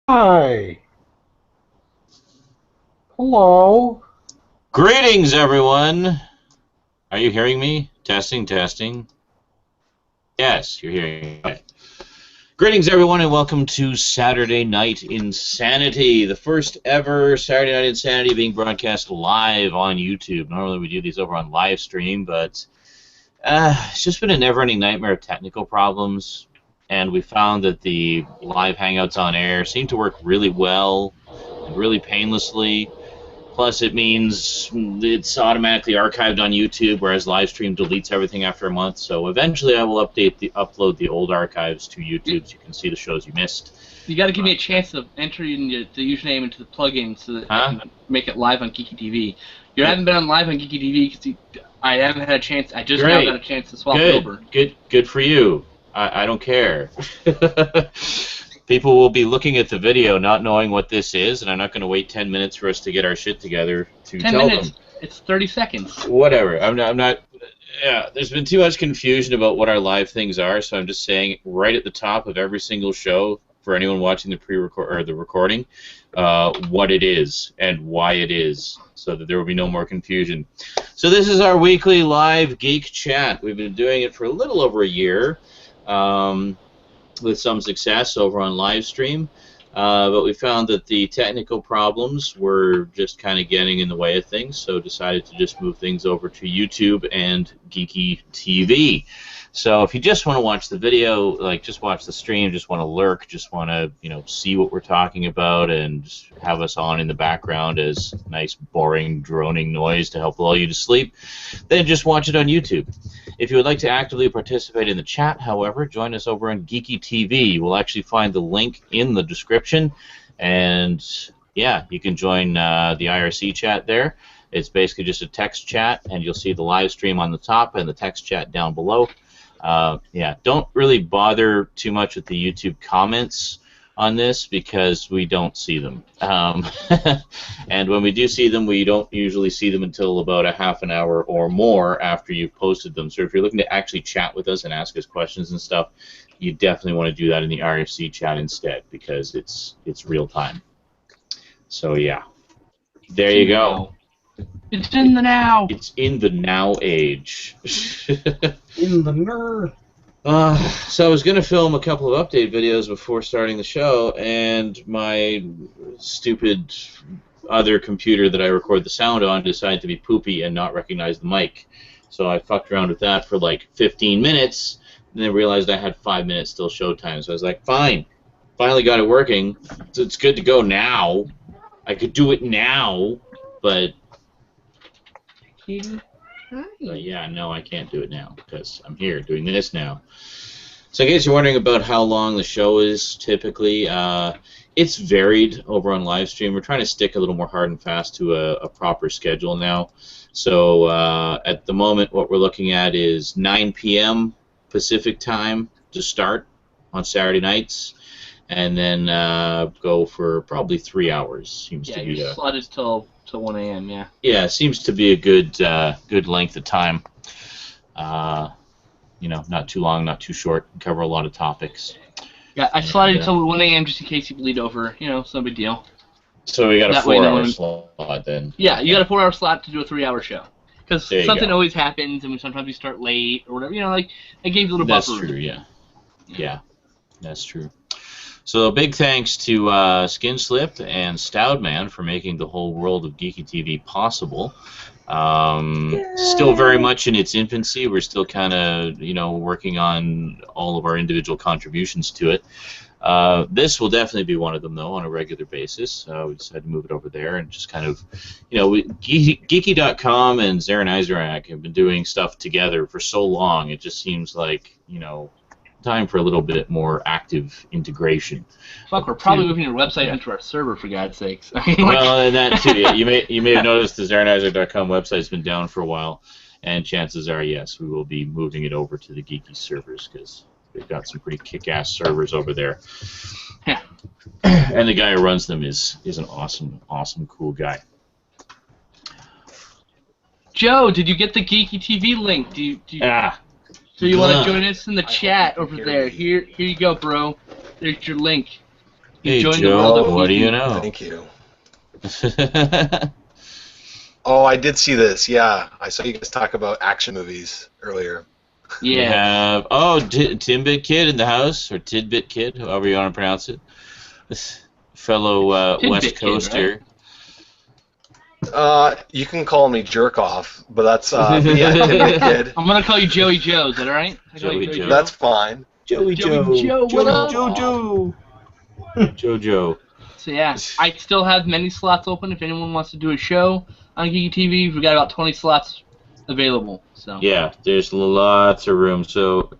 Hi. Hello. Greetings, everyone. Are you hearing me? Testing, testing. Yes, you're hearing me. Okay. Greetings, everyone, and welcome to Saturday Night InSaNiTy, the first ever Saturday Night InSaNiTy being broadcast live on YouTube. Normally we do these over on Livestream, but it's just been a never-ending nightmare of technical problems, and we found that the live hangouts on air seem to work really well and really painlessly. Plus, it means it's automatically archived on YouTube, whereas Livestream deletes everything after a month. So eventually, I will upload the old archives to YouTube, so you can see the shows you missed. You got to give me a chance of entering the username into the plugin so that I can make it live on Geeky TV. You haven't been on live on Geeky TV because I haven't had a chance. I just now got a chance to swap it over. Good for you. I don't care. People will be looking at the video not knowing what this is, and I'm not going to wait 10 minutes for us to get our shit together to tell 10 minutes. them. It's 30 seconds. Whatever. I'm not. Yeah, there's been too much confusion about what our live things are, so I'm just saying right at the top of every single show for anyone watching the pre-record or the recording, what it is and why it is, so that there will be no more confusion. So this is our weekly live Geek chat. We've been doing it for a little over a year. With some success over on Livestream, but we found that the technical problems were just kind of getting in the way of things, so decided to just move things over to YouTube and Geeky TV. So if you just want to watch the video, like just watch the stream, just want to lurk, just want to see what we're talking about and just have us on in the background as nice boring droning noise to help lull you to sleep, then just watch it on YouTube. If you would like to actively participate in the chat, however, join us over on Geeky TV. You will actually find the link in the description, and yeah, you can join the IRC chat there. It's basically just a text chat, and you'll see the live stream on the top and the text chat down below. Yeah, don't really bother too much with the YouTube comments on this because we don't see them. And when we do see them, we don't usually see them until about a half an hour or more after you've posted them. So if you're looking to actually chat with us and ask us questions and stuff, you definitely want to do that in the IRC chat instead because it's real time. So yeah, there you go. It's in the now. It's in the now age. In the nerd. So I was going to film a couple of update videos before starting the show, and my stupid other computer that I record the sound on decided to be poopy and not recognize the mic. So I fucked around with that for like 15 minutes, and then realized I had 5 minutes till showtime. So I was like, fine. Finally got it working. So it's good to go now. I could do it now, but yeah, no, I can't do it now because I'm here doing this now. So in case you're wondering about how long the show is typically, it's varied over on Livestream. We're trying to stick a little more hard and fast to a proper schedule now. So at the moment, what we're looking at is 9 p.m. Pacific time to start on Saturday nights, and then go for probably 3 hours. Seems to be slotted till 1 a.m. Yeah. Yeah, seems to be a good length of time. Not too long, not too short. Cover a lot of topics. Yeah, I slotted till 1 a.m. just in case you bleed over. It's no big deal. So we got a 4-hour slot then. Yeah, you got a 4-hour slot to do a 3-hour show. Because something always happens, and sometimes we start late or whatever. Like it gave you a little buffer. That's true. Yeah. Yeah, that's true. So big thanks to Skinslip and Stoudman for making the whole world of Geeky TV possible. Still very much in its infancy. We're still kind of, working on all of our individual contributions to it. This will definitely be one of them, though, on a regular basis. We decided to move it over there and just kind of, Geeky.com and Zaranizarak have been doing stuff together for so long. It just seems like, time for a little bit more active integration. Fuck, we're probably moving your website onto our server, for God's sakes. Well, and that too. Yeah. You may have noticed the Zaranizer.com website's been down for a while, and chances are, yes, we will be moving it over to the Geeky servers because they've got some pretty kick-ass servers over there. Yeah. And the guy who runs them is an awesome, cool guy. Joe, did you get the Geeky TV link? So you want to join us in the chat over there? Here you go, bro. There's your link. Hey, joined the Joe, world of what do you TV. know? Thank you. Oh, I did see this. Yeah, I saw you guys talk about action movies earlier. We Yeah. have Timbit Kid in the house, or Tidbit Kid, however you want to pronounce it. This fellow Tidbit West Kid, Coaster. You can call me Jerk Off, but that's but yeah, Tidbit Kid. I'm gonna call you Joey Joe. Is that all right? Joey Joe. That's fine. Joey Joe, what up? Jojo. So yeah, I still have many slots open. If anyone wants to do a show on Geeky TV, we've got about 20 slots available. So Yeah, there's lots of room. So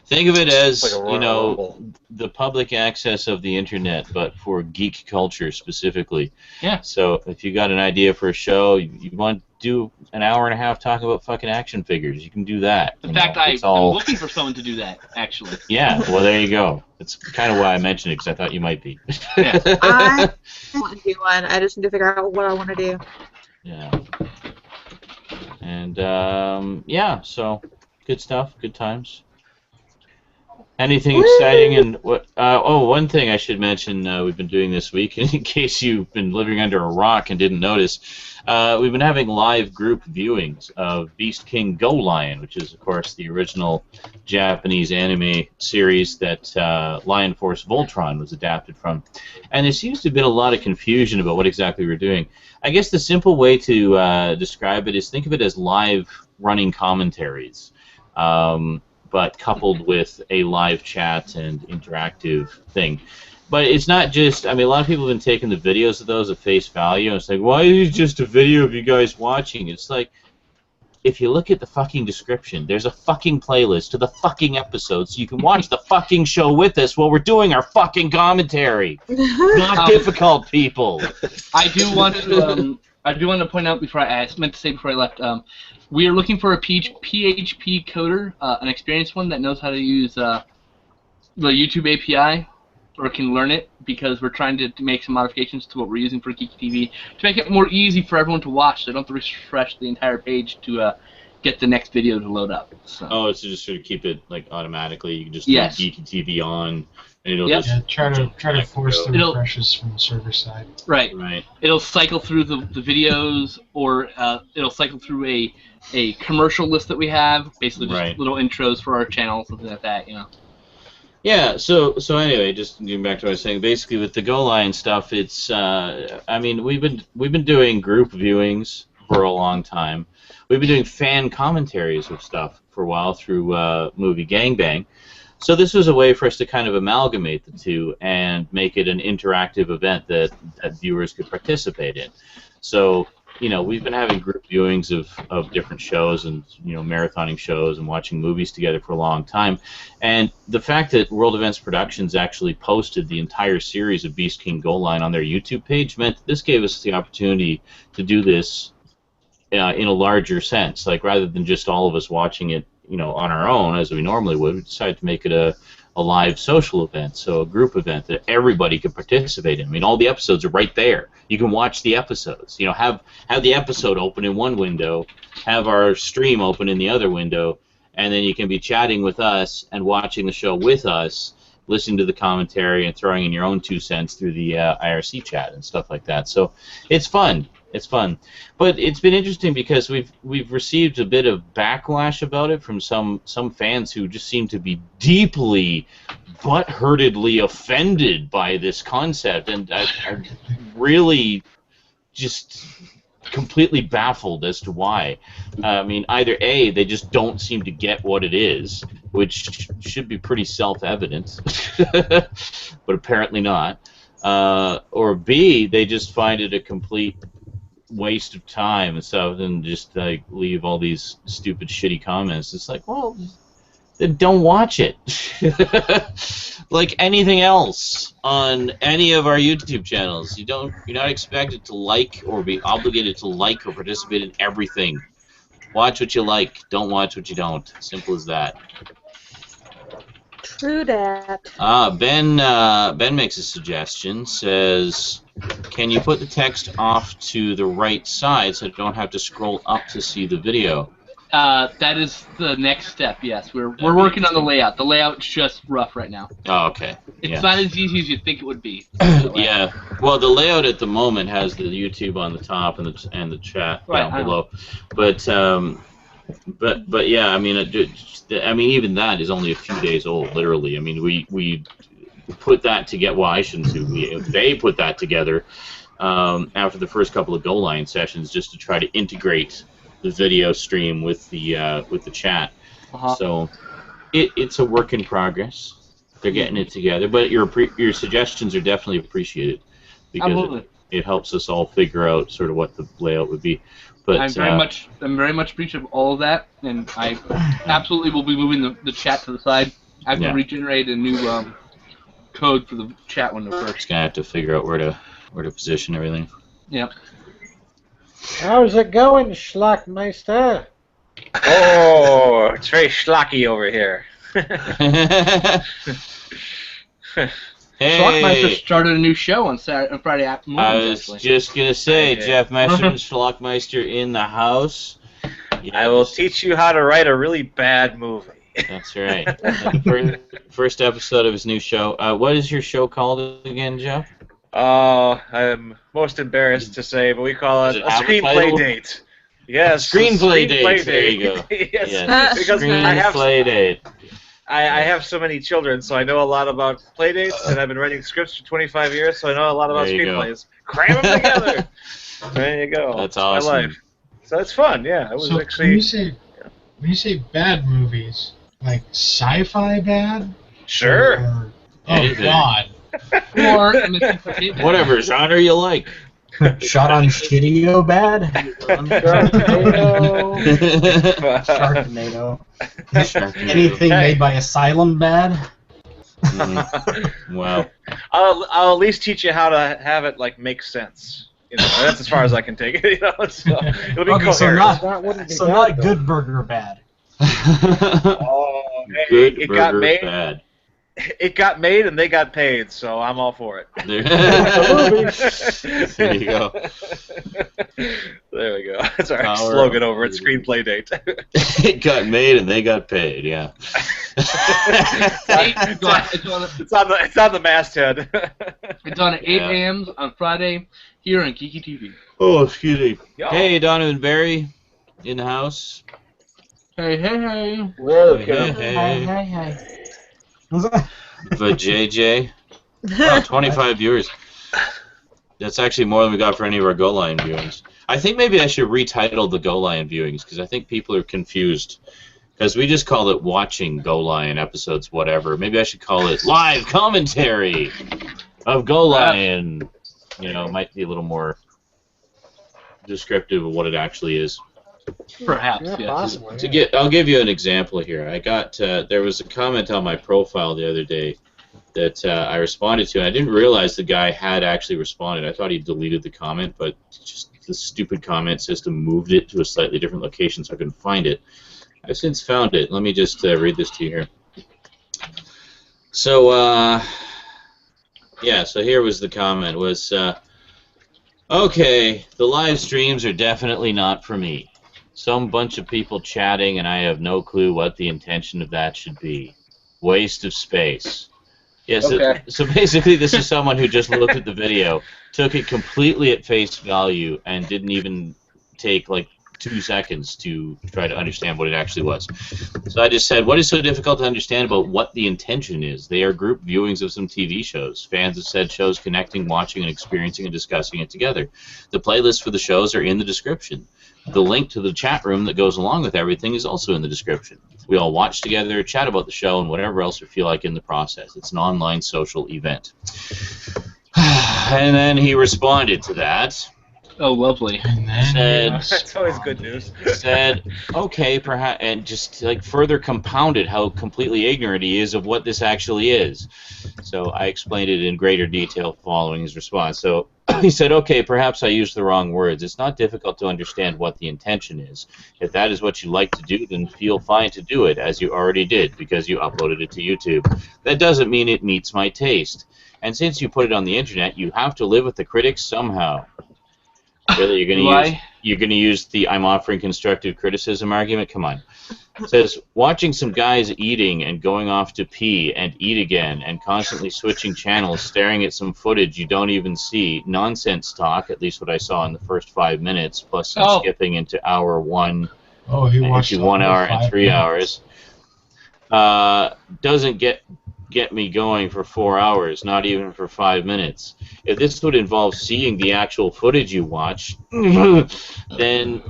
think of it as, Like a Royal Rumble. the public access of the internet, but for geek culture specifically. Yeah. So if you got an idea for a show, you want to do an hour and a half talking about fucking action figures, you can do that. in fact, I'm looking for someone to do that, actually. Yeah, well, there you go. That's kind of why I mentioned it, because I thought you might be. Yeah. I want to do one. I just need to figure out what I want to do. Yeah. And, yeah, so good stuff, good times. Anything exciting? And what? One thing I should mention we've been doing this week, in case you've been living under a rock and didn't notice, we've been having live group viewings of Beast King Go Lion, which is, of course, the original Japanese anime series that Lion Force Voltron was adapted from. And there seems to have been a lot of confusion about what exactly we're doing. I guess the simple way to describe it is think of it as live running commentaries. But coupled with a live chat and interactive thing. But it's not just, I mean, a lot of people have been taking the videos of those at face value, and it's like, why is it just a video of you guys watching? It's like, if you look at the fucking description, there's a fucking playlist to the fucking episode, so you can watch the fucking show with us while we're doing our fucking commentary. Not difficult, people. I do want to point out before I meant to say before I left. We are looking for a PHP coder, an experienced one that knows how to use the YouTube API or can learn it, because we're trying to make some modifications to what we're using for Geeky TV to make it more easy for everyone to watch. So they don't have to refresh the entire page to get the next video to load up. So. Oh, so just sort of keep it like automatically. You can just Yes. do Geeky TV on, and it'll Yep. just try to force the It'll- refreshes from the server side. Right. right. It'll cycle through the videos, or it'll cycle through a commercial list that we have, basically just Right. little intros for our channel, something like that, you know. Yeah, so anyway, just getting back to what I was saying, basically with the Go Lion stuff, it's I mean, we've been doing group viewings for a long time. We've been doing fan commentaries of stuff for a while through movie Gangbang. So this was a way for us to kind of amalgamate the two and make it an interactive event that viewers could participate in. So, you know, we've been having group viewings of different shows and, you know, marathoning shows and watching movies together for a long time. And the fact that World Events Productions actually posted the entire series of Beast King Go Lion on their YouTube page meant that this gave us the opportunity to do this in a larger sense. Like, rather than just all of us watching it, you know, on our own as we normally would, we decided to make it a live social event, so a group event that everybody could participate in. I mean, all the episodes are right there. You can watch the episodes. You know, have the episode open in one window, have our stream open in the other window, and then you can be chatting with us and watching the show with us, listening to the commentary and throwing in your own 2 cents through the IRC chat and stuff like that. So it's fun. It's fun, but it's been interesting because we've received a bit of backlash about it from some fans who just seem to be deeply butthurtedly offended by this concept, and I'm really just completely baffled as to why. I mean, either A, they just don't seem to get what it is, which should be pretty self-evident, but apparently not, or B, they just find it a complete waste of time and stuff, and just like leave all these stupid shitty comments. It's like, well, then don't watch it. Like anything else on any of our YouTube channels, you're not expected to like or be obligated to like or participate in everything. Watch what you like, don't watch what you don't. Simple as that. True that. Ben makes a suggestion, says, can you put the text off to the right side so I don't have to scroll up to see the video? That is the next step. Yes, we're working on the layout. The layout's just rough right now. Oh, okay. It's not as easy as you think it would be. Yeah. Well, the layout at the moment has the YouTube on the top and the chat down below, but yeah, I mean, even that is only a few days old, literally. I mean, we put that together. Well, I shouldn't say they put that together after the first couple of Go Line sessions, just to try to integrate the video stream with the chat. So it's a work in progress. They're getting it together, but your suggestions are definitely appreciated because it helps us all figure out sort of what the layout would be. But I'm very much appreciative of all of that, and I absolutely will be moving the chat to the side. I have to regenerate a new code for the chat window first. Just gonna have to figure out where to position everything. Yep. How's it going, Schlockmeister? Oh, it's very schlocky over here. Hey, Schlockmeister started a new show on Friday afternoon. I was just gonna say, Jeff Messer and Schlockmeister in the house. Yes. I will teach you how to write a really bad movie. That's right. First episode of his new show. What is your show called again, Jeff? Oh, I'm most embarrassed to say, but we call it a screenplay date. Yes, screenplay date. There you go. Yes, because screenplay date. I have so many children, so I know a lot about playdates, and I've been writing scripts for 25 years, so I know a lot about screenplays. Cram them together. There you go. That's awesome. My life. So it's fun, yeah. It was so actually. When you say bad movies, like sci-fi bad? Sure. Or, oh God. Or whatever genre you like. Shot on Shitio bad? Sharknado. Anything made by Asylum bad? Wow. I'll at least teach you how to have it like make sense. You know, that's as far as I can take it. You know, so it'll be coherent. So not Good Burger bad. Oh, hey, Good it burger got made. bad. It got made and they got paid, so I'm all for it. There you go. There we go. That's our slogan over at Screenplay Date. It got made and they got paid. Yeah. It's on the masthead. It's on at 8 a.m. on Friday here on Geeky TV. Oh, excuse me. Yo. Hey, Donovan Berry in the house. Hey, hey, hey. Welcome. Hey. But JJ, wow, 25 viewers. That's actually more than we got for any of our Go Line viewings. I think maybe I should retitle the Go Line viewings because I think people are confused. Because we just called it watching Go Line episodes, whatever. Maybe I should call it live commentary of Go Line. You know, it might be a little more descriptive of what it actually is. Perhaps, yeah. Possibly. I'll give you an example here. I got there was a comment on my profile the other day that I responded to, and I didn't realize the guy had actually responded. I thought he deleted the comment, but just the stupid comment system moved it to a slightly different location, so I couldn't find it. I've since found it. Let me just read this to you here. So, yeah, so here was the comment. Was, okay, the live streams are definitely not for me. Some bunch of people chatting, and I have no clue what the intention of that should be. Waste of space. Yes, so basically this is someone who just looked at the video, took it completely at face value, and didn't even take, like, 2 seconds to try to understand what it actually was. So I just said, what is so difficult to understand about what the intention is? They are group viewings of some TV shows. Fans of said shows connecting, watching, and experiencing and discussing it together. The playlists for the shows are in the description. The link to the chat room that goes along with everything is also in the description. We all watch together, chat about the show, and whatever else we feel like in the process. It's an online social event. And then he responded to that. Oh, lovely. Said, that's always good news. Said, okay, perhaps, and just like further compounded how completely ignorant he is of what this actually is. So I explained it in greater detail following his response. So he said, okay, perhaps I used the wrong words. It's not difficult to understand what the intention is. If that is what you like to do, then feel fine to do it, as you already did, because you uploaded it to YouTube. That doesn't mean it meets my taste. And since you put it on the internet, you have to live with the critics somehow. Whether you're going to use you're going to use the I'm offering constructive criticism argument? Come on. It says, watching some guys eating and going off to pee and eat again and constantly switching channels, staring at some footage you don't even see. Nonsense talk, at least what I saw in the first 5 minutes, plus some skipping into hour 1. Oh, he watched into 1 hour and 3 hours. Doesn't get me going for 4 hours, not even for 5 minutes. If this would involve seeing the actual footage you watch, then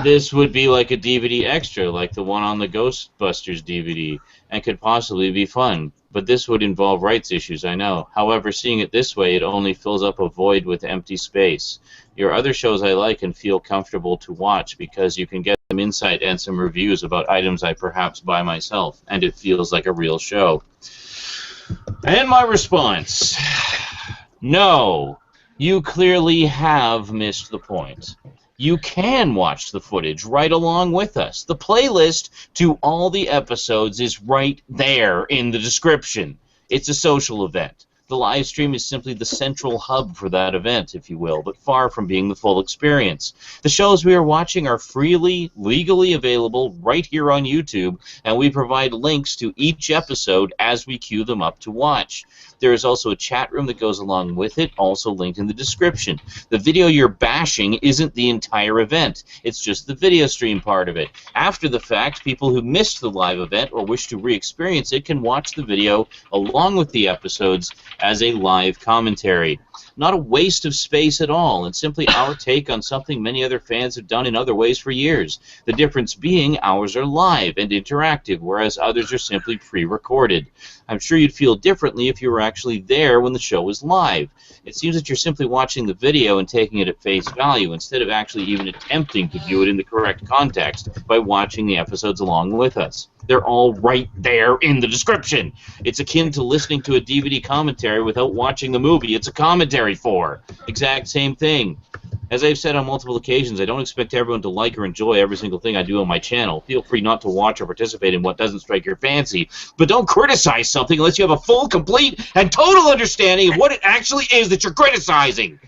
this would be like a DVD extra, like the one on the Ghostbusters DVD, and could possibly be fun. But this would involve rights issues, I know. However, seeing it this way, it only fills up a void with empty space. Your other shows I like and feel comfortable to watch because you can get some insight and some reviews about items I perhaps buy myself, and it feels like a real show. And my response, no, you clearly have missed the point. You can watch the footage right along with us. The playlist to all the episodes is right there in the description. It's a social event. The live stream is simply the central hub for that event, if you will, but far from being the full experience. The shows we are watching are freely, legally available right here on YouTube, and we provide links to each episode as we queue them up to watch. There is also a chat room that goes along with it, also linked in the description. The video you're bashing isn't the entire event. It's just the video stream part of it. After the fact, people who missed the live event or wish to re-experience it can watch the video along with the episodes as a live commentary. Not a waste of space at all, and simply our take on something many other fans have done in other ways for years. The difference being ours are live and interactive, whereas others are simply pre-recorded. I'm sure you'd feel differently if you were actually there when the show was live. It seems that you're simply watching the video and taking it at face value, instead of actually even attempting to view it in the correct context by watching the episodes along with us. They're all right there in the description. It's akin to listening to a DVD commentary without watching the movie it's a commentary for. Exact same thing. As I've said on multiple occasions, I don't expect everyone to like or enjoy every single thing I do on my channel. Feel free not to watch or participate in what doesn't strike your fancy, but don't criticize something unless you have a full, complete, and total understanding of what it actually is that you're criticizing.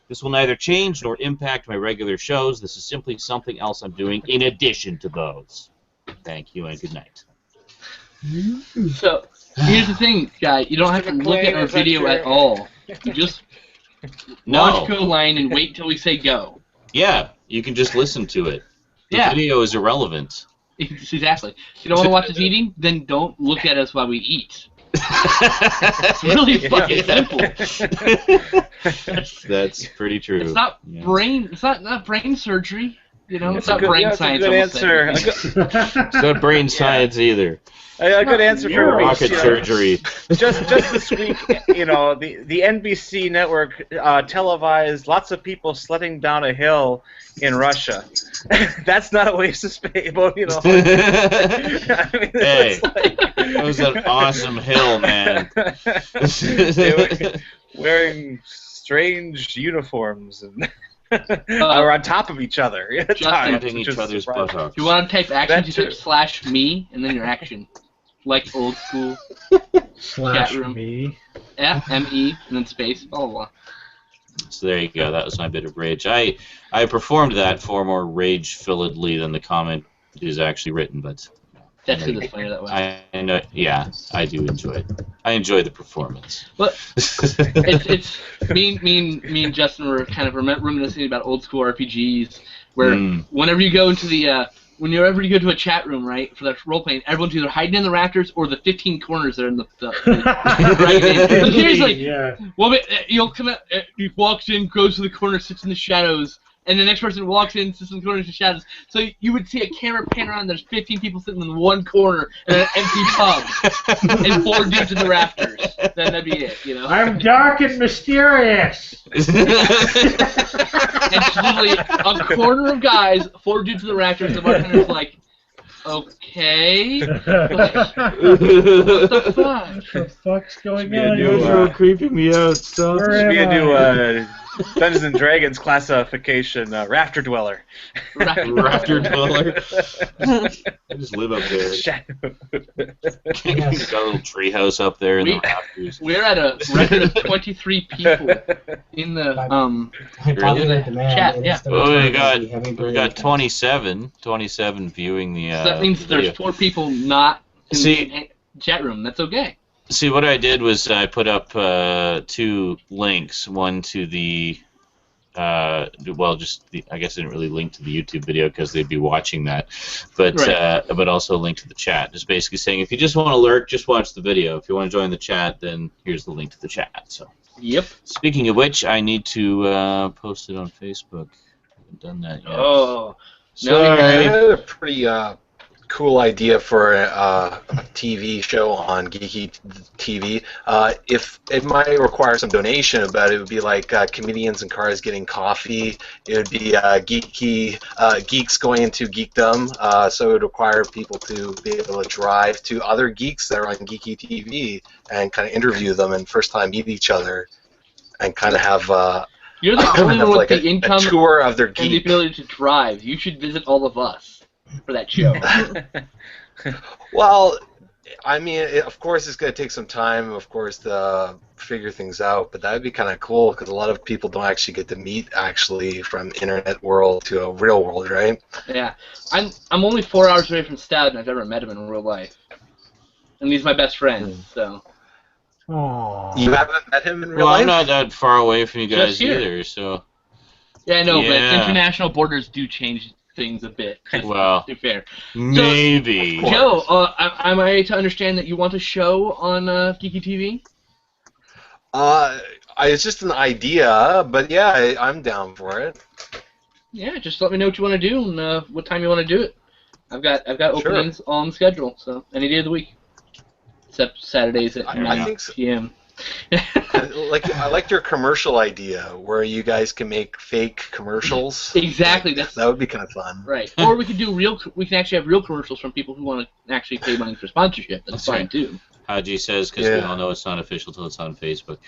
This will neither change nor impact my regular shows. This is simply something else I'm doing in addition to those. Thank you and good night. So, here's the thing, guy. You don't have to look at our video at all. You just watch Go Line and wait till we say go. Yeah, you can just listen to it. The video is irrelevant. Exactly. If you don't want to watch us eating, then don't look at us while we eat. It's really fucking simple. That's pretty true. It's not brain. It's not brain surgery. You know, it's not brain science. Good answer. It's not brain science either. A good answer for rocket surgery. Just this week, you know, the NBC network televised lots of people sledding down a hill in Russia. That's not a waste of space, but you know. I mean, hey, that was an awesome hill, man. They were wearing strange uniforms and. Or on top of each other. Justin, each other's buttocks. If you want to type action, you type /me and then your action. Like old school. /me. F-M-E and then space. Blah, blah, blah. So there you go. That was my bit of rage. I performed that far more rage-filledly than the comment is actually written, but that's good. It's funny that way. I know. Yeah, I do enjoy it. I enjoy the performance. But it's me and Justin were kind of reminiscing about old school RPGs, where whenever you go into the whenever you go to a chat room, right, for the role playing, everyone's either hiding in the rafters or the 15 corners that are in the right. So seriously, well, you'll come out. He walks in, goes to the corner, sits in the shadows. And the next person walks in, sits in the corner of the shadows. So you would see a camera pan around, there's 15 people sitting in one corner in an empty pub. And 4 dudes in the rafters. Then that'd be it, you know? I'm dark and mysterious! And it's literally a corner of guys, 4 dudes in the rafters, the bartender's like, okay. What the fuck? What the fuck's going on? You're creeping me out. Stop. We're gonna do Dungeons and Dragons classification, Rafter Dweller. Rafter Dweller. I just live up there. Yes. Got a little treehouse up there in the rafters. We're at a record of 23 people in the chat. Yeah. Oh, we got 27 viewing the. So that means the there's video. 4 people not in See- the chat room. That's okay. See, what I did was I put up 2 links. One to the, I guess I didn't really link to the YouTube video because they'd be watching that, but Right. but also a link to the chat. Just basically saying if you just want to lurk, just watch the video. If you want to join the chat, then here's the link to the chat. So. Yep. Speaking of which, I need to post it on Facebook. I haven't done that yet. Oh. Sorry. I had a pretty cool idea for a TV show on Geeky TV. If it might require some donation, but it would be like comedians in cars getting coffee. It would be geeks going into geekdom. So it would require people to be able to drive to other geeks that are on Geeky TV and kind of interview them and first time meet each other and kind of have You're the only one with like the a income tour of their and the geek. ability to drive. You should visit all of us for that show. Well, I mean, of course, it's going to take some time, of course, to figure things out. But that would be kind of cool because a lot of people don't actually get to meet actually from internet world to a real world, right? Yeah. I'm only 4 hours away from Stout, and I've never met him in real life. And he's my best friend, so. Aww. You haven't met him in real Well, life? I'm not that far away from you guys Just here. either, so. Yeah, I know, but Yeah. international borders do change things a bit. Just Well, to be fair. maybe. Joe, am I to understand that you want a show on Geeky TV? It's just an idea, but yeah, I'm down for it. Yeah, just let me know what you want to do and what time you want to do it. I've got openings on the schedule, so any day of the week, except Saturdays at I 9 think so. p.m. I liked your commercial idea where you guys can make fake commercials. Exactly, That would be kind of fun. Right. Or we could do we can actually have real commercials from people who want to actually pay money for sponsorship. That's fine right. too. Haji says, because we all know it's not official till it's on Facebook.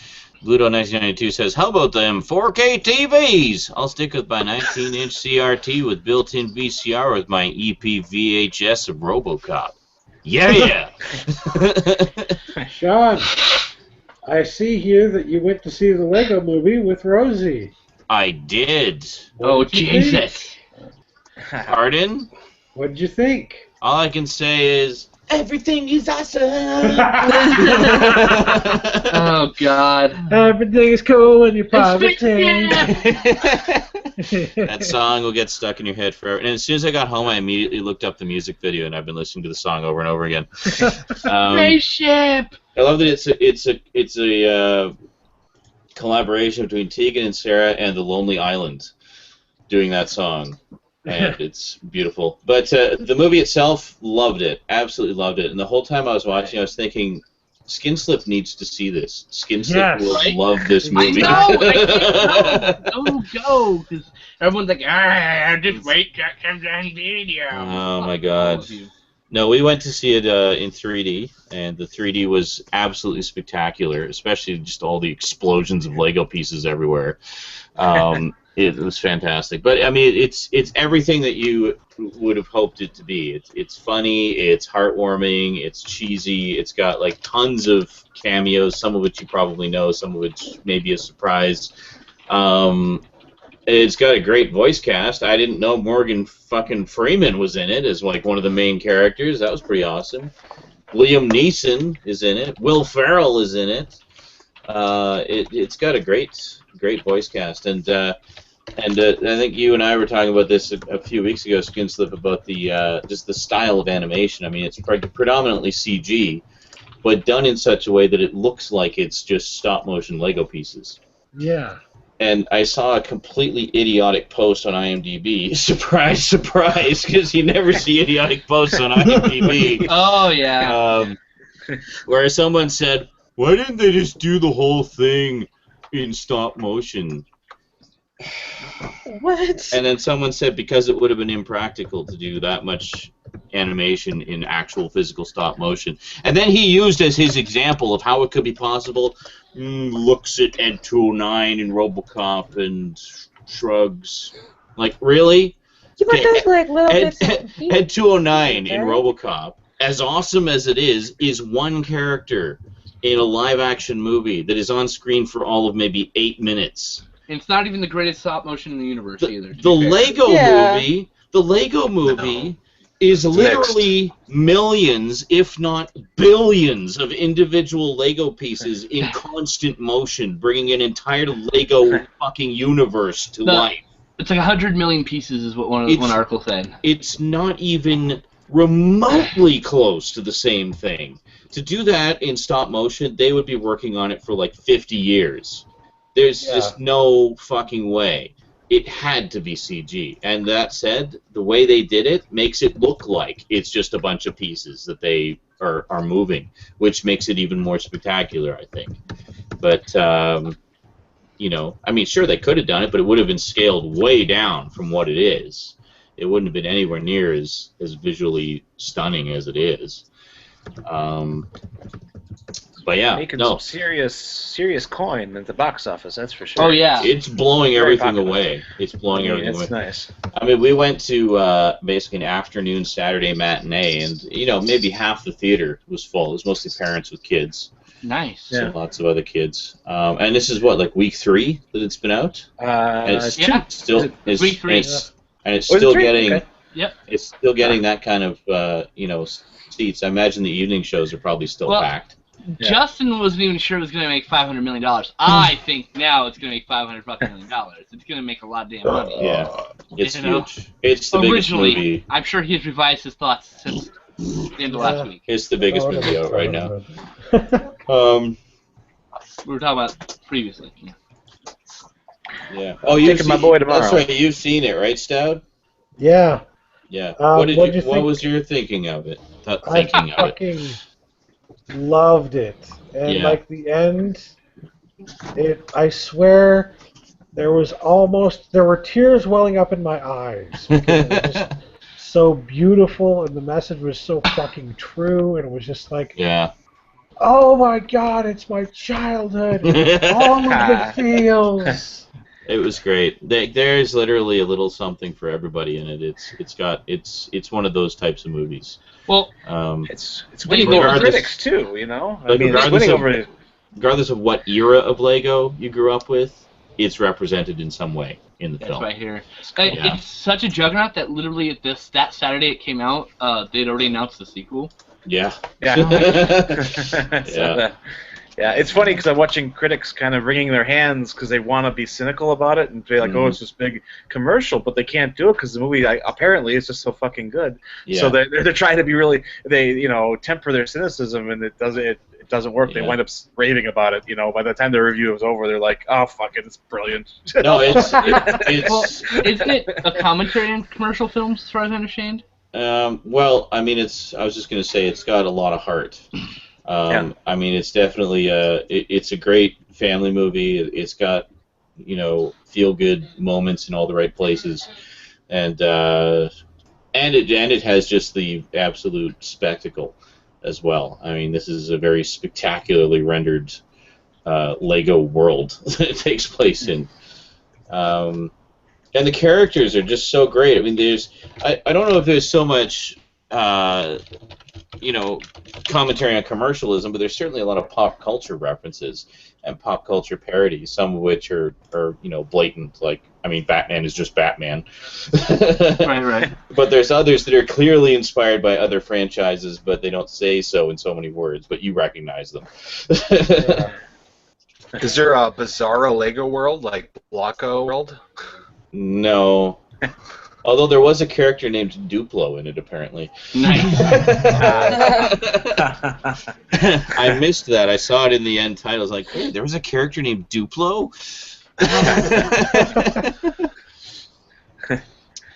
Ludo1992 says, how about them 4K TVs? I'll stick with my 19-inch CRT with built-in VCR with my EP VHS of RoboCop. Yeah! Sean, I see here that you went to see the Lego movie with Rosie. I did. Oh, did you Jesus. Pardon? What did you think? All I can say is, everything is awesome! Oh, God. Everything is cool in your poverty. That song will get stuck in your head forever. And as soon as I got home, I immediately looked up the music video, and I've been listening to the song over and over again. Spaceship! I love that it's a collaboration between Tegan and Sarah and The Lonely Island doing that song, and it's beautiful. But the movie itself, loved it, absolutely loved it. And the whole time I was watching, I was thinking, Skinslip needs to see this. Skinslip will love this movie. I know! Don't go! Because everyone's like, just wait till it comes on video. Oh my God. No, we went to see it in 3D, and the 3D was absolutely spectacular, especially just all the explosions of Lego pieces everywhere. It was fantastic. But, I mean, it's everything that you would have hoped it to be. It's funny, it's heartwarming, it's cheesy, it's got, like, tons of cameos, some of which you probably know, some of which may be a surprise. It's got a great voice cast. I didn't know Morgan fucking Freeman was in it as like one of the main characters. That was pretty awesome. Liam Neeson is in it. Will Ferrell is in it. It's got a great voice cast. And I think you and I were talking about this a few weeks ago, Skinslip, about the just the style of animation. I mean, it's predominantly CG, but done in such a way that it looks like it's just stop motion Lego pieces. Yeah. And I saw a completely idiotic post on IMDb. Surprise, surprise, because you never see idiotic posts on IMDb. Oh, yeah. Where someone said, why didn't they just do the whole thing in stop motion? What? And then someone said because it would have been impractical to do that much animation in actual physical stop motion. And then he used as his example of how it could be possible looks at Ed 209 and RoboCop and shrugs. Like, really? Yeah, but there's like little bits. Ed 209 in RoboCop, as awesome as it is one character in a live-action movie that is on screen for all of maybe 8 minutes. And it's not even the greatest stop motion in the universe either. The Lego movie is literally millions, if not billions, of individual Lego pieces in constant motion, bringing an entire Lego fucking universe to life. It's like 100 million pieces is what one article said. It's not even remotely close to the same thing. To do that in stop motion, they would be working on it for like 50 years. There's just no fucking way. It had to be CG. And that said, the way they did it makes it look like it's just a bunch of pieces that they are moving, which makes it even more spectacular, I think. But, you know, I mean, sure, they could have done it, but it would have been scaled way down from what it is. It wouldn't have been anywhere near as visually stunning as it is. But yeah, making some serious coin at the box office, that's for sure. Oh yeah, it's blowing everything away. It's blowing everything away. It's nice. I mean, we went to basically an afternoon Saturday matinee, and you know, maybe half the theater was full. It was mostly parents with kids. Nice. So lots of other kids. And this is what, like week 3 that it's been out. Week 3. And it's still getting. Okay. Yep. It's still getting that kind of you know, seats. I imagine the evening shows are probably still packed. Yeah. Justin wasn't even sure it was going to make $500 million. I think now it's going to make $500 million. It's going to make a lot of damn money. Yeah, it's huge. It's the biggest movie. I'm sure he's revised his thoughts since the end of last week. It's the biggest movie out right now. We were talking about previously. Yeah. Oh, you've taking my boy tomorrow. That's right. You've seen it, right, Stout? Yeah. Yeah. What was your thinking of it? I fucking loved it, and like the end, I swear, there were tears welling up in my eyes because it was just so beautiful, and the message was so fucking true, and it was just like, oh my god, it's my childhood, all of the feels. It was great. There's literally a little something for everybody in it. It's one of those types of movies. Well, it's winning over critics too, you know. I mean, it's winning over. Regardless of what era of Lego you grew up with, it's represented in some way in the film. That's right here. It's such a juggernaut that literally that Saturday it came out, they'd already announced the sequel. Yeah. Yeah. Yeah, it's funny because I'm watching critics kind of wringing their hands because they want to be cynical about it and be like, oh, it's this big commercial, but they can't do it because the movie apparently is just so fucking good. Yeah. So they're trying to be really, temper their cynicism, and it doesn't work. Yeah. They wind up raving about it. You know, by the time the review was over, they're like, oh, fuck it, it's brilliant. No, it's well, isn't it a commentary on commercial films, as far as I understand? Well, I mean, I was just going to say it's got a lot of heart. I mean, it's definitely it's a great family movie. It's got, feel-good moments in all the right places, and it has just the absolute spectacle as well. I mean, this is a very spectacularly rendered Lego world that it takes place in, and the characters are just so great. I mean, I don't know if there's so much commentary on commercialism, but there's certainly a lot of pop culture references and pop culture parodies, some of which are blatant, like, I mean, Batman is just Batman. Right. But there's others that are clearly inspired by other franchises, but they don't say so in so many words, but you recognize them. Is there a Bizarro Lego world, like Blocko world? No. Although there was a character named Duplo in it, apparently. Nice. I missed that. I saw it in the end title. I was like, hey, there was a character named Duplo?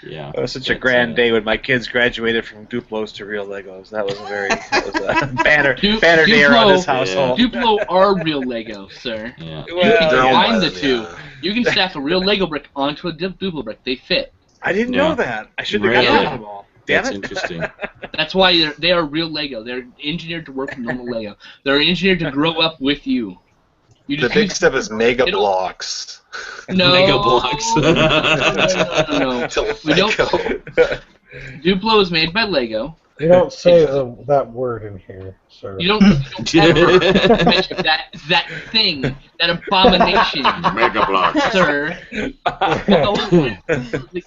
Yeah. It was such a grand day when my kids graduated from Duplos to real Legos. That was a banner day around this household. Duplo are real Legos, sir. Yeah. You can combine the two. You can stack a real Lego brick onto a Duplo brick. They fit. I didn't know that. I should have gotten them all. Damn That's it. Interesting. That's why they are real Lego. They're engineered to work with normal Lego. They're engineered to grow up with you. The big step is mega blocks. No. Mega blocks. No. We don't. Duplo is made by Lego. You don't say that word in here, sir. You don't ever mention that thing, that abomination. Mega blocks. Sir. It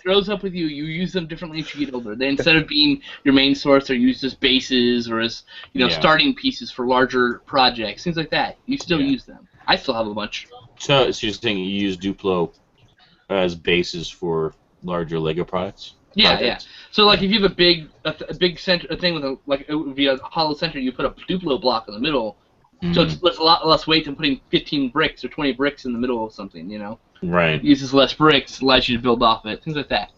grows up with you. You use them differently as you get older. They, instead of being your main source, they're used as bases or as starting pieces for larger projects, things like that. You still use them. I still have a bunch. So you're saying you use Duplo as bases for larger Lego products? Yeah. So like if you have a big center, a thing with it would be a hollow center, you put a Duplo block in the middle. So it's a lot less weight than putting 15 bricks or 20 bricks in the middle of something, Right. It uses less bricks, allows you to build off it, things like that.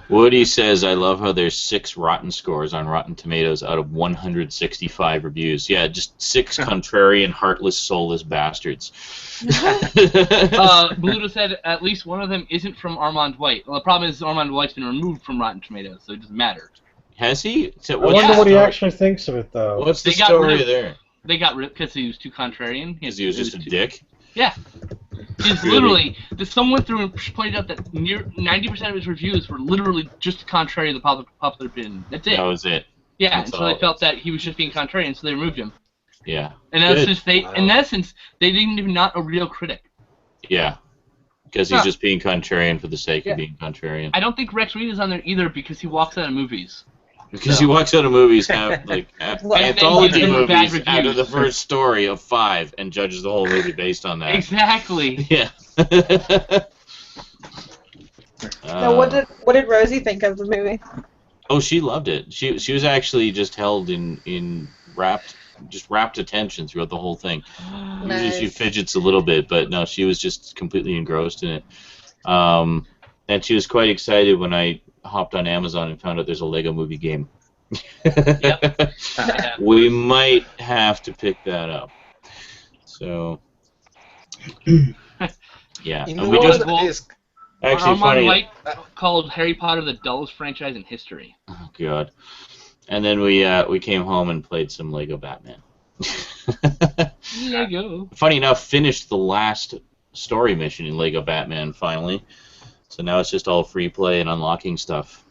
Woody says, I love how there's 6 rotten scores on Rotten Tomatoes out of 165 reviews. Yeah, just 6 contrarian, heartless, soulless bastards. Bluto said at least one of them isn't from Armand White. Well, the problem is Armand White's been removed from Rotten Tomatoes, so it doesn't matter. Has he? I wonder what he actually thinks of it, though. What's the story there? They got rid because he was too contrarian. Because he was just a dick? Yeah. He's literally, someone went through and pointed out that near 90% of his reviews were literally just contrary to the popular opinion. That's it. That was it. Yeah, and so they felt that he was just being contrarian, so they removed him. Yeah. In essence, they didn't even not a real critic. Yeah. Because he's just being contrarian for the sake of being contrarian. I don't think Rex Reed is on there either because he walks out of movies. Because he walks out of movies, anthology movies out of the first story of 5 and judges the whole movie based on that. Exactly. Yeah. Now, what did Rosie think of the movie? Oh, she loved it. She was actually just held in rapt attention throughout the whole thing. Nice. Usually she fidgets a little bit, but no, she was just completely engrossed in it. And she was quite excited when I hopped on Amazon and found out there's a Lego Movie game. Yep. We might have to pick that up. So, yeah. You And know we just what is actually Armand funny. White called Harry Potter the dullest franchise in history. Oh God. And then we came home and played some Lego Batman. Lego. Funny enough, finished the last story mission in Lego Batman finally. So now it's just all free play and unlocking stuff.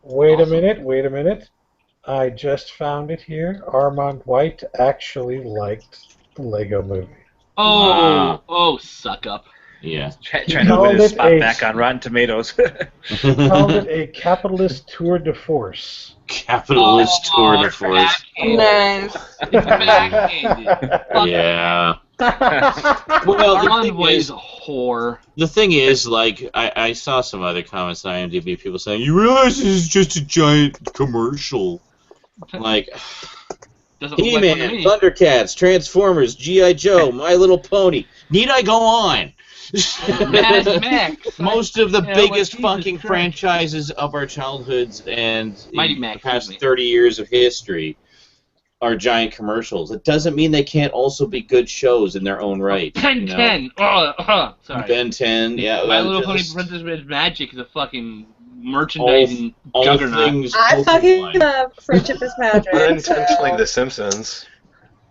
Wait a minute. I just found it here. Armand White actually liked the Lego Movie. Oh, suck up. Yeah. Trying to win his spot back on Rotten Tomatoes. He called it a capitalist tour de force. Capitalist tour de force. Nice. Yeah. Well, Armand White is a whore. The thing is, like, I saw some other comments on IMDb, people saying, you realize this is just a giant commercial. Like, He-Man, Thundercats, Transformers, G.I. Joe, My Little Pony. Need I go on? Mad Max. Most of the biggest fucking franchises of our childhoods and the past 30 years of history are giant commercials. It doesn't mean they can't also be good shows in their own right. Ben 10. Sorry. Ben 10, yeah. My Little Pony Princess Magic is a fucking merchandising juggernaut. I fucking love Friendship is Magic. Unintentionally, The Simpsons.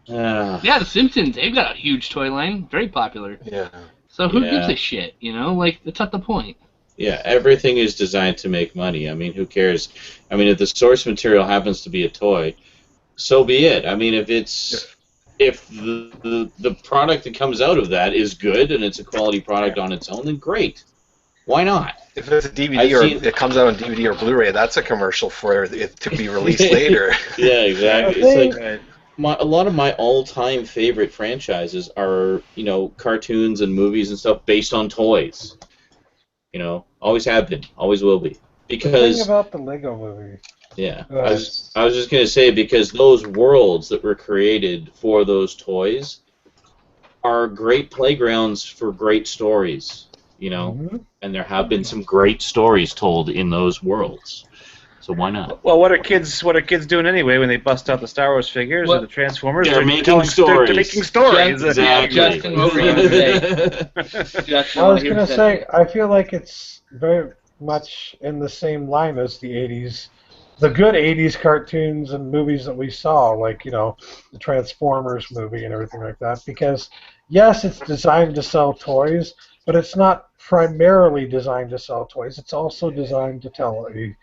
Yeah, The Simpsons. They've got a huge toy line. Very popular. Yeah. So who gives a shit, Like, that's not the point. Yeah, everything is designed to make money. I mean, who cares? I mean, if the source material happens to be a toy, so be it. I mean, if the product that comes out of that is good and it's a quality product on its own, then great. Why not? If it's a DVD it comes out on DVD or Blu-ray, that's a commercial for it to be released later. Yeah, exactly. It's like a lot of my all-time favorite franchises are, cartoons and movies and stuff based on toys. Always have been, always will be. Because the thing about the Lego Movie. Yeah, I was just gonna say, because those worlds that were created for those toys are great playgrounds for great stories, and there have been some great stories told in those worlds. So why not? Well, what are kids doing anyway when they bust out the Star Wars figures or the Transformers? They're making stories. They're making stories. Exactly. Justin, what were you going to say? I was going to say, I feel like it's very much in the same line as the 80s the good 80s cartoons and movies that we saw, like, the Transformers movie and everything like that, because, yes, it's designed to sell toys, but it's not primarily designed to sell toys. It's also designed to tell a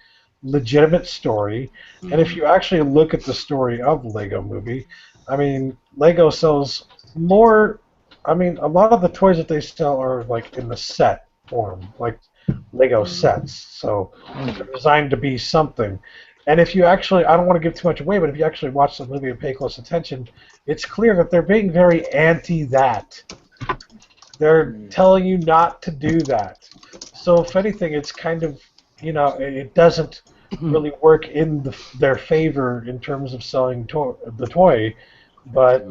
legitimate story, and if you actually look at the story of Lego Movie, I mean, Lego sells more. I mean, a lot of the toys that they sell are like in the set form, like Lego sets, so they're designed to be something. And if you actually, I don't want to give too much away, but if you actually watch the movie and pay close attention, it's clear that they're being very anti-that. They're telling you not to do that. So if anything, it's kind of, it doesn't really work in their favor in terms of selling the toy, but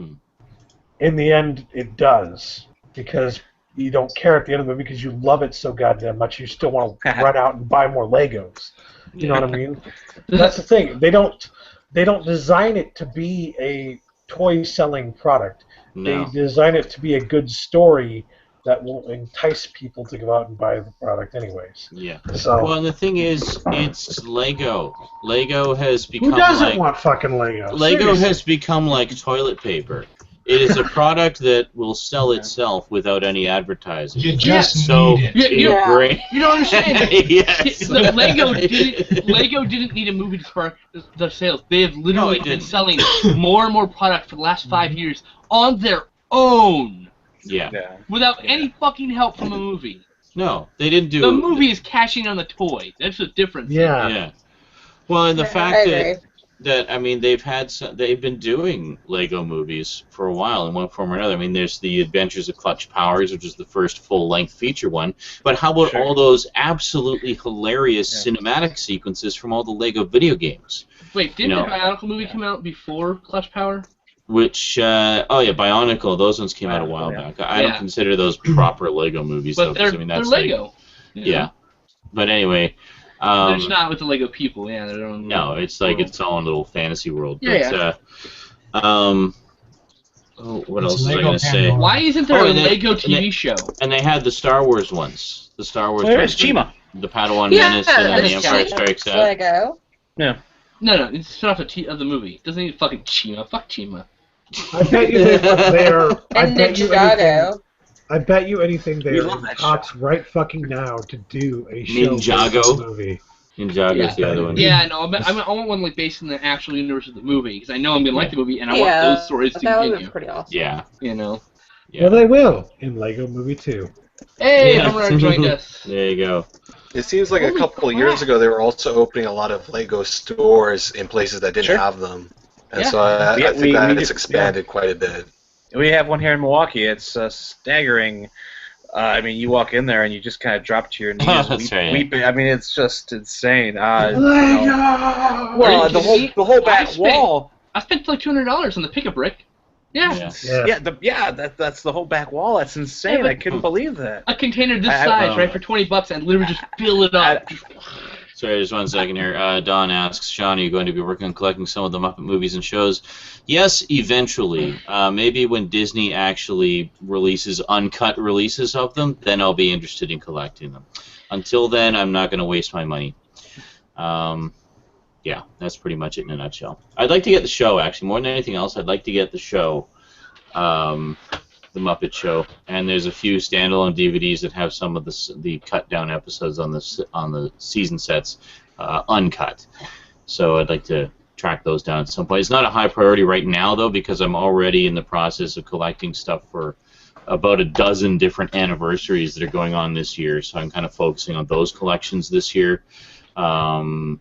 in the end, it does, because you don't care at the end of the movie because you love it so goddamn much. You still want to run out and buy more Legos. You know what I mean? That's the thing. They don't design it to be a toy-selling product. No. They design it to be a good story that will entice people to go out and buy the product anyways. Yeah. So, well, and the thing is, it's Lego. Lego has become who doesn't want fucking Lego? Lego Seriously. has become like toilet paper. It is a product that will sell itself without any advertising. You just so need it. You don't understand. Yes. Lego didn't need a movie to spark their sales. They have literally been selling more and more product for the last 5 years on their own. Yeah. Without any fucking help from a movie. No, they didn't do. The movie is cashing on the toy. That's the difference. Yeah. Yeah. Well, and the Yeah, fact I agree. that I mean they've been doing Lego movies for a while in one form or another. I mean, there's the Adventures of Clutch Powers, which is the first full-length feature one. But how about all those absolutely hilarious cinematic sequences from all the Lego video games? Wait, didn't the Bionicle movie come out before Clutch Power? Which Bionicle, those ones came out a while back. I don't consider those proper Lego movies, but though. they're Lego. Yeah. But anyway. They're just not with the Lego people, yeah. Their own no, it's like its own little fantasy world. Yeah. But, what else was I going to say? Why isn't there a Lego TV show? And they had the Star Wars ones. The Star Wars Well, ones. there's Chima. The Padawan Menace and the Empire Strikes Out. Lego. Yeah. No, it's spin-off of the movie. It doesn't need fucking Chima. Fuck Chima. I bet you they are. And Ninjago. I bet you anything they We are love in that talks right fucking now to do a show Ninjago. movie. Ninjago's the other one. Yeah, I know. I want one like based in the actual universe of the movie because I know I'm gonna like the movie and I want those stories to that would continue. be pretty awesome. Yeah. You know. Yeah. Well, they will in Lego Movie 2. Hey, Homer joined us. There you go. It seems like a couple of years ago they were also opening a lot of Lego stores in places that didn't have them. And so I think that it's expanded quite a bit. We have one here in Milwaukee. It's staggering. I mean, you walk in there and you just kind of drop to your knees, weeping. I mean, it's just insane. Well, the whole back wall. I spent like $200 on the pick-a-brick. Yeah. That's the whole back wall. That's insane. I couldn't believe that. A container this size, right, for $20, and literally just fill it up. Sorry, just 1 second here. Don asks, Sean, are you going to be working on collecting some of the Muppet movies and shows? Yes, eventually. Maybe when Disney actually releases uncut releases of them, then I'll be interested in collecting them. Until then, I'm not going to waste my money. Yeah, that's pretty much it in a nutshell. I'd like to get the show, actually. More than anything else, I'd like to get the show, the Muppet Show. And there's a few standalone DVDs that have some of the cut-down episodes on the season sets uncut. So I'd like to track those down at some point. It's not a high priority right now, though, because I'm already in the process of collecting stuff for about a dozen different anniversaries that are going on this year. So I'm kind of focusing on those collections this year. And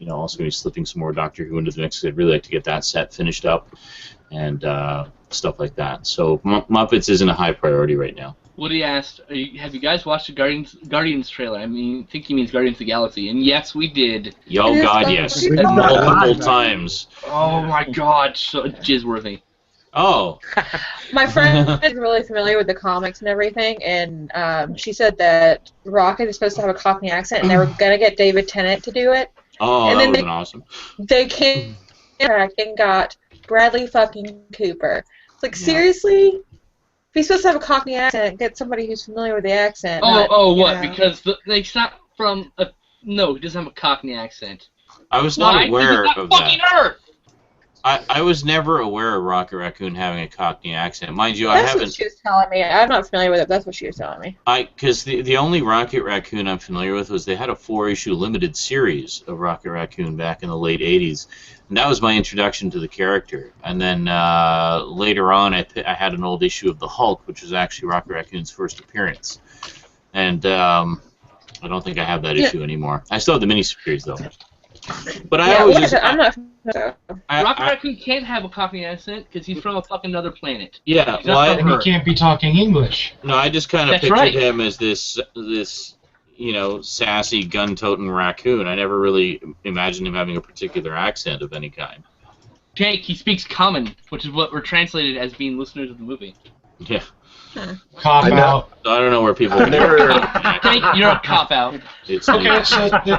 also going to be slipping some more Doctor Who into the mix. I'd really like to get that set finished up and stuff like that. So Muppets isn't a high priority right now. Woody asked, have you guys watched the Guardians trailer? I think he means Guardians of the Galaxy. And yes, we did. Oh, God, yes. Multiple times. Oh, my God. So jizz-worthy. Oh. My friend is really familiar with the comics and everything, and she said that Rocket is supposed to have a Cockney accent, and they were going to get David Tennant to do it. Oh, and that then would have been awesome. They came back and got Bradley fucking Cooper. It's like, seriously? If he's supposed to have a Cockney accent, get somebody who's familiar with the accent. What? Because it's not from a... No, he doesn't have a Cockney accent. I was not aware of fucking that. Earth. I was never aware of Rocket Raccoon having a Cockney accent. Mind you, I That's haven't... what she was telling me. I'm not familiar with it. That's what she was telling me. Because the only Rocket Raccoon I'm familiar with was they had a 4-issue limited series of Rocket Raccoon back in the late 80s. And that was my introduction to the character. And then later on, I had an old issue of the Hulk, which was actually Rocket Raccoon's first appearance. And I don't think I have that issue anymore. I still have the miniseries, though. But I'm not. Rocket Raccoon can't have a Cockney accent because he's from a fucking other planet. Yeah, And he can't be talking English. No, I just kind of That's pictured right. him as this sassy gun-toting raccoon. I never really imagined him having a particular accent of any kind. Jake, he speaks common, which is what we're translated as being listeners of the movie. Yeah. Cop out. I don't know where people... Jake, you're a cop-out. Okay, so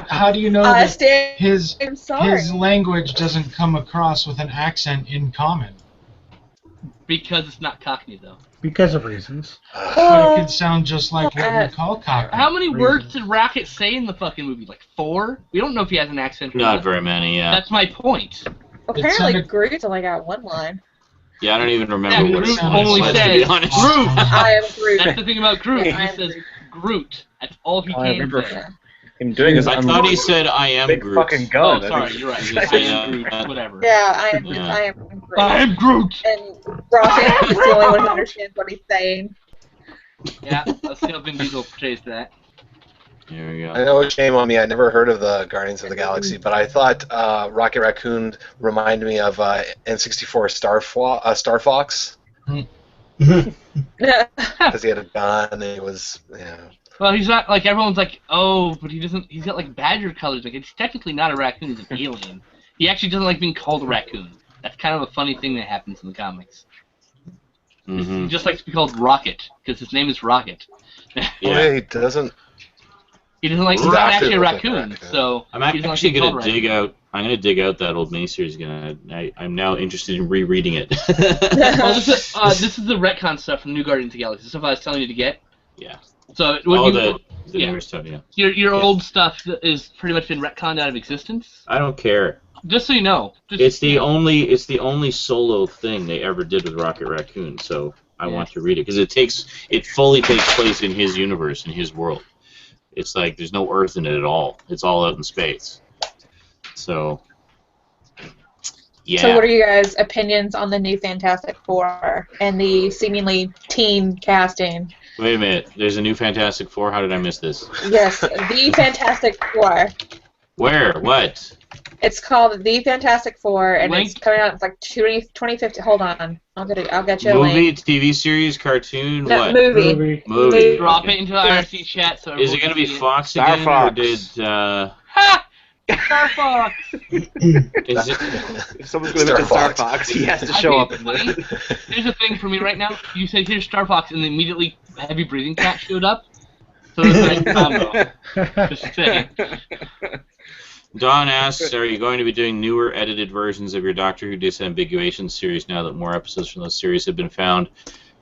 how do you know that his sorry. language doesn't come across with an accent in common? Because it's not Cockney, though. Because of reasons. But it could sound just like what we call Cockney. How many words did Rocket say in the fucking movie? Like 4? We don't know if he has an accent. Not very many, yeah. That's my point. Apparently, Groot's only got one line. Yeah, I don't even remember what Groot it only was, to says be honest. Groot. I am Groot. That's the thing about Groot. Yeah, He says Groot. That's all he I can remember say. him doing his. I thought he said, I am big Groot. fucking gun. Oh, sorry, you're right. I am Groot. Whatever. Yeah, I am Groot. I am Groot. And Rocket is the only one who understands what he's saying. Yeah, let's see how Vin Diesel portrays that. There we go. I know, shame on me. I never heard of the Guardians of the Galaxy, but I thought Rocket Raccoon reminded me of N64 Star Fox. Because he had a gun and he was, Well, he's not like everyone's like, oh, but he doesn't. He's got like badger colors. Like it's technically not a raccoon. He's an alien. He actually doesn't like being called a raccoon. That's kind of a funny thing that happens in the comics. He just likes to be called Rocket because his name is Rocket. Wait, doesn't. He doesn't like. He's not actually a raccoon, so I'm actually going to dig out. I'm going to dig out that old miniseries again. I'm now interested in rereading it. Well, this is the retcon stuff from New Guardians of the Galaxy. The stuff I was telling you to get. Yeah. So the newer stuff, yeah. Your old stuff is pretty much been retconned out of existence. I don't care. Just so you know. It's the only solo thing they ever did with Rocket Raccoon, so I want to read it because it fully takes place in his universe, in his world. It's like there's no Earth in it at all. It's all out in space. So, yeah. So what are you guys' opinions on the new Fantastic Four and the seemingly teen casting? Wait a minute. There's a new Fantastic Four? How did I miss this? Yes, the Fantastic Four. Where? What? It's called The Fantastic Four, and Link. it's coming out. It's like 2015. Hold on, I'll get you a Movie, link. TV series, cartoon, No, what? movie. Drop it into the IRC chat. So Is it going to be Fox Star again, Fox. or did? Ha! Star Fox. Is it? If someone's going to mention Star Fox, he has to show up in funny. there. Here's the thing for me right now. You said here's Star Fox, and then immediately Heavy Breathing Cat showed up. So it's like combo. Just saying. Don asks, are you going to be doing newer edited versions of your Doctor Who Disambiguation series now that more episodes from those series have been found?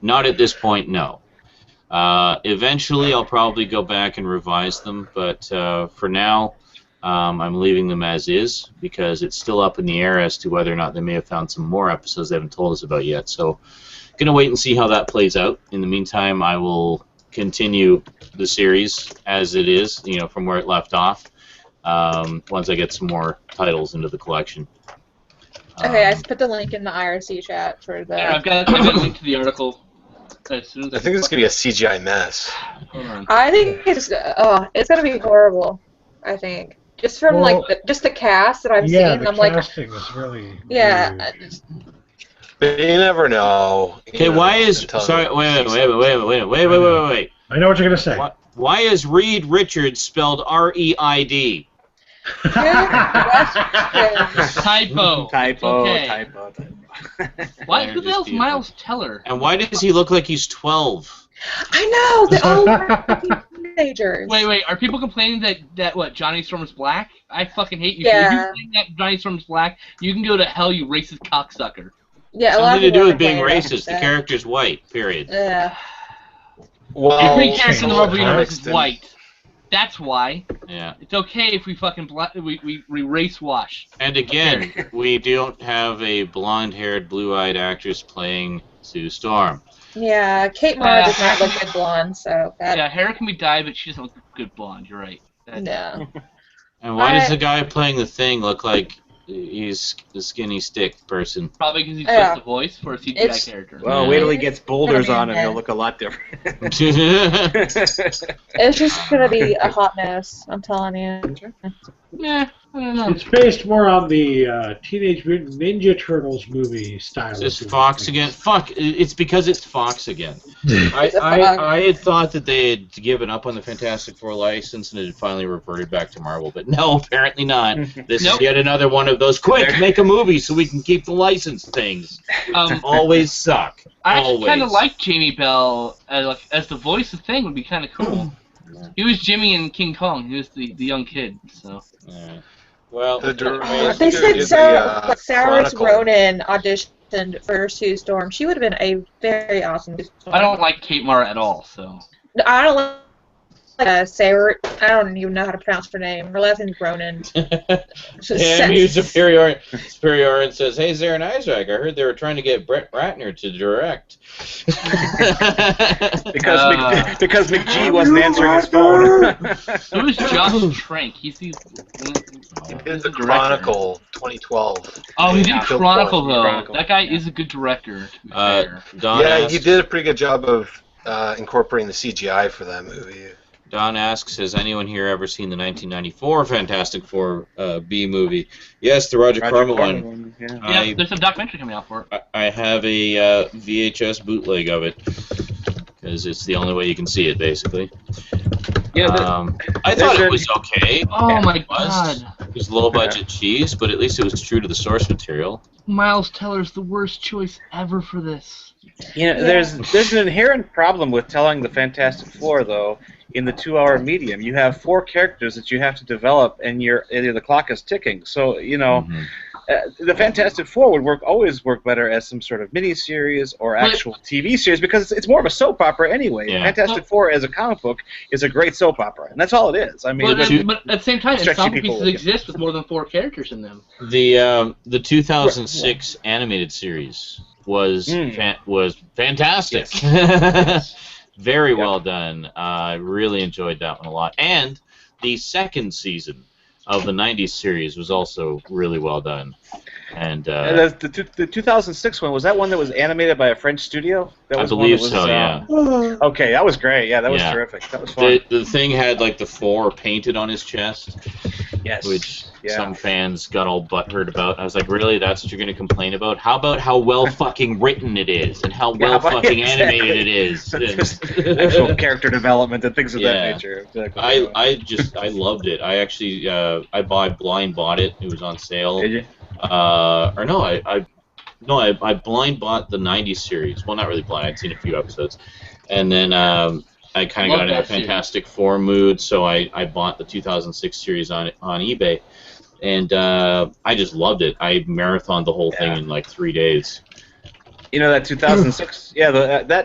Not at this point, no. Eventually, I'll probably go back and revise them, but for now, I'm leaving them as is because it's still up in the air as to whether or not they may have found some more episodes they haven't told us about yet. So, gonna wait and see how that plays out. In the meantime, I will continue the series as it is, from where it left off. Once I get some more titles into the collection. Okay, I put the link in the IRC chat for the. Yeah, I've got a link to the article. As soon as I think it's going to be a CGI mess. Hold on. I think it's gonna be horrible. I think just from just the cast that I've seen, I'm like, casting is really. yeah. weird. But you never know. Okay, why is sorry? Wait. I know what you're gonna say. Why is Reed Richards spelled R-E-I-D? Typo. Okay. Why? Who the hell's Just Miles Teller? And why does he look like he's 12? I know they're all teenagers. Wait. Are people complaining that what Johnny Storm's black? I fucking hate you. Yeah. If you think that Johnny Storm's black, you can go to hell, you racist cocksucker. Yeah, a lot Something of to do people with being are complaining racist. The about character's white. Period. that. Well, Every character in the Marvel Universe is Paxton. white. That's why. Yeah. It's okay if we fucking we race wash. And again, we don't have a blonde-haired, blue-eyed actress playing Sue Storm. Yeah, Kate Mara does not look good blonde, so that... Yeah, hair can be dyed, but she doesn't look good blonde. You're right. No. And why does the guy playing the Thing look like he's the skinny stick person? Probably because he's just the voice for a CGI character. Well, wait till he gets boulders on him, he'll look a lot different. It's just gonna be a hot mess, I'm telling you. Yeah, I don't know. It's based more on the Teenage Mutant Ninja Turtles movie style. Is this Fox again? Fuck! It's because it's Fox again. I had thought that they had given up on the Fantastic Four license and it had finally reverted back to Marvel, but no, apparently not. This is yet another one of those. Quick, make a movie so we can keep the license things. Always suck. I actually kind of like Jamie Bell as the voice of Thing. Would be kind of cool. He was Jimmy in King Kong. He was the young kid. So. Well, they said Saoirse Ronan auditioned for Sue Storm. She would have been a very awesome Sue Storm. I don't like Kate Mara at all. So. I don't like Saoirse. I don't even know how to pronounce her name. Her last name's Ronan. Tammy Superior and says, "Hey, Zara and Isaac, I heard they were trying to get Brett Ratner to direct." because McGee wasn't answering his phone. So is Josh Trank. He did the Chronicle 2012. Oh, he did Chronicle though. That guy is a good director. He did a pretty good job of incorporating the CGI for that movie. Don asks, has anyone here ever seen the 1994 Fantastic Four B movie? Yes, the Roger Corman one. Yeah, there's a documentary coming out for it. I have a VHS bootleg of it, because it's the only way you can see it, basically. Yeah, I thought it was okay. Oh my god. It was low-budget cheese, but at least it was true to the source material. Miles Teller's the worst choice ever for this. There's an inherent problem with telling the Fantastic Four, though, in the 2-hour medium. You have 4 characters that you have to develop, and the clock is ticking. So, the Fantastic Four would always work better as some sort of miniseries or actual TV series, because it's more of a soap opera anyway. Yeah. Fantastic Four as a comic book is a great soap opera, and that's all it is. I mean, but at the same time, some pieces exist with more than 4 characters in them. The 2006 animated series was fantastic. Yes. Very well done. I really enjoyed that one a lot. And the second season of the 90s series was also really well done. And the 2006 one, was that one that was animated by a French studio? I believe so, yeah. Okay, that was great. Yeah, that was terrific. That was fun. The Thing had like the 4 painted on his chest. Yes. Which some fans got all butthurt about. I was like, really? That's what you're going to complain about? How about how well fucking written it is and how well fucking animated it is? Actual character development and things of that nature. Exactly. I loved it. I actually I blind bought it. It was on sale. Did you? I blind bought the 90s series. Well, not really blind. I'd seen a few episodes. And then I kind of got in a Fantastic Four mood, so I bought the 2006 series on eBay. And I just loved it. I marathoned the whole thing in like 3 days. That 2006, that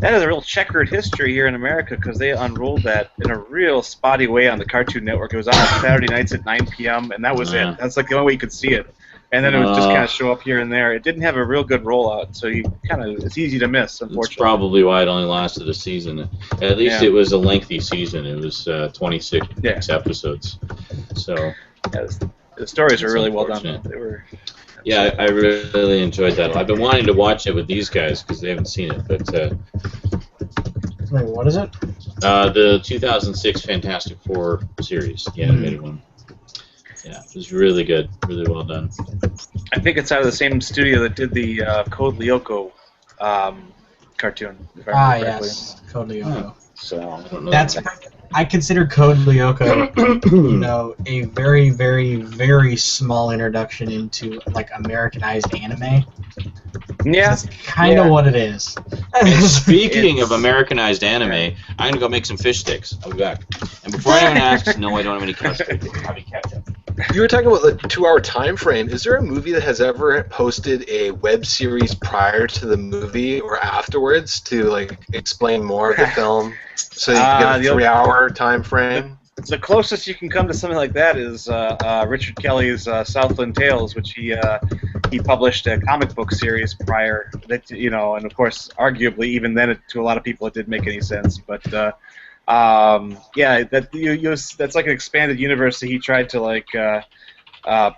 has a real checkered history here in America, because they unrolled that in a real spotty way on the Cartoon Network. It was on Saturday nights at 9 p.m., and that was it. That's like the only way you could see it. And then it would just kind of show up here and there. It didn't have a real good rollout, so it's easy to miss, unfortunately. That's probably why it only lasted a season. At least it was a lengthy season. It was 26 episodes. So the stories were really well done. They were. Yeah, I really enjoyed that. I've been wanting to watch it with these guys because they haven't seen it. But wait, what is it? The 2006 Fantastic Four series, the animated one. Yeah, it was really good, really well done. I think it's out of the same studio that did the Code Lyoko cartoon. Yes, Code Lyoko. So I don't know. I consider Code Lyoko, a very, very, very small introduction into like Americanized anime. Yeah, that's kind of what it is. And speaking of Americanized anime, I'm gonna go make some fish sticks. I'll be back. And before anyone asks, no, I don't have any ketchup. I'll be ketchup. You were talking about the 2-hour time frame. Is there a movie that has ever posted a web series prior to the movie or afterwards to like explain more of the film, so you can get a 3-hour time frame? The closest you can come to something like that is Richard Kelly's Southland Tales, which he published a comic book series prior. That and of course, arguably, even then, to a lot of people, it didn't make any sense. But that's like an expanded universe that he tried to like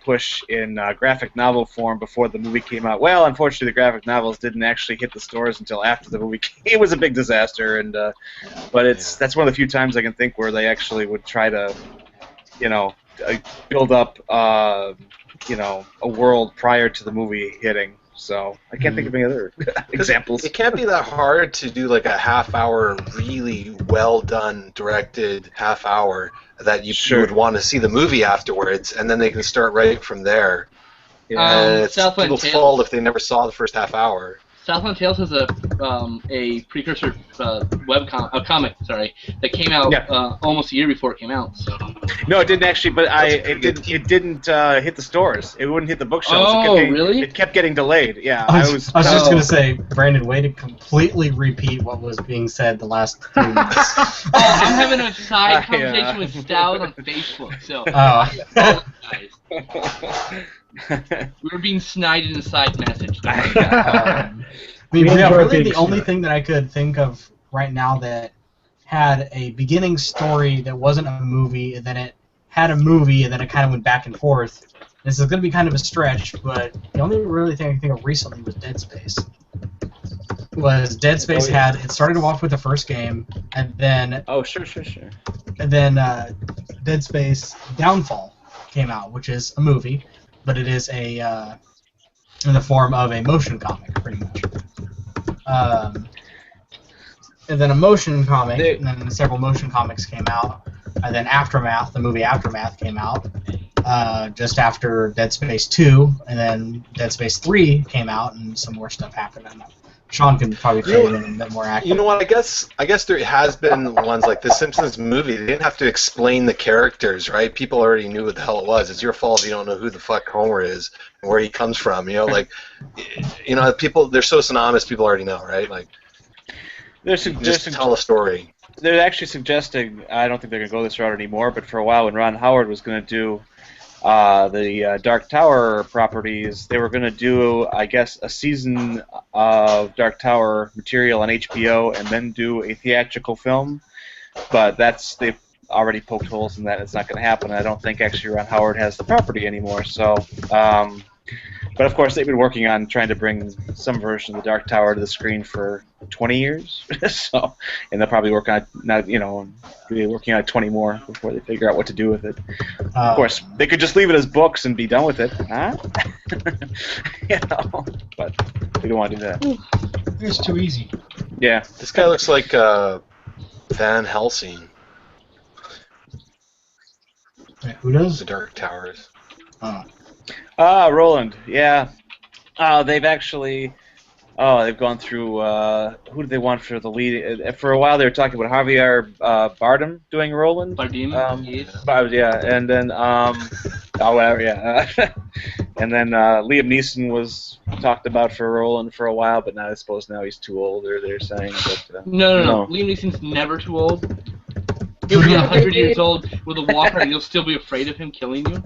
push in graphic novel form before the movie came out. Well, unfortunately, the graphic novels didn't actually hit the stores until after the movie came. It was a big disaster, and but that's one of the few times I can think where they actually would try to, build up, a world prior to the movie hitting. So I can't think of any other examples. It can't be that hard to do like a half-hour, really well done, directed half-hour that you would want to see the movie afterwards, and then they can start right from there. And it's people's fault if they never saw the first half hour. Southland Tales has a precursor comic, that came out almost a year before it came out. So. No, it didn't actually, but it didn't hit the stores. It wouldn't hit the bookshelves. Oh, really? It kept getting delayed. Yeah, I was just gonna say, Brandon, way to completely repeat what was being said the last 3 minutes. I'm having a side conversation with Stout on Facebook, so. We were being snided in a side message. Really the only thing that I could think of right now that had a beginning story that wasn't a movie, and then it had a movie, and then it kind of went back and forth. This is going to be kind of a stretch, but the only really thing I can think of recently was Dead Space. It started off with the first game, and then... Oh, sure. And then Dead Space Downfall came out, which is a movie, but it is in the form of a motion comic, pretty much. And then a motion comic, and then several motion comics came out, and then Aftermath, the movie Aftermath, came out just after Dead Space 2, and then Dead Space 3 came out, and some more stuff happened. And Sean can probably fill in a bit more accurate. You know what? I guess there has been ones like the Simpsons movie. They didn't have to explain the characters, right? People already knew what the hell it was. It's your fault if you don't know who the fuck Homer is and where he comes from. People, they're so synonymous. People already know, right? Like, just tell a story. They're actually suggesting. I don't think they're gonna go this route anymore. But for a while, when Ron Howard was gonna do the Dark Tower properties, they were going to do, I guess, a season of Dark Tower material on HBO and then do a theatrical film. But they've already poked holes in that. It's not going to happen. I don't think actually Ron Howard has the property anymore. So, but of course they've been working on trying to bring some version of the Dark Tower to the screen for 20 years. So, and they'll probably work on be working on 20 more before they figure out what to do with it. Of course, they could just leave it as books and be done with it, huh? But we don't want to do that. It's too easy. Yeah. This guy looks like Van Helsing. Wait, who does? The Dark Towers. Roland, yeah. They've actually... they've gone through... who did they want for the lead? For a while they were talking about Javier Bardem doing Roland. Bardem, yes. Yeah, and then... whatever, yeah. And then Liam Neeson was talked about for Roland for a while, but now I suppose now he's too old, or they're saying. But, No. Liam Neeson's never too old. He'll be 100 years old with a walker, and you'll still be afraid of him killing you.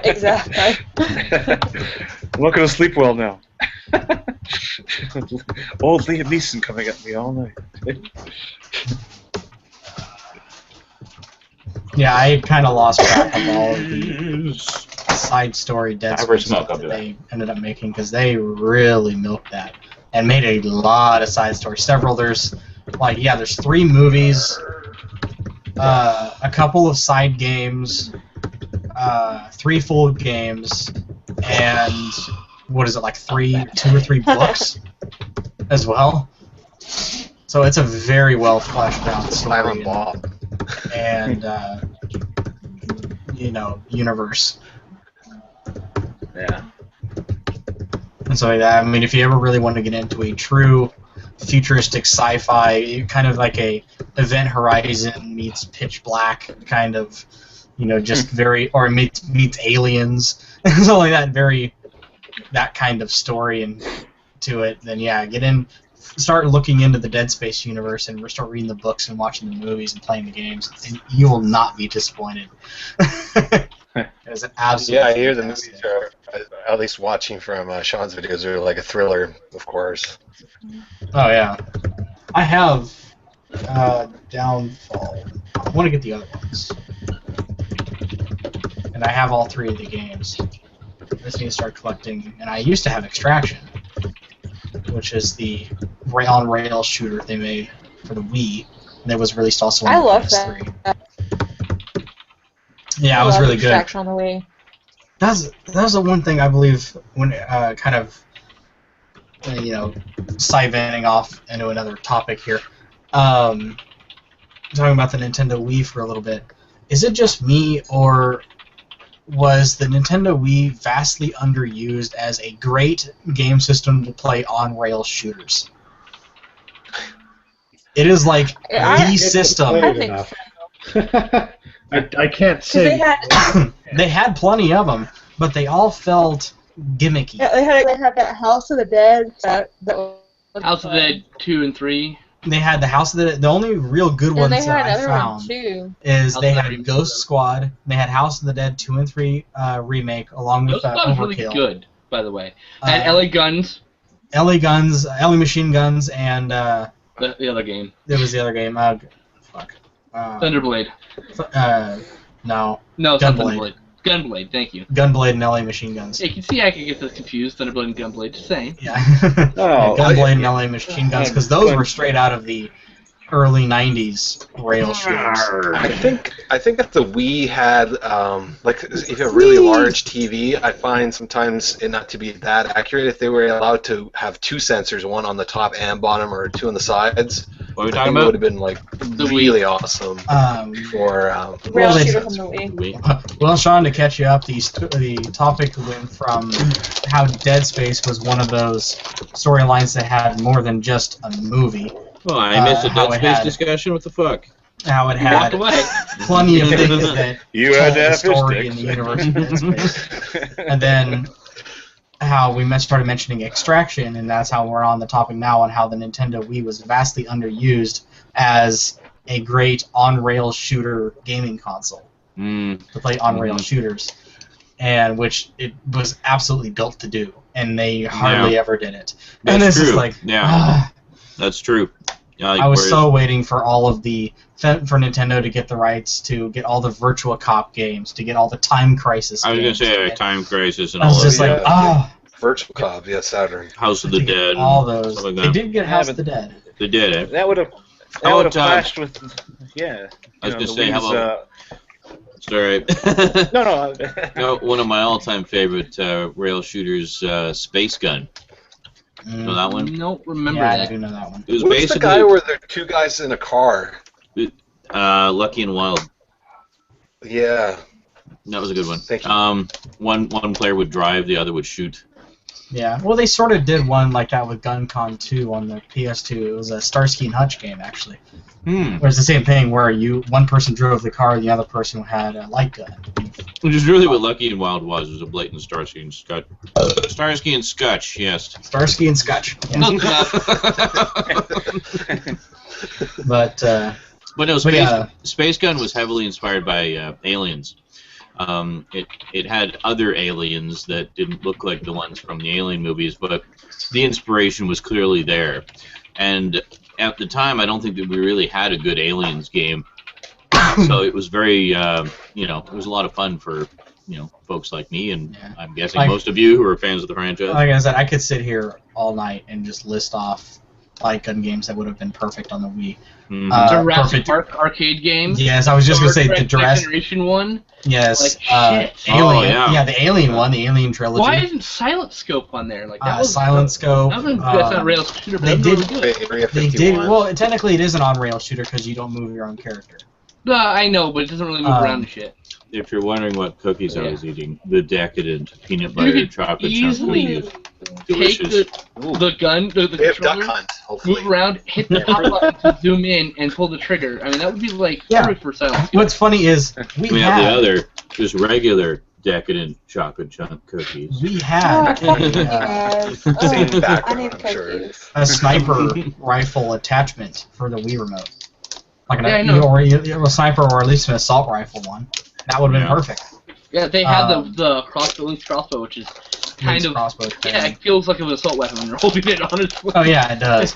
Exactly. I'm not going to sleep well now. Old Liam Neeson coming at me all night. Yeah, I kind of lost track of all of the side story Dead Space stuff that they ended up making, because they really milked that and made a lot of side stories. There's 3 movies, a couple of side games, 3 full games, and what is it, like 2 or 3 books as well. So it's a very well fleshed out story and universe. Yeah. And so I mean, if you ever really want to get into a true futuristic sci-fi, kind of like a Event Horizon meets Pitch Black kind of you know, just very, or meets Aliens, something like that, that kind of story and to it, then yeah, start looking into the Dead Space universe and start reading the books and watching the movies and playing the games, and you will not be disappointed. It was an absolute. Yeah, I hear the movies are, at least watching from Sean's videos, are like a thriller, of course. Oh yeah, I have Downfall. I want to get the other ones, and I have all 3 of the games. I just need to start collecting, and I used to have Extraction, which is the on-rail shooter they made for the Wii. That was released also on the PS3. That. Yeah, it was really good. Extraction on the Wii. That was the one thing I believe when kind of side-vanning off into another topic here. Talking about the Nintendo Wii for a little bit. Is it just me, or was the Nintendo Wii vastly underused as a great game system to play on-rail shooters? It is like the system. I think so. I can't say. They had plenty of them, but they all felt gimmicky. Yeah, they had that House of the Dead. House of the Dead 2 and 3. They had the House of the Dead. The only real good ones that I found is they had Ghost Squad. They had House of the Dead 2 and 3 remake along with Ghost Squad was really Overkill. good, by the way. And LA Guns. LA Guns, LA Machine Guns, and The other game. There was the other game. Thunderblade. No. No, it's not Thunderblade. Gunblade, thank you. Gunblade and LA Machine Guns. Yeah, you can see I can get those confused. Thunderblade and Gunblade, just saying. Yeah. Gunblade and LA Machine Guns, because those were straight out of the early '90s rail shooters. I think that the Wii had like if you have a really large TV, I find sometimes it not to be that accurate. If they were allowed to have 2 sensors, one on the top and bottom, or 2 on the sides, what are we I talking think about? it would have been like really awesome for. Rail shooter from the Wii. Well, Sean, to catch you up, the topic went from how Dead Space was one of those storylines that had more than just a movie. Well, I missed a Dead Space discussion. What the fuck? How it had plenty of things that told the story in the universe of Dead Space. And then how we started mentioning Extraction, and that's how we're on the topic now on how the Nintendo Wii was vastly underused as a great on-rail shooter gaming console to play on-rail shooters, and which it was absolutely built to do, and they hardly ever did it. That's and it's true. Just like, that's true. I was so waiting for all of for Nintendo to get the rights to get all the Virtua Cop games, to get all the Time Crisis games. I was going to say Time Crisis and I all was that. just like, Virtua Cop, yeah, Saturn. House of the Dead. All those. Like they did get House of the Dead. They did, eh? That would have clashed with, yeah. I was going to say, how about... Sorry. No. One of my all-time favorite rail shooters, Space Gun. Know that one? Don't remember that. I do know that one. It was What's basically the guy where there are 2 guys in a car? Lucky and Wild. Yeah. That was a good one. Thank you. One player would drive, the other would shoot. Yeah, well, they sort of did one like that with GunCon 2 on the PS2. It was a Starsky and Hutch game, actually. Where it's the same thing, where one person drove the car, the other person had a light gun. Which is really what Lucky and Wild was. It was a blatant Starsky and Scutch. Starsky and Scutch, yes. Starsky and Scutch. Yeah. But no, Space Gun was heavily inspired by Aliens. It had other aliens that didn't look like the ones from the Alien movies, but the inspiration was clearly there. And at the time, I don't think that we really had a good Aliens game. So it was very, it was a lot of fun for, folks like me, and I'm guessing most of you who are fans of the franchise. Like I said, I could sit here all night and just list off light gun games that would have been perfect on the Wii. Jurassic Park arcade games. Yes, I was just going to say the Jurassic Generation one. Yes. Like shit. Alien. The Alien one, the Alien trilogy. Why isn't Silent Scope on there? Like that was Silent Scope. That was that's not a rail shooter, but they did. Well, technically, it is an on-rail shooter because you don't move your own character. I know, but it doesn't really move around and shit. If you're wondering what cookies I was eating, the decadent peanut butter chocolate chunk cookies. take the gun, the controller, Duck Hunt, hopefully. move around, hit the top button to zoom in, and pull the trigger. I mean, that would be like perfect for silence. What's funny is we have the other, just regular decadent chocolate chunk cookies. We had same background, I'm sure. A sniper rifle attachment for the Wii remote. Like a sniper or at least an assault rifle one. That would have been perfect. Yeah, they had the linked crossbow, which is kind of it feels like an assault weapon when you're holding it honestly. Oh yeah, it does.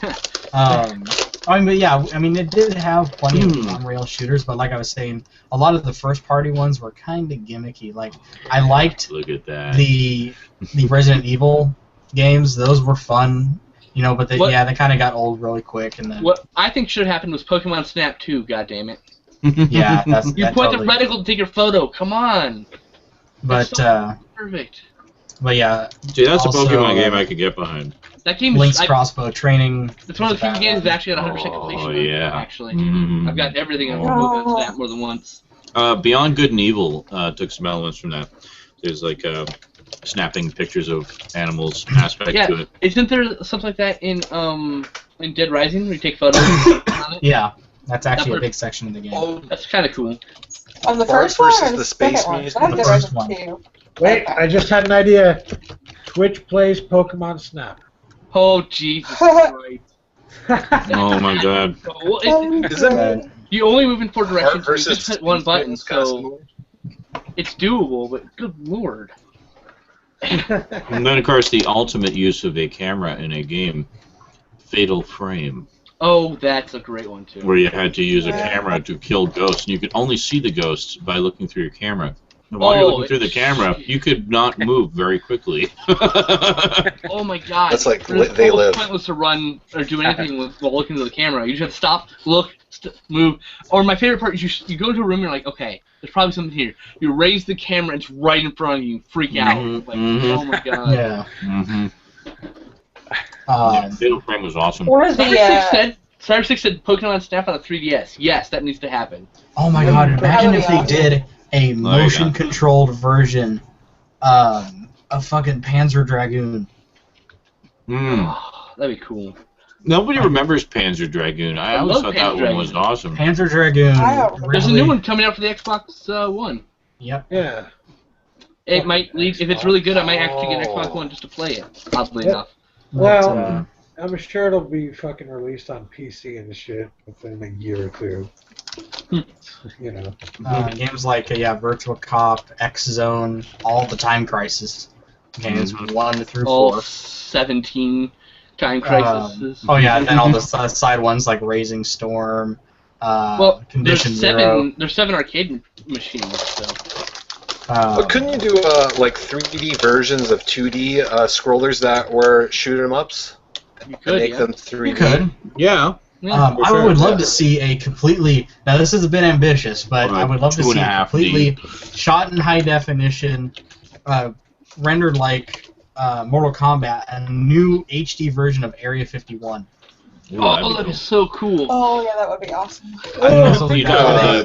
It did have plenty of on-rail shooters, but like I was saying, a lot of the first-party ones were kind of gimmicky. Like I liked the Resident Evil games; those were fun. You know, but they kind of got old really quick. And then what I think should have happened was Pokemon Snap 2. God damn it! Yeah, that's you point the reticle to take your photo. Come on. But perfect. But yeah, dude, that's also a Pokemon game I could get behind. That game Link's crossbow training. It's one of the few games that actually got 100% completion. Oh yeah. Actually, I've got everything on Pokemon Snap more than once. Beyond Good and Evil took some elements from that. There's like snapping pictures of animals aspect to it. Isn't there something like that in Dead Rising where you take photos on it? Yeah, that's actually a big section of the game. Oh, that's kind of cool. On the first one or the Space Museum? The first one. Wait, I just had an idea. Twitch plays Pokemon Snap. Oh, Jesus Christ. Oh, my God. You only move in 4 directions, you just hit one button, so it's doable, but good lord. And then, of course, the ultimate use of a camera in a game, Fatal Frame. Oh, that's a great one, too. Where you had to use a camera to kill ghosts, and you could only see the ghosts by looking through your camera. And while you're looking through the camera, you could not move very quickly. Oh my god. That's like they live. It's pointless to run or do anything while looking through the camera. You just have to stop, look, move. Or my favorite part is you go into a room and you're like, okay, there's probably something here. You raise the camera, it's right in front of you, freak out. Like, oh my god. Yeah. Fatal Frame was awesome. Or the Cyber6 said Pokemon Snap on the 3DS. Yes, that needs to happen. Oh my god, imagine if they did a motion-controlled version of fucking Panzer Dragoon. Oh, that'd be cool. Nobody remembers Panzer Dragoon. I always thought that one was awesome. Panzer Dragoon. There's a new one coming out for the Xbox One. Yep. Yeah. It might lead, if it's really good, I might actually get an Xbox One just to play it, oddly enough. Well, I'm sure it'll be fucking released on PC and shit within a year or two. You know. Games like Virtual Cop, X Zone, all the Time Crisis games 1 through 4. All 17 Time Crises. And then all the side ones like Raising Storm. Condition Zero. There's 7 arcade machines. So. But couldn't you do like 3D versions of 2D scrollers that were shoot 'em ups? You could make them 3D. You could. Yeah. I would love to see a completely. Now this is a bit ambitious, but I would love to see a completely shot in high definition, rendered like Mortal Kombat, a new HD version of Area 51. Oh, that is so cool. Oh yeah, that would be awesome.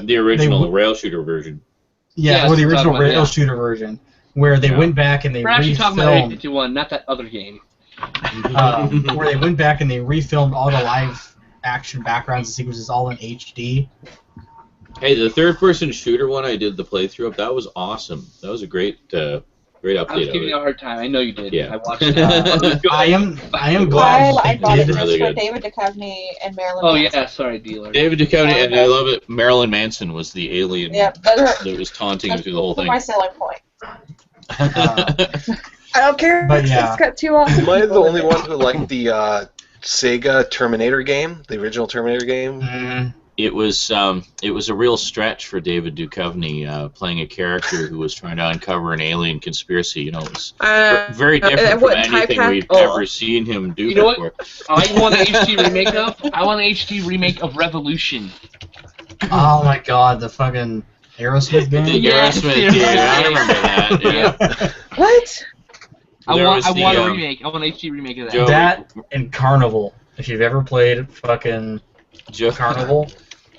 The original rail shooter version. Yeah, or the original rail shooter version, where they went back and they Perhaps refilmed. you're talking about Area 51, not that other game. Where they went back and they refilmed all the live action backgrounds and sequences all in HD. Hey, the third-person shooter one I did the playthrough of, that was awesome. That was a great update. I was giving you a hard time. I know you did. Yeah. I watched it. I am glad I bought it really for good. David Duchovny and Marilyn. Oh Manson. yeah, sorry, dealer. David Duchovny, and I love it. Marilyn Manson was the alien that was taunting through the whole thing. My selling point. I don't care. But it's got 2 awesome. Am I the only one who liked the Sega Terminator game, the original Terminator game? It was a real stretch for David Duchovny playing a character who was trying to uncover an alien conspiracy. You know, it was very different from anything we've ever seen him do before. What? I want an HD remake of. I want an HD remake of Revolution. Oh my god, the fucking Aerosmith game. The Aerosmith game. I remember that. Yeah. What? I want a remake. I want an HD remake of that. That and Carnival. If you've ever played fucking Carnival.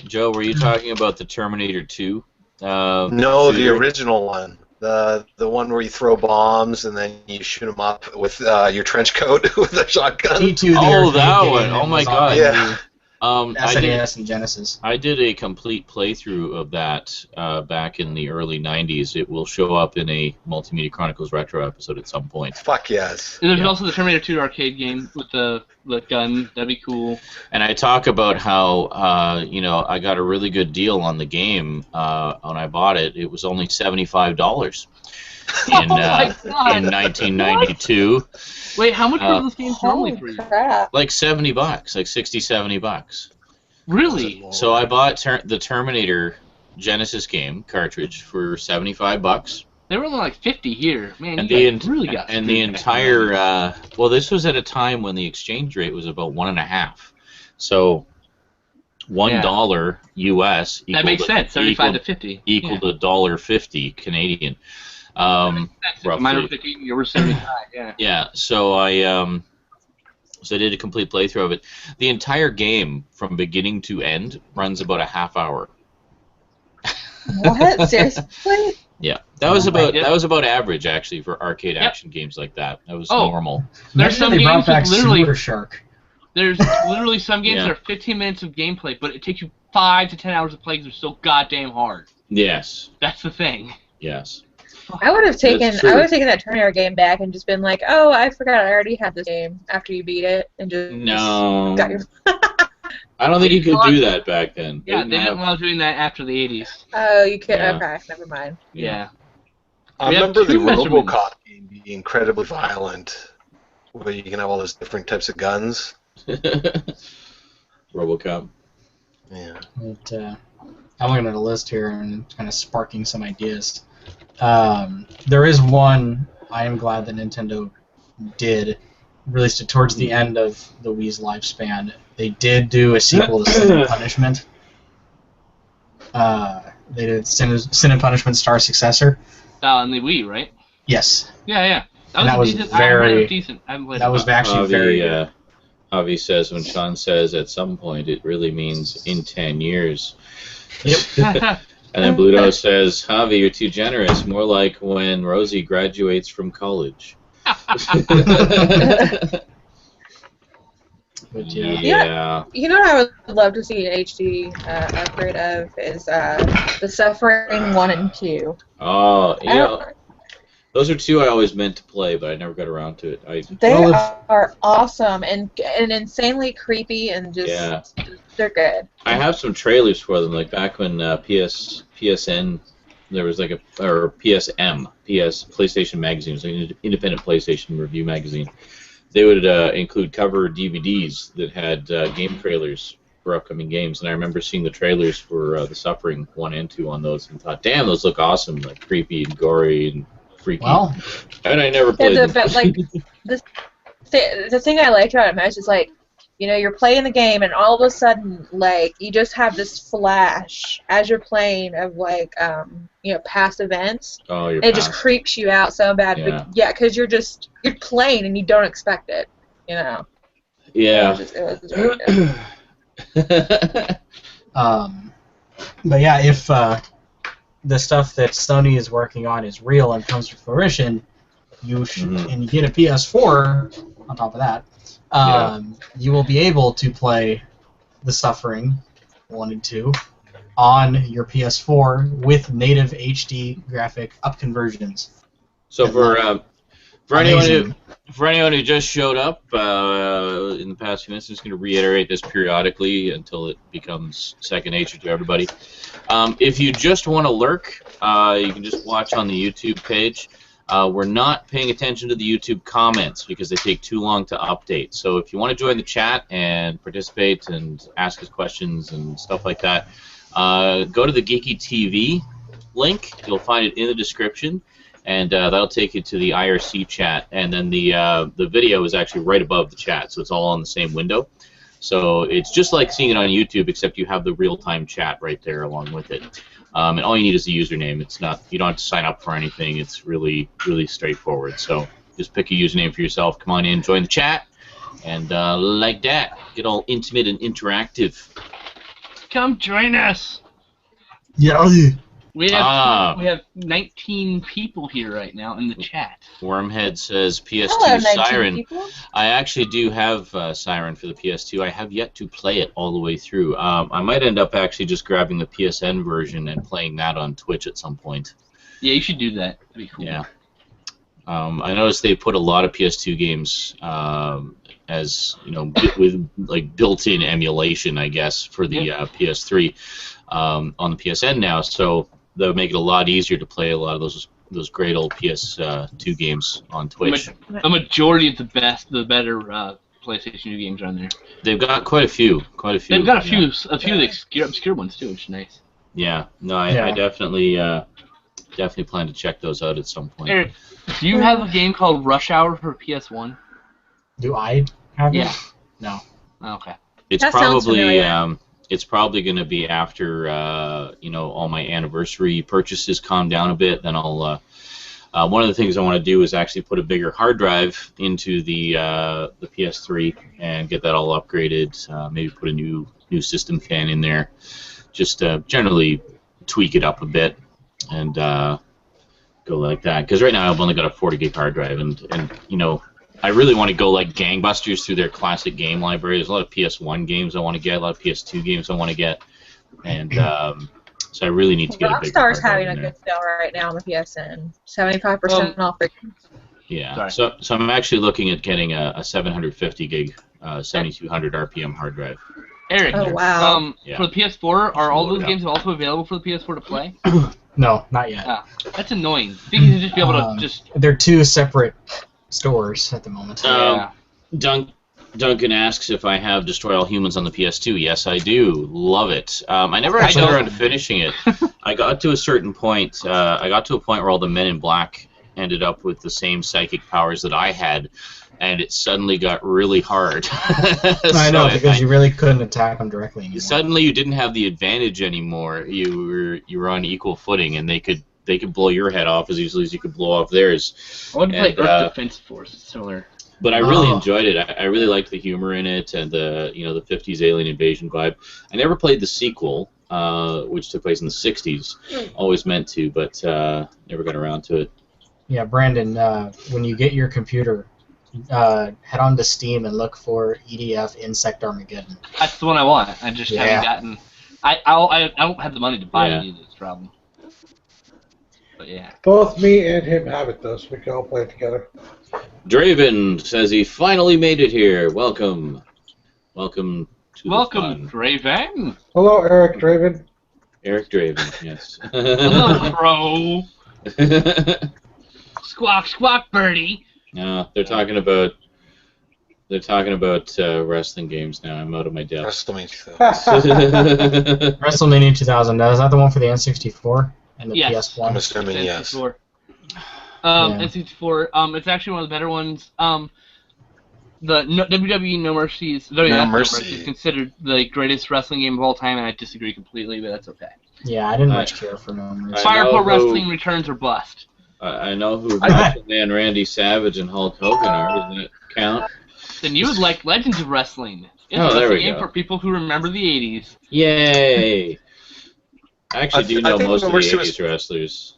Joe, were you talking about the Terminator 2? No, the original one. The one where you throw bombs and then you shoot them up with your trench coat with a shotgun. T2, Oh, that one! Oh my god! Yeah. SNES and Genesis. I did a complete playthrough of that back in the early '90s. It will show up in a Multimedia Chronicles retro episode at some point. Fuck yes. And there's also the Terminator 2 arcade game with the gun. That'd be cool. And I talk about how I got a really good deal on the game when I bought it. It was only $75 in 1992. Wait, how much were those games normally for you? Like $70, like 60, $70. Really? So I bought the Terminator Genesis game cartridge for $75. They were only like 50 here, man. And really got. And the entire this was at a time when the exchange rate was about 1.5. So $1 US. That makes sense. 35 to 50 equal to $1.50 Canadian. Mine 50, you were 75. Yeah. Yeah. So I did a complete playthrough of it. The entire game, from beginning to end, runs about a half hour. What? Seriously? Yeah, that was about average actually for arcade action games like that. That was normal. There's some games that literally Shark. There's literally some games that are 15 minutes of gameplay, but it takes you 5 to 10 hours to play because they're so goddamn hard. Yes. That's the thing. Yes. I would have taken that Terminator game back and just been like, oh, I forgot I already had this game after you beat it, and just got your. I don't think you could do that back then. Yeah, they didn't allow doing that after the 80s. Oh, you could. Yeah. Okay, never mind. Yeah. I remember the RoboCop game being incredibly violent, where you can have all those different types of guns. RoboCop. Yeah. I'm looking at a list here and kind of sparking some ideas. There is one I am glad that Nintendo released it towards the end of the Wii's lifespan. They did do a sequel to Sin and Punishment. They did Sin and Punishment Star Successor. On the Wii, right? Yes. Yeah. That was decent. very decent. That was actually very. Javi says when Sean says at some point, it really means in 10 years. Yep. And then Bluto says, Javi, you're too generous. More like when Rosie graduates from college. But yeah. You know what I would love to see an HD upgrade of is the Suffering 1 and 2. Oh, yeah. Those are two I always meant to play, but I never got around to it. They are awesome and insanely creepy and just they're good. I have some trailers for them, like back when PSN, there was like PSM, PlayStation Magazine, it was like an independent PlayStation review magazine. They would include cover DVDs that had game trailers for upcoming games, and I remember seeing the trailers for the Suffering 1 and 2 on those and thought, damn, those look awesome, like creepy and gory and freaky. Well, and I never played them. But like the thing I liked about it most is like, you know, you're playing the game and all of a sudden like you just have this flash as you're playing of like past events. Oh, it just creeps you out so bad. Yeah. Because you're playing and you don't expect it. You know. Yeah. It was really good. But yeah, if the stuff that Sony is working on is real and comes to fruition, you should, and you get a PS4 on top of that, you will be able to play The Suffering 1 and 2 on your PS4 with native HD graphic up conversions. So for anyone who just showed up in the past few minutes, I'm just going to reiterate this periodically until it becomes second nature to everybody. If you just want to lurk, you can just watch on the YouTube page. We're not paying attention to the YouTube comments because they take too long to update. So if you want to join the chat and participate and ask us questions and stuff like that, go to the Geeky TV link. You'll find it in the description, and that'll take you to the IRC chat. And then the video is actually right above the chat, so it's all on the same window. So it's just like seeing it on YouTube, except you have the real-time chat right there along with it. And all you need is the username. It's not, you don't have to sign up for anything. It's really, really straightforward. So just pick a username for yourself. Come on in, join the chat, and like that, get all intimate and interactive. Come join us. Yeah. We have 19 people here right now in the chat. Wormhead says PS2 Hello, 19 Siren. people. I actually do have Siren for the PS2. I have yet to play it all the way through. I might end up actually just grabbing the PSN version and playing that on Twitch at some point. Yeah, you should do that. That'd be cool. Yeah. I noticed they put a lot of PS2 games as with like built-in emulation, I guess, for the PS3 on the PSN now. So they'll make it a lot easier to play a lot of those great old PS2 games on Twitch. A majority of the better PlayStation 2 games are on there. They've got quite a few. They've got a few of the obscure ones too, which is nice. Yeah. No, I definitely plan to check those out at some point. Eric, do you have a game called Rush Hour for PS1? Do I have Yeah. it? No. Okay. It's That sounds familiar. it's probably going to be after all my anniversary purchases calm down a bit. Then I'll one of the things I want to do is actually put a bigger hard drive into the PS3 and get that all upgraded. Maybe put a new system fan in there. Just generally tweak it up a bit and go like that. Because right now I've only got a 40 gig hard drive, and I really want to go like gangbusters through their classic game library. There's a lot of PS1 games I want to get, a lot of PS2 games I want to get, and so I really need to get a bigger hard Rockstar's drive having in a there. good sale right now on the PSN. 75% off. Yeah, so I'm actually looking at getting a 750 gig, 7200 RPM hard drive. Eric, Oh, wow. For the PS4, are all those games also available for the PS4 to play? No, not yet. That's annoying. I think you should just be able to just... They're two separate stores at the moment. Duncan asks if I have Destroy All Humans on the PS2. Yes, I do. Love it. I never actually got around to finishing it. I got to a certain point. I got to a point where all the men in black ended up with the same psychic powers that I had, and it suddenly got really hard. I know, because you really couldn't attack them directly anymore. Suddenly you didn't have the advantage anymore. You were on equal footing, and they could blow your head off as easily as you could blow off theirs. I want to play Earth Defense Force. It's similar. But I really enjoyed it. I really liked the humor in it and the 50s alien invasion vibe. I never played the sequel, which took place in the 60s. Always meant to, but never got around to it. Yeah, Brandon, when you get your computer, head on to Steam and look for EDF Insect Armageddon. That's the one I want. I just haven't gotten... I don't have the money to buy it either. That's the problem. But yeah. Both me and him have it, though, so we can all play it together. Draven says he finally made it here. Welcome. Welcome to the fun. Draven. Hello, Eric Draven. Eric Draven, yes. Hello, bro. Squawk, squawk, birdie. No, they're talking about wrestling games now. I'm out of my depth. WrestleMania 2000. Is that the one for the N64 and the PS1? I'm assuming yes. N64. It's actually one of the better ones. The WWE No Mercy is considered the greatest wrestling game of all time, and I disagree completely, but that's okay. Yeah, I didn't much care for No Mercy. Fire Pro Wrestling Returns or bust. I know who Macho Man Randy Savage and Hulk Hogan are. Doesn't it count? Then you would like Legends of Wrestling. It's there we a game go. for people who remember the 80s. Yay! I actually do know most of the 80s wrestlers.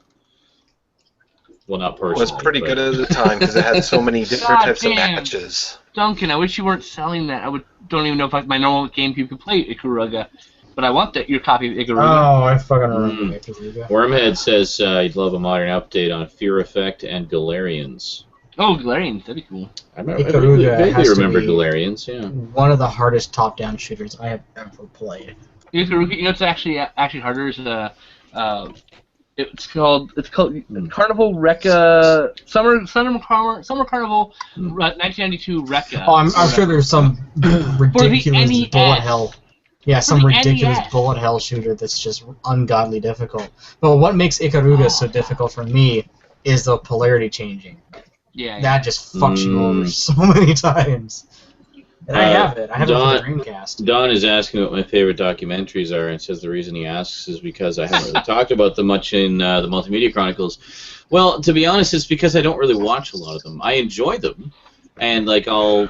Well, not personally. It was pretty good at the time because it had so many different types of matches. Duncan, I wish you weren't selling that. Don't even know if my normal GameCube could play Ikaruga, but I want your copy of Ikaruga. Oh, I fucking remember Ikaruga. Wormhead says he'd love a modern update on Fear Effect and Galarians. Oh, Galarians, that'd be cool. I vaguely remember Galarians, yeah. One of the hardest top-down shooters I have ever played. Ikaruga, it's actually harder. It's called Carnival Rekka Summer Carnival 1992 Rekka. Oh, I'm sure there's some ridiculous bullet hell. Yeah, some ridiculous bullet hell shooter that's just ungodly difficult. But what makes Ikaruga so difficult for me is the polarity changing. Yeah. That just fucks you over so many times. And I have it. I have it for the Dreamcast. Don is asking what my favorite documentaries are, and says the reason he asks is because I haven't really talked about them much in the Multimedia Chronicles. Well, to be honest, it's because I don't really watch a lot of them. I enjoy them, and like I'll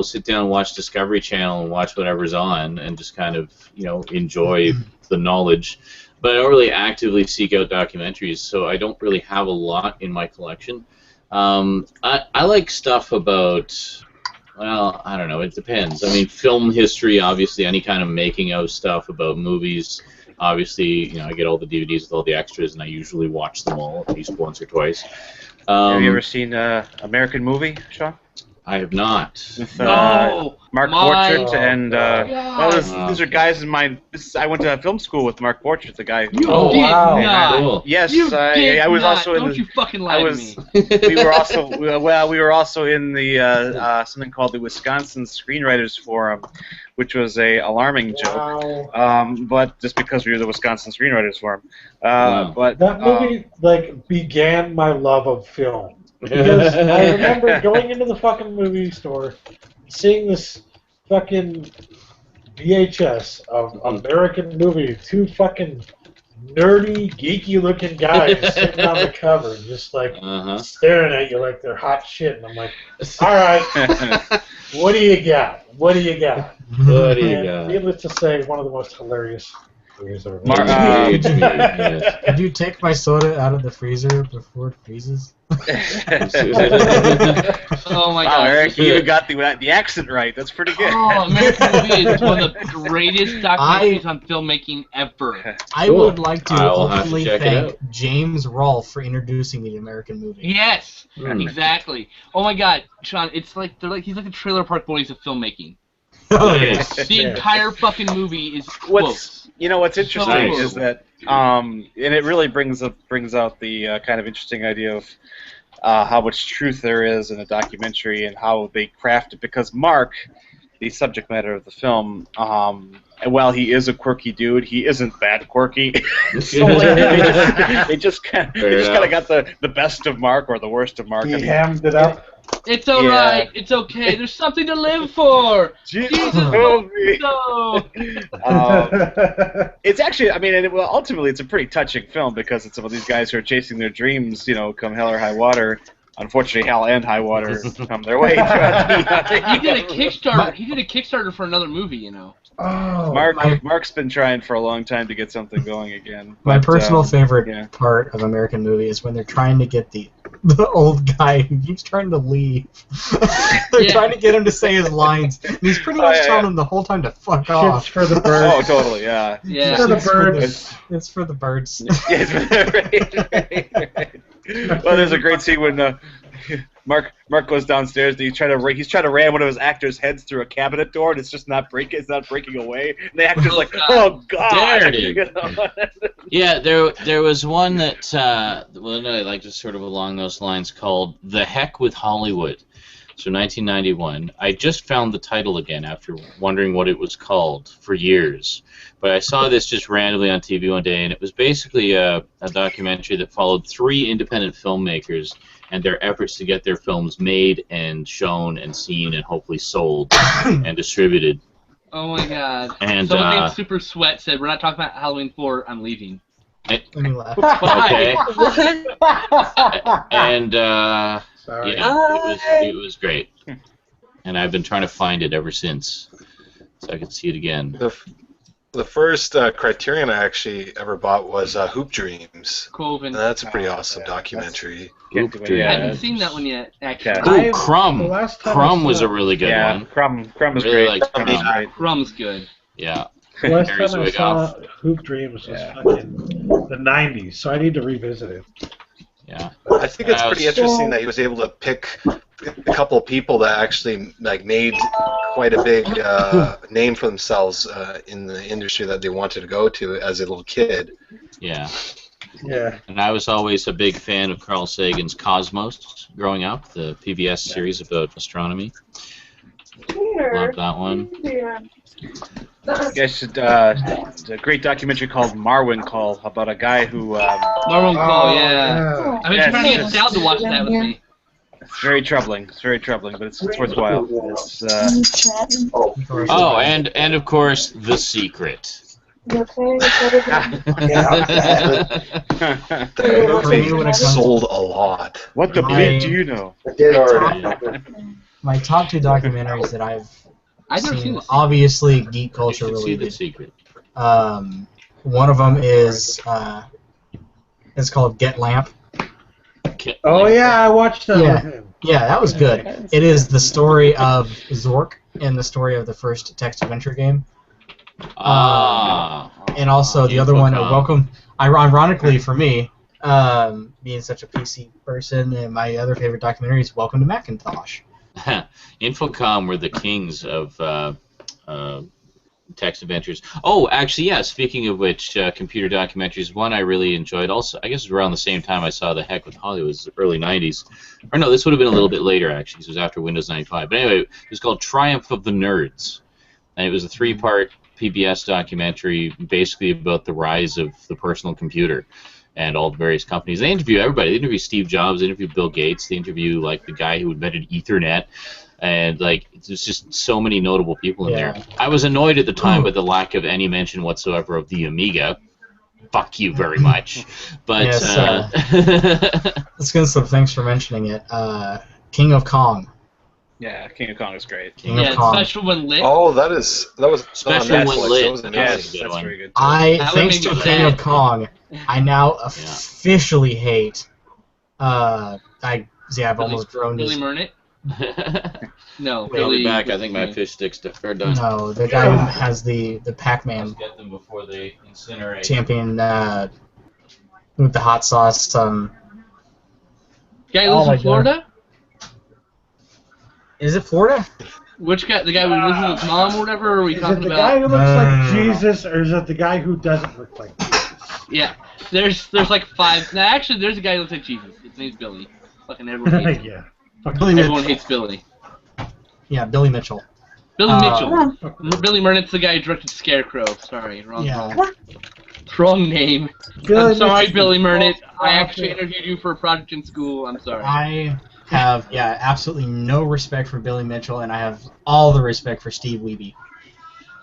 sit down and watch Discovery Channel and watch whatever's on and just kind of, enjoy the knowledge. But I don't really actively seek out documentaries, so I don't really have a lot in my collection. I like stuff about, well, I don't know, it depends. I mean, film history, obviously, any kind of making of stuff about movies. Obviously, I get all the DVDs with all the extras, and I usually watch them all at least once or twice. Have you ever seen American Movie, Sean? I have not. With Mark Borchardt and these are guys in my. I went to film school with Mark Borchardt, the guy. You did not. Cool. Yes, I was also in. Don't you fucking lie to me. We were also in the something called the Wisconsin Screenwriters Forum, which was a alarming joke. But just because we were the Wisconsin Screenwriters Forum, but that movie began my love of film. Because I remember going into the fucking movie store, seeing this fucking VHS of American Movie, two fucking nerdy, geeky-looking guys sitting on the cover, just staring at you like they're hot shit, and I'm like, all right, what do you got? What do you got? What do you got? Needless to say, one of the most hilarious movies ever. Could you take my soda out of the freezer before it freezes? Oh my wow, god, Eric, you even got the accent right. That's pretty good. Oh, American Movie is one of the greatest documentaries on filmmaking ever. I would like to openly thank James Rolfe for introducing me to American Movie. Yes, exactly. Oh my god, Sean, he's like the Trailer Park Boys of filmmaking. Oh, yes. The entire fucking movie is quotes. What's interesting is that, and it really brings out the kind of interesting idea of how much truth there is in a documentary and how they craft it. Because Mark, the subject matter of the film, while he is a quirky dude, he isn't that quirky. So they just kind of got the best of Mark or the worst of Mark. He hammed it up. It's alright, it's okay, there's something to live for! Jesus, no! It's actually, ultimately it's a pretty touching film because it's about these guys who are chasing their dreams, come hell or high water. Unfortunately, hell and high water come their way. He did a Kickstarter for another movie, Oh, Mark's been trying for a long time to get something going again. My personal favorite part of American Movie is when they're trying to get the old guy who keeps trying to leave. They're trying to get him to say his lines, and he's pretty much telling them the whole time to fuck off. Shit's for the birds. Oh, totally, yeah. Yeah. For the birds. It's for the birds. Right. Well, there's a great scene when Mark goes downstairs. He's trying to ram one of his actors' heads through a cabinet door, and it's just not breaking. It's not breaking away. And the actor's like, "Oh God!" Yeah, there was one that just sort of along those lines called "The Heck with Hollywood." So 1991. I just found the title again after wondering what it was called for years. But I saw this just randomly on TV one day, and it was basically a documentary that followed 3 independent filmmakers and their efforts to get their films made and shown and seen and hopefully sold and distributed. Oh my god. And someone named Super Sweat said, "We're not talking about Halloween 4, I'm leaving." Let me laugh. Okay. And Sorry. it was great. And I've been trying to find it ever since, so I can see it again. The first Criterion I actually ever bought was Hoop Dreams. Coven. And that's a pretty awesome documentary. Hoop Dreams. I haven't seen that one yet, actually. Ooh, Crumb. Crumb was a really good one. Crumb is Really great. liked Crumb's good. Yeah. The last Carries time the I wig saw off. Hoop Dreams was fucking the 90s, so I need to revisit it. Yeah. I think it's pretty interesting that he was able to pick a couple of people that actually made quite a big name for themselves in the industry that they wanted to go to as a little kid. Yeah. Yeah. And I was always a big fan of Carl Sagan's Cosmos growing up, the PBS series about astronomy. Loved that one. You guys should. It's a great documentary called Marwin Call about a guy who. Marwin Call, yeah. I've been trying to get Sal to watch that with me. It's very troubling. It's very troubling, but it's worthwhile. It's, Oh, and of course, The Secret. That movie sold a lot. What the bleep do you know? I did already. My top 2 documentaries that I've never seen seen, this. obviously geek culture You should see The related. Secret. One of them is it's called Get Lamp. Oh yeah, I watched that Yeah. with him. Yeah, that was good. It is the story of Zork and the story of the first text-adventure game. And also the other one, Welcome. Ironically for me, being such a PC person, and my other favorite documentary is Welcome to Macintosh. Infocom were the kings of text adventures. Oh, actually, yeah. Speaking of which, computer documentaries. One I really enjoyed. Also, I guess it was around the same time I saw The Heck with Hollywood. It was the early '90s. Or no, this would have been a little bit later actually. This was after Windows 95. But anyway, it was called Triumph of the Nerds, and it was a 3-part PBS documentary, basically about the rise of the personal computer and all the various companies. They interview everybody. They interview Steve Jobs. They interview Bill Gates. They interview like the guy who invented Ethernet. And like, there's just so many notable people in there. I was annoyed at the time by the lack of any mention whatsoever of the Amiga. Fuck you very much. But let's get some. Thanks for mentioning it. King of Kong. Yeah, King of Kong is great. King of Kong. Special When Lit. Oh, that was Special on When Netflix. Lit. That was amazing. Yes, that's very good. Thanks to King of Kong, I now officially hate. I've almost grown. Billy Murnett. No, Billy back. I think my fish sticks are done. No, the guy who has the Pac-Man. Let's get them before they incinerate. Champion with the hot sauce. Guy lives in Florida. Is it Florida? Which guy? The guy who lives with his mom or whatever? Or are we talking Is it the about? guy who looks like Jesus, or is it the guy who doesn't look like Jesus? Yeah, there's like 5. No, actually, there's a guy who looks like Jesus. His name's Billy. Fucking everyone hates him. Yeah. Everyone hates Billy. Yeah, Billy Mitchell. Billy Mitchell. Billy Murnett's the guy who directed Scarecrow. Sorry, wrong name. I'm sorry, Billy Murnett. I actually interviewed you for a project in school. I'm sorry. I have absolutely no respect for Billy Mitchell, and I have all the respect for Steve Wiebe.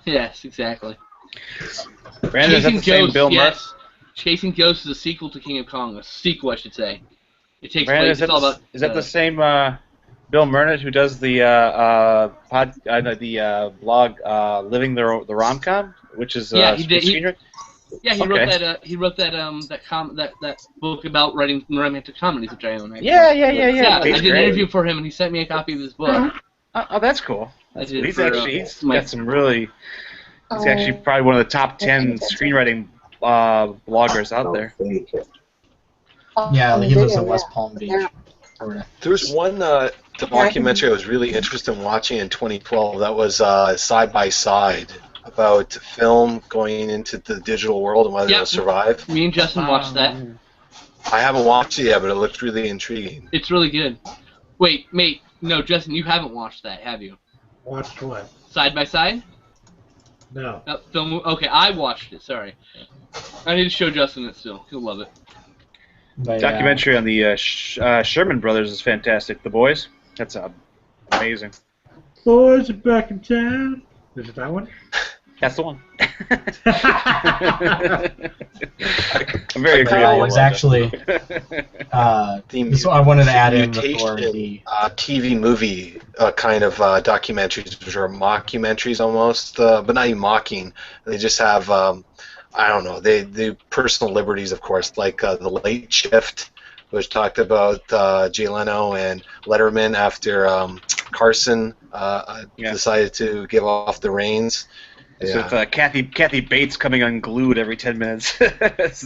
Yes, exactly. Brandon, is that the same Bill Murray? Yes. Chasing Ghosts is a sequel to King of Kong. A sequel, I should say. It takes Brandon, place. It's all about. Is that the same Bill Murnett who does the blog Living the Rom-Com, which is he did. Yeah, he wrote that book about writing romantic comedies, which I own. Actually. Yeah. I did an interview for him, and he sent me a copy of his book. Oh, that's cool. He's got some really. He's Oh. actually probably one of the top 10 screenwriting bloggers out there. Yeah, he lives in West Palm Beach, Florida. There's one documentary I was really interested in watching in 2012. That was Side by Side, about film going into the digital world and whether it'll survive. Me and Justin watched that. I haven't watched it yet, but it looked really intriguing. It's really good. Wait, mate. No, Justin, you haven't watched that, have you? Watched what? Side by Side? No. Film. Okay, I watched it. Sorry. I need to show Justin it still. He'll love it. But, Documentary on the Sherman Brothers is fantastic. The Boys. That's amazing. Boys are back in town. Is it that one? That's the one. I'm very agreeable. It was actually this one I wanted to add in before the TV movie kind of documentaries, which are mockumentaries almost, but not even mocking. They just have I don't know. They do personal liberties, of course, like The Late Shift, which talked about Jay Leno and Letterman after Carson decided to give off the reins. So with Kathy Bates coming unglued every 10 minutes as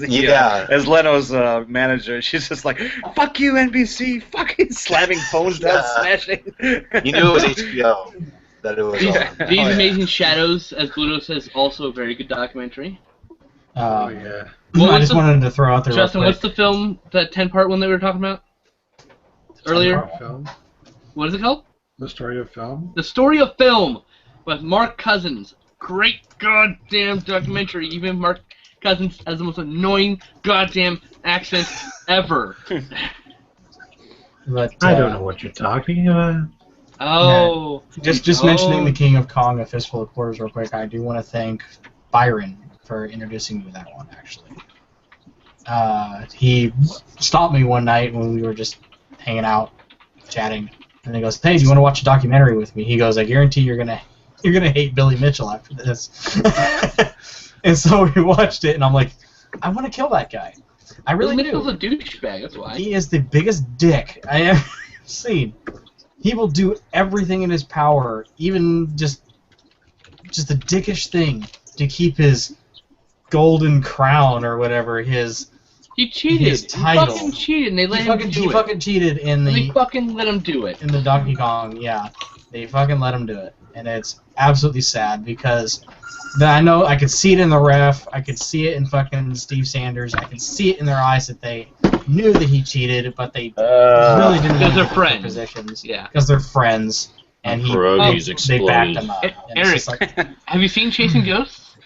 Leno's manager. She's just like, fuck you, NBC, fucking slamming phones down, smashing. You knew it was HBO that it was on. These Amazing Shadows, as Bluto says, also a very good documentary. Yeah. I just wanted to throw out there Justin, real quick. what's the film, that 10-part one that we were talking about earlier? Film. What is it called? The Story of Film. The Story of Film with Mark Cousins. Great goddamn documentary. Even Mark Cousins has the most annoying goddamn accent ever. But, I don't know what you're talking about. Oh. Yeah. Just mentioning the King of Kong, A Fistful of Quarters, real quick. I do want to thank Byron for introducing me to that one, actually. He stopped me one night when we were just hanging out, chatting, And he goes, "Hey, do you want to watch a documentary with me?" He goes, "I guarantee you're gonna hate Billy Mitchell after this." And so we watched it, and I'm like, I want to kill that guy. I really do. Mitchell's a douchebag. That's why. He is the biggest dick I ever seen. He will do everything in his power, even just a dickish thing, to keep his golden crown or whatever He cheated. his title. He fucking cheated, and they let him do it. He fucking cheated in the. They fucking let him do it. In the Donkey Kong, yeah, they fucking let him do it, and it's absolutely sad because I know I could see it in the ref, I could see it in fucking Steve Sanders, I could see it in their eyes that they knew that he cheated, but they really didn't. Because they're friends. Positions. Yeah. Because they're friends, and they backed him up. Eric, have you seen Chasing Ghosts?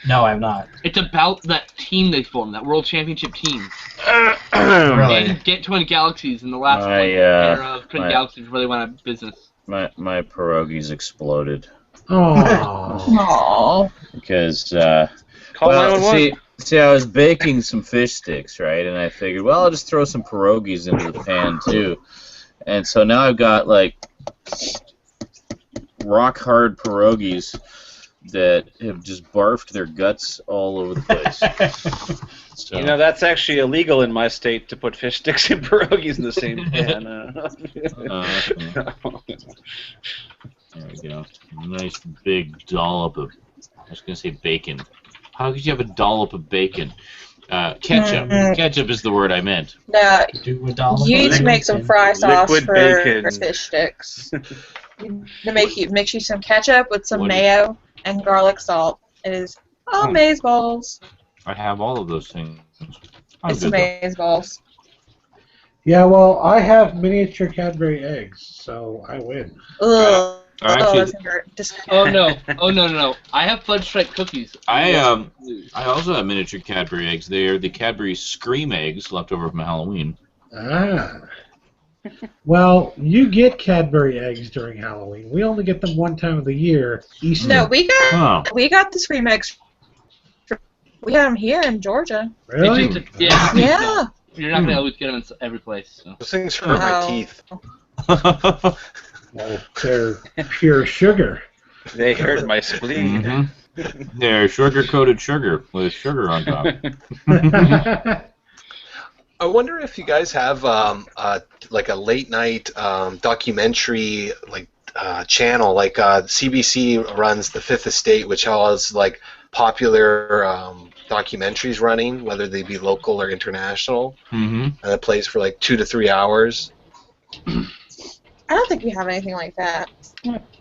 No, I have not. It's about that team they formed, that World Championship team. Really? And get Twin Galaxies in the last era of Twin Galaxies before they went out of business. My pierogies exploded. Oh. Because see, I was baking some fish sticks, right? And I figured, well, I'll just throw some pierogies into the pan too. And so now I've got like rock hard pierogies that have just barfed their guts all over the place. So. You know, that's actually illegal in my state to put fish sticks and pierogies in the same pan. There we go. Nice big dollop of, I was going to say bacon. How could you have a dollop of bacon? Ketchup. Ketchup is the word I meant. No, you need to make some fry sauce for fish sticks. Mix you some ketchup with some mayo and garlic salt. It is amazeballs. I have all of those things. It's amazeballs. Yeah, well, I have miniature Cadbury eggs, so I win. Ugh. Oh no! I have fudge stripe cookies. I also have miniature Cadbury eggs. They are the Cadbury Scream eggs left over from Halloween. Ah. Well, you get Cadbury eggs during Halloween. We only get them one time of the year, Easter. No, we got the Scream eggs. We got them here in Georgia. Really? Yeah. You're not gonna always get them in every place. So. Those things hurt my teeth. Well, they're pure sugar. They hurt my spleen. Mm-hmm. They're sugar-coated sugar with sugar on top. I wonder if you guys have like a late night documentary channel, like CBC runs The Fifth Estate, which has like popular documentaries running, whether they be local or international, and it plays for like 2 to 3 hours. I don't think we have anything like that.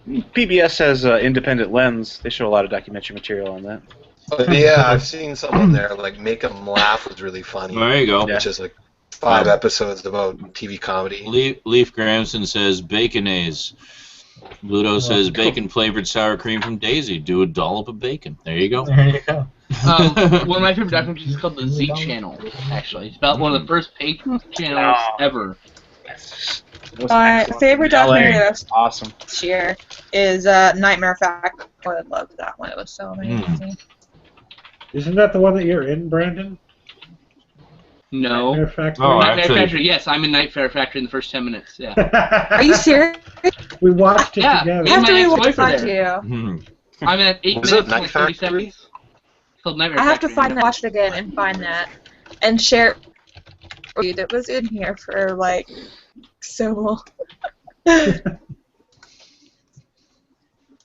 PBS has Independent Lens. They show a lot of documentary material on that. Yeah, I've seen some on there. Like Make 'Em Laugh was really funny. There you go. Which is like 5 episodes about TV comedy. Leaf Gramson says baconaise. Ludo says bacon-flavored sour cream from Daisy. Do a dollop of bacon. There you go. There you go. One of my favorite documentaries is called the Z Channel, actually. It's about one of the first paid channels ever. My favorite documentary this year is Nightmare Factory. I loved that one. It was so amazing. Isn't that the one that you're in, Brandon? No. Nightmare Factory? Oh, Nightmare Factory, yes. I'm in Nightmare Factory in the first 10 minutes, yeah. Are you serious? We watched it together. After we watched it, I'm at 8 minutes and 30 seconds. It's called Nightmare I have to Factory. watch it again and find that. And share it that was in here for, like, so long. Yeah,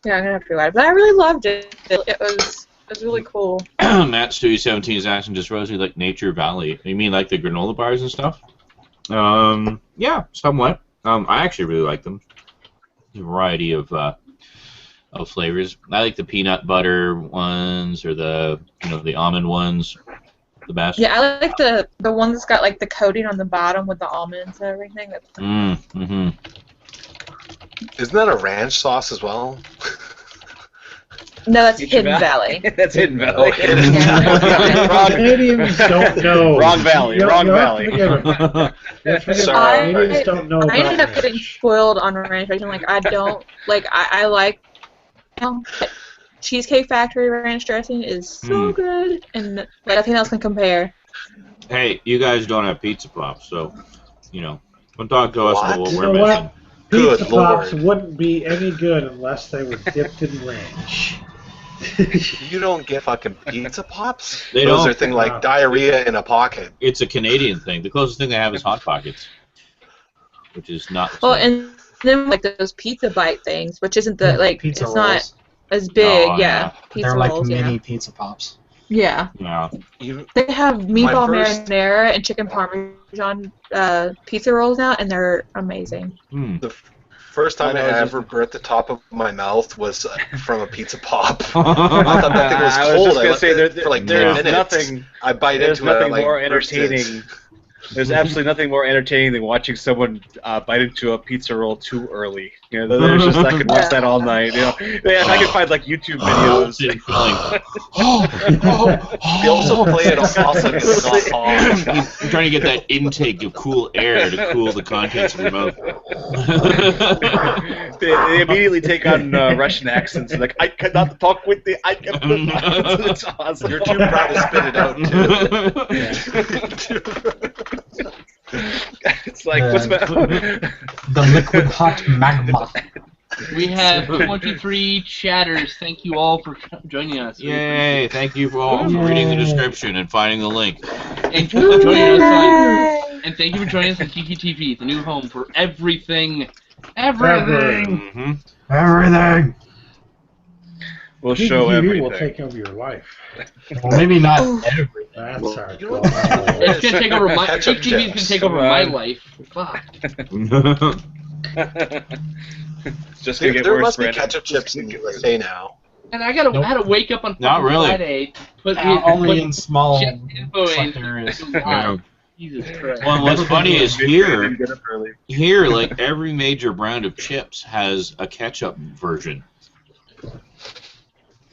I'm gonna have to rewatch it. But I really loved it. It was really cool. Matt Stewie 17's action just rose me like Nature Valley. You mean like the granola bars and stuff? Yeah, somewhat. I actually really like them. A variety of flavors. I like the peanut butter ones or the the almond ones the best. Yeah, I like the one that's got like the coating on the bottom with the almonds and everything. Isn't that a ranch sauce as well? No, that's Hidden Valley. That's Hidden Valley. Canadians don't know. Wrong valley. Wrong valley. Canadians don't know. I ended up getting spoiled on ranch dressing. Like I don't like. I like. Cheesecake Factory ranch dressing is so good, and like, nothing else can compare. Hey, you guys don't have pizza pops, so don't talk to us about what we're missing. Good Pizza Pops Lord. wouldn't be any good unless they were dipped in ranch. You don't get fucking Pizza Pops? They Those don't. are things like diarrhea in a pocket. It's a Canadian thing. The closest thing they have is Hot Pockets, which is not the Well, same. and then like those pizza bite things, which isn't the like Pizza it's rolls. not as big. Oh, yeah, pizza They're like rolls. mini Pizza Pops. Yeah. Yeah. They have meatball first- marinara and chicken parmesan pizza rolls now, and they're amazing. The first time I ever burnt the top of my mouth was from a Pizza Pop. I thought that thing was I was cold. just I gonna left say it for like 10 there's minutes. nothing. I bite There's into it. nothing I, like, more burst it. entertaining. There's absolutely nothing more entertaining than watching someone bite into a pizza roll too early. You know, there's just I could watch that all night. You know, yeah, I could find like YouTube videos. They also play it also gets off. I'm trying to get that intake of cool air to cool the contents of your mouth. They immediately take on Russian accents. And like, I cannot talk with the. I can. It's awesome. You're too proud to spit it out, too. It's like, what's that? The liquid hot magma. We have 23 chatters. Thank you all for joining us. Yay! Thank you for all for reading the description and finding the link. And for joining us on, and thank you for joining us on Geeky TV, the new home for everything. Everything! Everything. We'll Geeky show TV everything. will take over your life. Well, maybe not everything. That's our goal. It's gonna take over my Ketchup Geek TV is chips. gonna take over Come my on. life. Fuck. It's just gonna get There worse, must be Brandon. ketchup chips in the USA now. And I had to wake up on Not really. Friday to put Only in small Chip info select in. areas. Yeah. Jesus Christ. Well, what's funny is here, Get up early. like every major brand of chips has a ketchup version.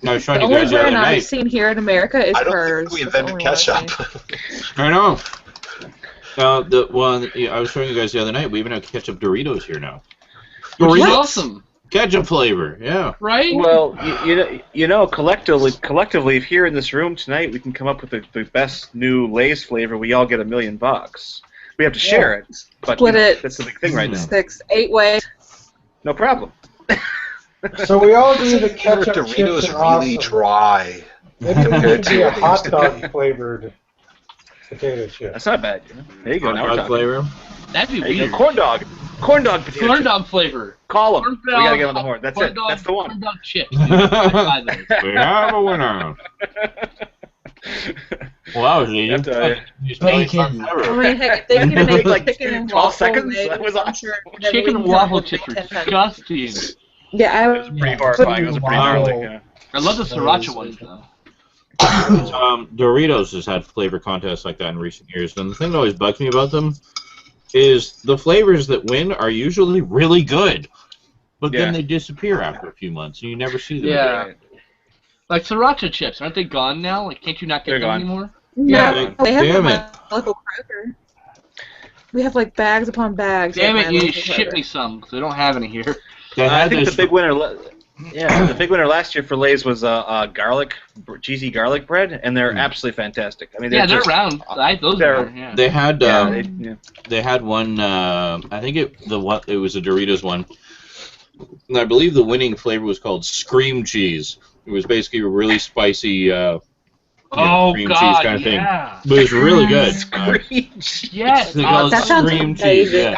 I was The trying to only guys the other brand I've night. seen here in America is I don't hers. think we That's the invented only one I've ketchup. seen. I know. The one I was showing you guys the other night, we even have ketchup Doritos here now. Which is awesome, Ketchup flavor, yeah. right? Well, you know, collectively, if here in this room tonight, we can come up with the best new Lay's flavor. We all get $1 million. We have to share it, but Split it. that's the big thing right now. 6, 8 ways. No problem. So we all agree that ketchup Doritos chips are are really awesome. dry. Maybe we compared could to be a what they hot used to dog be. flavored potato chip. That's not bad. There you go. Now we're Hot talking. flavor. That'd be There you weird. go. Corn dog potato Corn chip. dog flavor. Call them. Corn We gotta dog- get on the horn. That's corn it. dog- That's the one. Corn dog chips. Dude. I buy those. We have a winner. Well, that was easy. Have to, You spelled it Bacon. forever. I mean, heck, if they can make Like chicken and 12 waffle seconds? made, That was I'm awesome. sure Chicken and waffle chips are 10 times. disgusting. Yeah, I It was pretty horrifying. It was pretty Wow. gnarly. Yeah. I love the sriracha ones though. Doritos has had flavor contests like that in recent years, and the thing that always bugs me about them is the flavors that win are usually really good, but Yeah. then they disappear after a few months, and you never see them Yeah. again. Like sriracha chips, aren't they gone now? Like, can't you not get They're them gone. anymore? Yeah, Like, they have damn them it. at my local Kroger. We have like bags upon bags. Damn at it, my you need to local ship Kroger. me some, because I don't have any here. They I had think this, the big winner. The big winner last year for Lay's was cheesy garlic bread, and they're absolutely fantastic. I mean, Yeah, they're just, around. Those they're- are, yeah. They had Yeah, they had one. I think it was a Doritos one, and I believe the winning flavor was called Scream Cheese. It was basically a really spicy, cream cheese God, kind of thing, yeah. but it was really good. Yes. They call it that sounds Scream Cheese. amazing.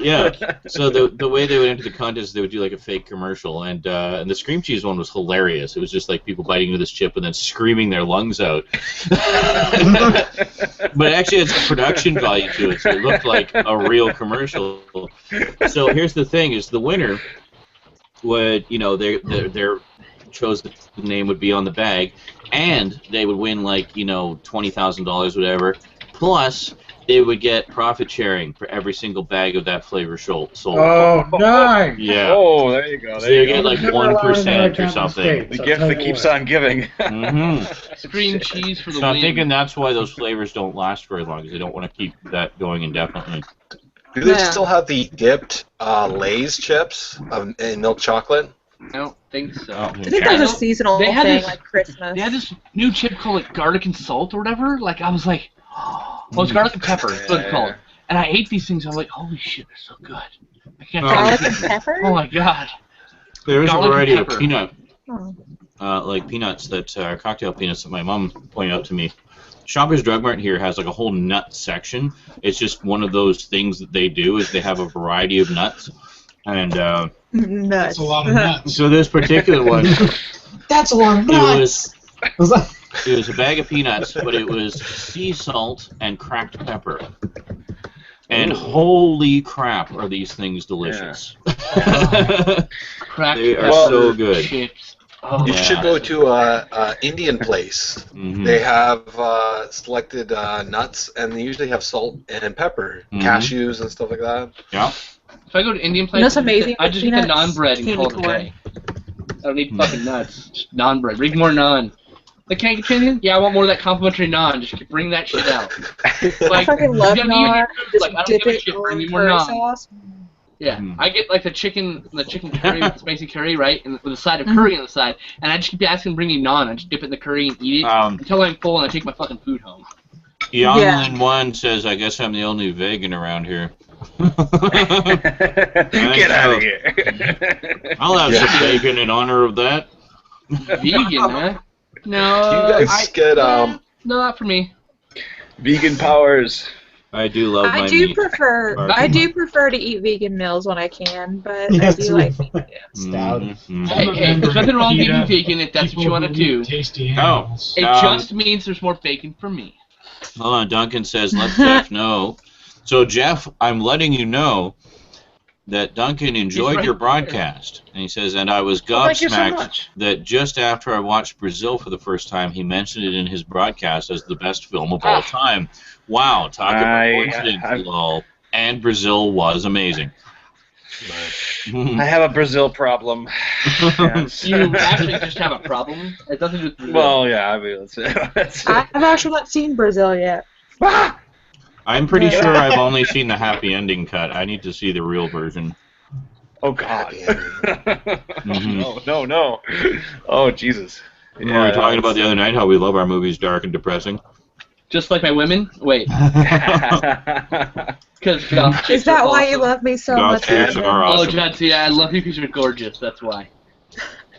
Yeah. So the way they would enter the contest, they would do like a fake commercial, and the Scream Cheese one was hilarious. It was just like people biting into this chip and then screaming their lungs out. But it actually has production value to it, so it looked like a real commercial. So here's the thing: is the winner would, their chose the name would be on the bag, and they would win like $20,000, whatever. Plus, they would get profit sharing for every single bag of that flavor sold. Oh, nice! Yeah. Oh, there you go. So There you you get go. like Never allowed in 1% or American something. States, The I'll gift tell that you keeps what. on giving. Cream cheese for the So I'm win. thinking that's why those flavors don't last very long, because they don't want to keep that going indefinitely. Do they Yeah. still have the dipped Lay's chips in milk chocolate? I don't think so. Oh, I think that was a seasonal They had thing, this- like Christmas. They had this new chip called like garlic and salt or whatever. Like I was like, well, it's garlic and pepper. That's what it's called. And I ate these things. I'm like, holy shit, they're so good. I can't Garlic and pepper? Oh my god. There is a Garlic variety and of pepper. peanut, Oh. like peanuts that are cocktail peanuts that my mom pointed out to me. Shoppers Drug Mart here has like a whole nut section. It's just one of those things that they do is they have a variety of nuts, and Nuts. That's a lot of nuts. so this particular one, That's a lot of nuts. it was a bag of peanuts, but it was sea salt and cracked pepper. And holy crap, are these things delicious! Cracked They are pepper so good. chips. Oh, You Yeah. should go to a Indian place. Mhm. They have selected nuts, and they usually have salt and pepper, Mhm. cashews and stuff like that. Yeah. If I go to Indian place, You know what's amazing I with just get the peanuts? naan bread and Candy call it a corn. day. I don't need fucking nuts. Just naan bread. Bring more naan. Like, can I get anything? Yeah, I want more of that complimentary naan. Just bring that shit out. I Like, fucking love you know, naan. Just like, I don't dip give a it shit. Bring me in more curry naan. sauce. Yeah, Mhm. I get like the chicken curry, with spicy curry, right, and with a side of curry on the side, and I just keep asking, bring me naan. I just dip it in the curry and eat it until I'm full, and I take my fucking food home. Younglin One says, "I guess I'm the only vegan around here." Get out of here. I'll have some bacon in honor of that. Vegan, huh? No, You guys get no, not for me. Vegan powers. I do love my I do meat. prefer. Barking. I do prefer to eat vegan meals when I can, but Yes, I do like. Stout. Mhm. Hey, there's nothing wrong with eating vegan if that's what you want to do. Tasty No. animals. It just means there's more bacon for me. Hold on, Duncan says, let Jeff know. So, Jeff, I'm letting you know that Duncan enjoyed right your there. broadcast. And he says, and I was Oh, thank you so gobsmacked much. that just after I watched Brazil for the first time, he mentioned it in his broadcast as the best film of all time. Wow, talk about coincidence, lol. And Brazil was amazing. I have a Brazil problem. Yes. You actually just have a problem. It doesn't do with Well, yeah, I mean, that's it. I've actually not seen Brazil yet. I'm pretty sure I've only seen the happy ending cut. I need to see the real version. Oh, God. Mhm. No. Oh, Jesus. We were talking about the other night how we love our movies dark and depressing. Just like my women? Wait. Because Is that why you love me so God much? chicks are Oh, awesome. Jadzia, I love you because you're gorgeous. That's why.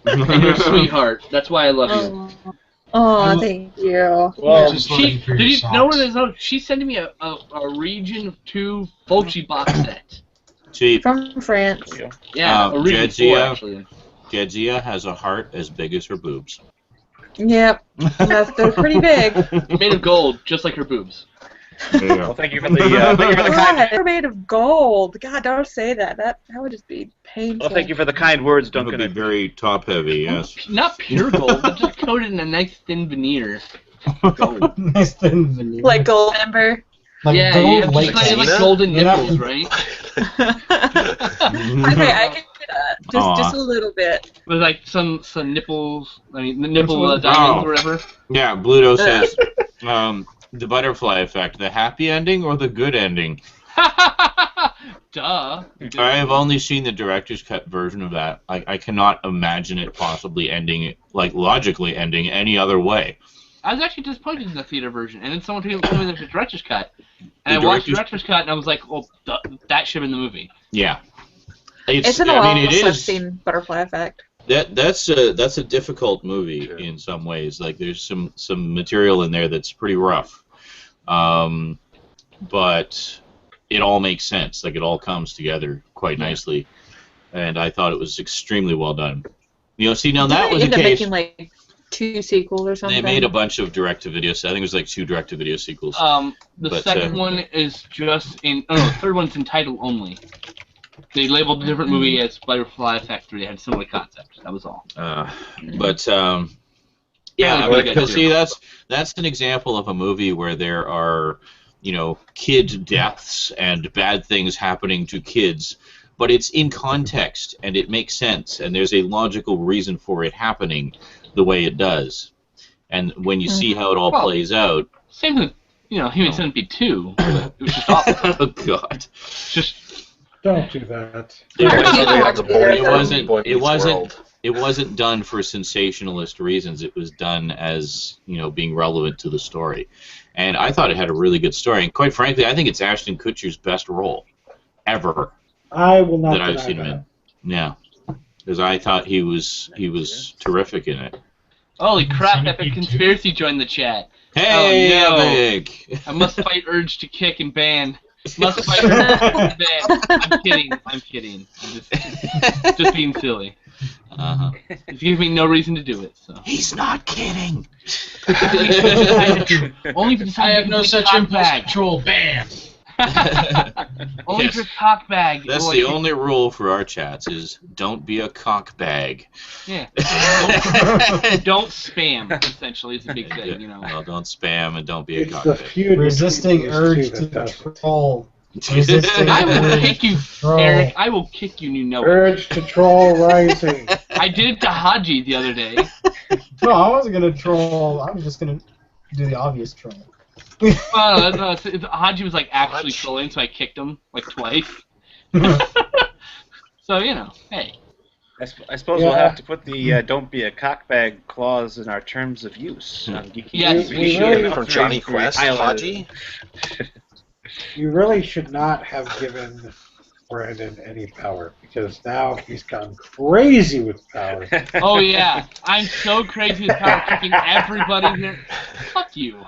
And you're a sweetheart. That's why I love you. Oh, thank you. Well, Just looking for Did your you know where socks. there's? She's sending me a Region 2 Fulci box set. See, From France. Yeah, a Region 4 Jadzia. actually. Jadzia has a heart as big as her boobs. Yep. They're pretty big. Made of gold, just like her boobs. Well, thank you for the kind. They're made of gold. God, don't say that. That would just be painful. Well, thank you for the kind words, That would Duncan. be very top heavy, yes. Not pure gold, but just coated in a nice thin veneer. Gold. Nice thin veneer. Like gold ember. Like Yeah, gold you have latex. just like golden Yeah. nipples, right? Okay, I can get just a little bit. With like some nipples, I mean, the nipple diamonds or whatever. Yeah, Bluto says, the butterfly effect, the happy ending or the good ending? Duh. I have only seen the director's cut version of that. I cannot imagine it possibly ending, like logically ending any other way. I was actually disappointed in the theater version, and then someone told me there's a director's cut, and I watched the director's cut, and I was like, well, that should have been the movie. Yeah. It's been a while since I've seen Butterfly Effect. That's a difficult movie in some ways. Like there's some material in there that's pretty rough, but it all makes sense. Like it all comes together quite nicely, and I thought it was extremely well done. You know, see now that was the They ended up case. making like 2 sequels or something. They made a bunch of direct-to-video. I think it was like 2 direct-to-video sequels. The second one is just in. Oh no, the third one's in title only. They labeled a different movie as Butterfly Effect 3. They had similar concepts. That was all. Yeah, Yeah, because see, that's an example of a movie where there are, you know, kid deaths and bad things happening to kids, but it's in context and it makes sense and there's a logical reason for it happening the way it does, and when you see how it all plays out. Same with, Human Centipede 2. It was just awful. Oh God! Just. Don't do that. It wasn't done for sensationalist reasons. It was done as, being relevant to the story. And I thought it had a really good story. And quite frankly, I think it's Ashton Kutcher's best role ever. I will not that deny I've seen him that. in. Yeah, because I thought he was terrific in it. Holy crap! Epic Conspiracy joined the chat. Hey, oh, no. Epic! I must fight urge to kick and ban. Must fight urge to ban. I'm kidding. I'm just being silly. Uh-huh. It gives me no reason to do it. So. He's not kidding. Only if I have no such impulse control. Bam. Only for cock bag. That's the only rule for our chats is don't be a cock bag. Yeah. Don't spam. Essentially, is a big thing. You know. Well, don't spam and don't be a cock the bag. feud Resisting urge to troll. Resisting I will urge kick you, troll. Eric. I will kick you. You know it. Urge to troll rising. I did it to Haji the other day. No, I wasn't gonna troll. I was just gonna do the obvious troll. No, Haji was like actually trolling, so I kicked him like twice. So you know, hey. I suppose we'll have to put the "don't be a cockbag" clause in our terms of use on Geeky. Yes, we should. From Johnny Quest, Haji. You really should not have given Brandon any power, because now he's gone crazy with power. Oh yeah, I'm so crazy with power kicking everybody here. Fuck you.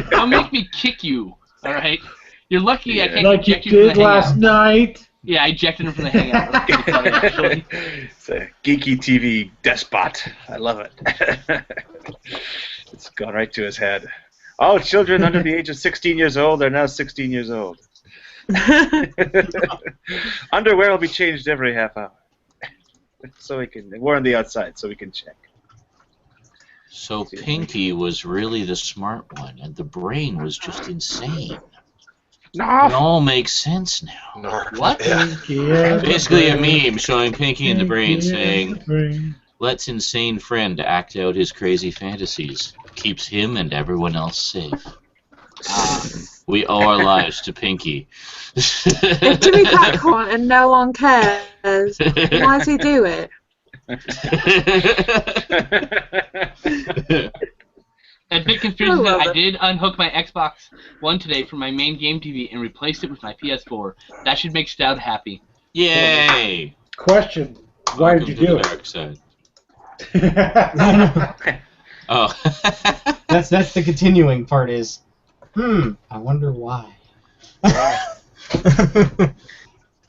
Don't make me kick you, alright? You're lucky I can't like eject you you did from the last hangout. night. Yeah, I ejected him from the hangout. That's pretty funny, actually. It's a Geeky TV despot. I love it. It's gone right to his head. All children under the age of 16 years old are now 16 years old. Underwear will be changed every half hour. So we can. We're on the outside, so we can check. So Pinky was really the smart one, and the brain was just insane. It all makes sense now. What? Yeah. Basically a meme showing Pinky and the brain saying, "Let's insane friend act out his crazy fantasies. Keeps him and everyone else safe. We owe our lives to Pinky." If Jimmy Pack want and no one cares, why does he do it? And big conspiracy that I did unhook my Xbox One today from my main game TV and replaced it with my PS4. That should make Stout happy. Yay! Question: why did you do it? Dark side. No. Oh. That's the continuing part is, I wonder why.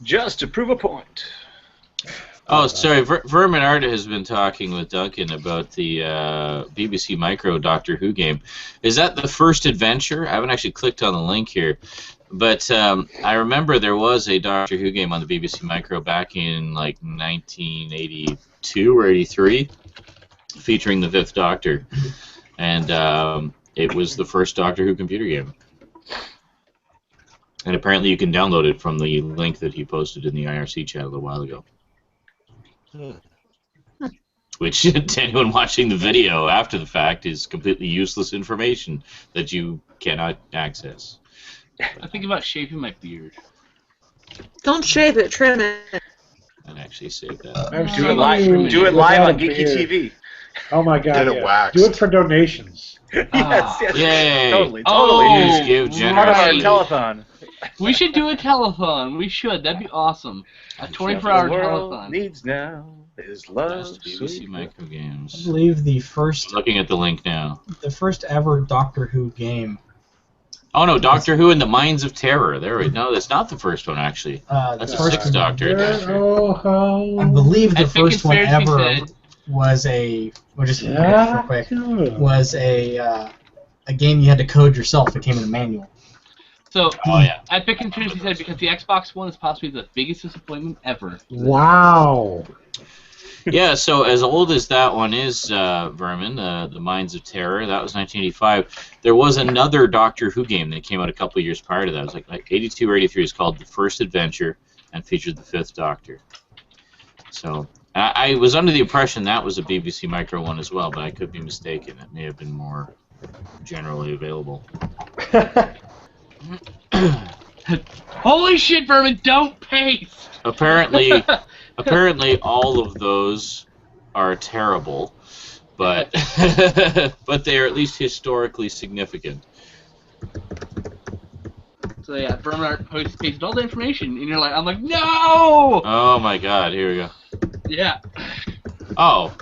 Just to prove a point. Oh, sorry. Vermin Art has been talking with Duncan about the BBC Micro Doctor Who game. Is that the first adventure? I haven't actually clicked on the link here. But I remember there was a Doctor Who game on the BBC Micro back in like 1982 or 83 featuring the Fifth Doctor. And it was the first Doctor Who computer game. And apparently you can download it from the link that he posted in the IRC chat a little while ago. Which, to anyone watching the video after the fact, is completely useless information that you cannot access. I think about shaving my beard. Don't shave it, trim it. I'd actually save that. Do it live. Do it live on Geeky TV. Oh my God! Get it yeah. waxed. Do it for donations. Yes. Yay! Totally. Please give Part of our generously. telethon. We should do a telethon. We should. That'd be awesome. A 24-hour The world telethon. needs now is love. Best BBC sweet Micro I games. believe the first Looking at the link now. ever Doctor Who game. Oh no, Doctor Who and the Mines of Terror. No, that's not the first one actually. the That's the first Sixth Doctor adventure. I believe the I think first one Conspiracy ever said- was a. We'll just real quick. Was a game you had to code yourself. It came in a manual. So, Oh yeah. Epic Conspiracy said because the Xbox One is possibly the biggest disappointment ever. Wow. Yeah, so as old as that one is, Vermin, the Mines of Terror, that was 1985. There was another Doctor Who game that came out a couple of years prior to that. It was like 82 or 83. It's called The First Adventure and featured the Fifth Doctor. So I was under the impression that was a BBC Micro one as well, but I could be mistaken. It may have been more generally available. Holy shit, Vermin! Don't paste. Apparently all of those are terrible, but but they are at least historically significant. So yeah, Verminart pasted all the information, and you're like, I'm like, no! Oh my God, here we go. Yeah. Oh,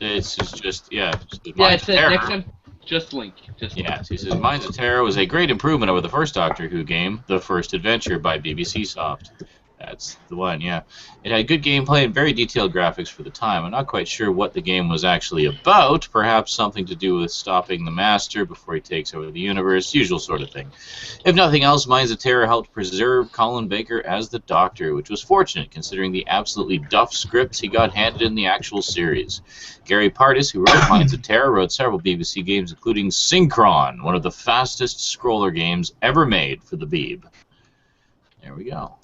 it's just Yeah, it said next time, just link. Yeah, so he says, Minds of Terror was a great improvement over the first Doctor Who game, The First Adventure by BBC Soft. That's the one, yeah. It had good gameplay and very detailed graphics for the time. I'm not quite sure what the game was actually about. Perhaps something to do with stopping the Master before he takes over the universe. Usual sort of thing. If nothing else, Minds of Terror helped preserve Colin Baker as the Doctor, which was fortunate considering the absolutely duff scripts he got handed in the actual series. Gary Pardis, who wrote Minds of Terror, wrote several BBC games, including Synchron, one of the fastest scroller games ever made for the Beeb. There we go.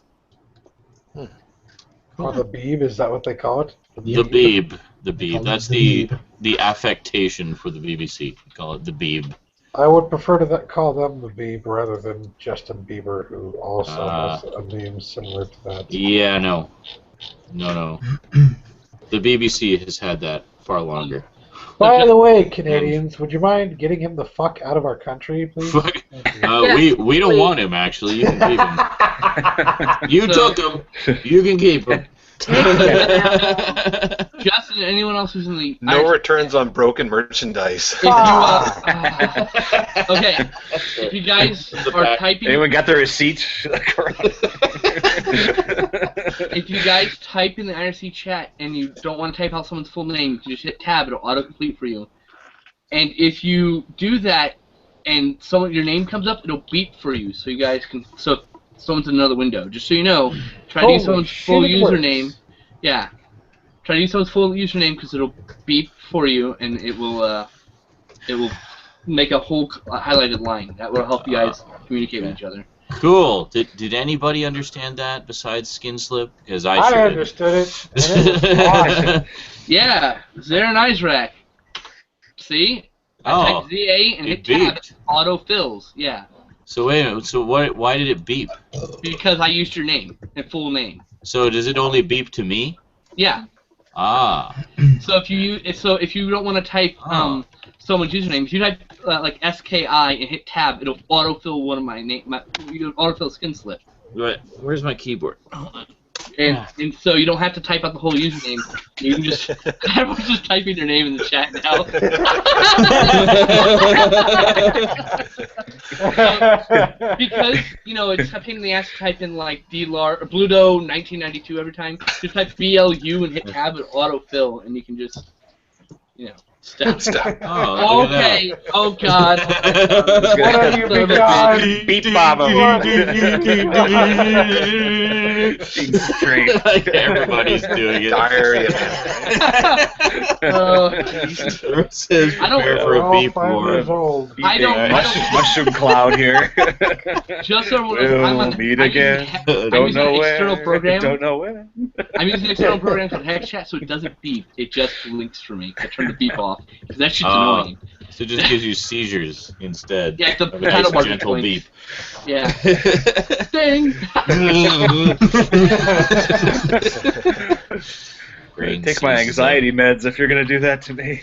Or the Beeb, is that what they call it? The Beeb. The Beeb. That's the affectation for the BBC. We call it the Beeb. I would prefer to call them the Beeb rather than Justin Bieber, who also has a name similar to that. Yeah, no. No. The BBC has had that far longer. By the way, Canadians, would you mind getting him the fuck out of our country, please? We don't want him, actually. You can keep him. You took him. You can keep him. Justin, anyone else who's in the... No returns on broken merchandise. If you, okay, if you guys are typing... Anyone got the receipt? If you guys type in the IRC chat and you don't want to type out someone's full name, you just hit tab, it'll autocomplete for you. And if you do that and your name comes up, it'll beep for you, so you guys can... So someone's in another window. Just so you know, try to use someone's full username. Yeah. Try to use someone's full username because it'll beep for you and it will make a whole highlighted line. That will help you guys communicate with each other. Cool. Did anybody understand that besides Skinslip? Because I sure understood it. And it was awesome. Yeah, Zarin Izrak. See? I typed ZA and hit tab. It auto fills. Yeah. So wait a minute. So why did it beep? Because I used your name and full name. So does it only beep to me? Yeah. Ah. So if you don't want to type someone's username, if you type like SKI and hit tab, it'll autofill one of my name. It'll autofill Skinslip. Right. Where's my keyboard? And so you don't have to type out the whole username. You can just everyone's just typing their name in the chat now. Because it's a pain in the ass to type in like Bluto 1992 every time. Just type BLU and hit tab and autofill, and you can just stop. Oh, okay. Oh God. What have you begun? Beep Baba. Everybody's doing it. Diarrhea. I don't. For a beep more. I don't. Mushroom cloud here. Just so we'll meet again. Don't know where. External program. Don't know where. I'm using an external program called HexChat, so it doesn't beep. It just links for me. I turn the beep off because that shit's annoying. So it just gives you seizures instead. Yeah, the of title a bar gentle beep. Yeah. Ding. Take my anxiety meds if you're gonna do that to me.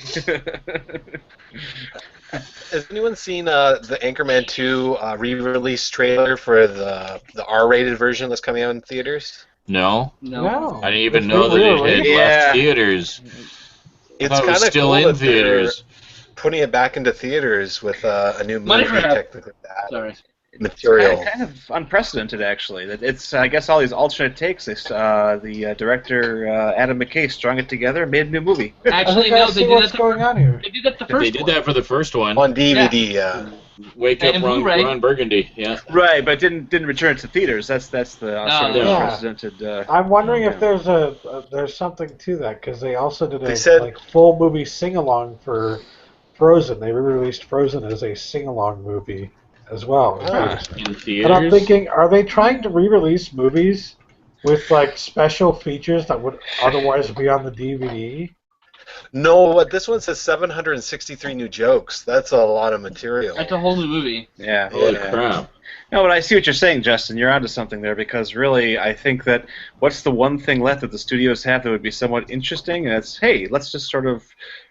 Has anyone seen the Anchorman 2 re-release trailer for the R-rated version that's coming out in theaters? No. No. I didn't even know that it had left theaters. It's kind of still cool in theaters. Putting it back into theaters with a new movie technically material. It's kind of unprecedented, actually. It's I guess all these alternate takes. The director Adam McKay strung it together and made a new movie. Actually, no, they did what's going on here. They did that the first one. They did that for the first one. On DVD, yeah. Wake Up Ron Burgundy, yeah. Right, but didn't return to theaters. That's the sort of unprecedented. I'm wondering if there's something to that because they also did a full movie sing-along for Frozen. They re-released Frozen as a sing-along movie as well. In theaters? And I'm thinking, are they trying to re-release movies with like special features that would otherwise be on the DVD? No, but this one says 763 new jokes. That's a lot of material. That's a whole new movie. Yeah. Holy crap. No, but I see what you're saying, Justin. You're onto something there, because really, I think that what's the one thing left that the studios have that would be somewhat interesting? And it's, hey, let's just sort of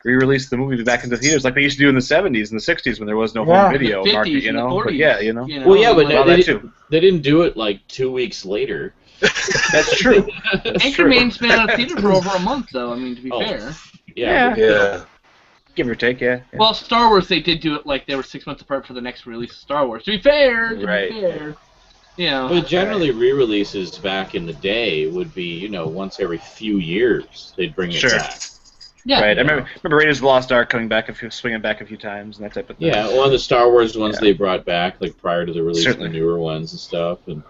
re-release the movie back into theaters like they used to do in the 70s and the 60s when there was no home video the 50s market, you know? And the 40s, but yeah, you know. Well, yeah, but they didn't do it like 2 weeks later. That's true. Anchorman's been out of theater for over a month, though. I mean, to be fair. Yeah. Give or take, yeah. Well, Star Wars, they did do it like they were 6 months apart for the next release of Star Wars. To be fair, you know. But generally, re-releases back in the day would be, you know, once every few years they'd bring it back. Yeah. Right. I remember Raiders of the Lost Ark coming back swinging back a few times and that type of thing. Yeah, one of the Star Wars ones they brought back, like prior to the release of the newer ones and stuff, and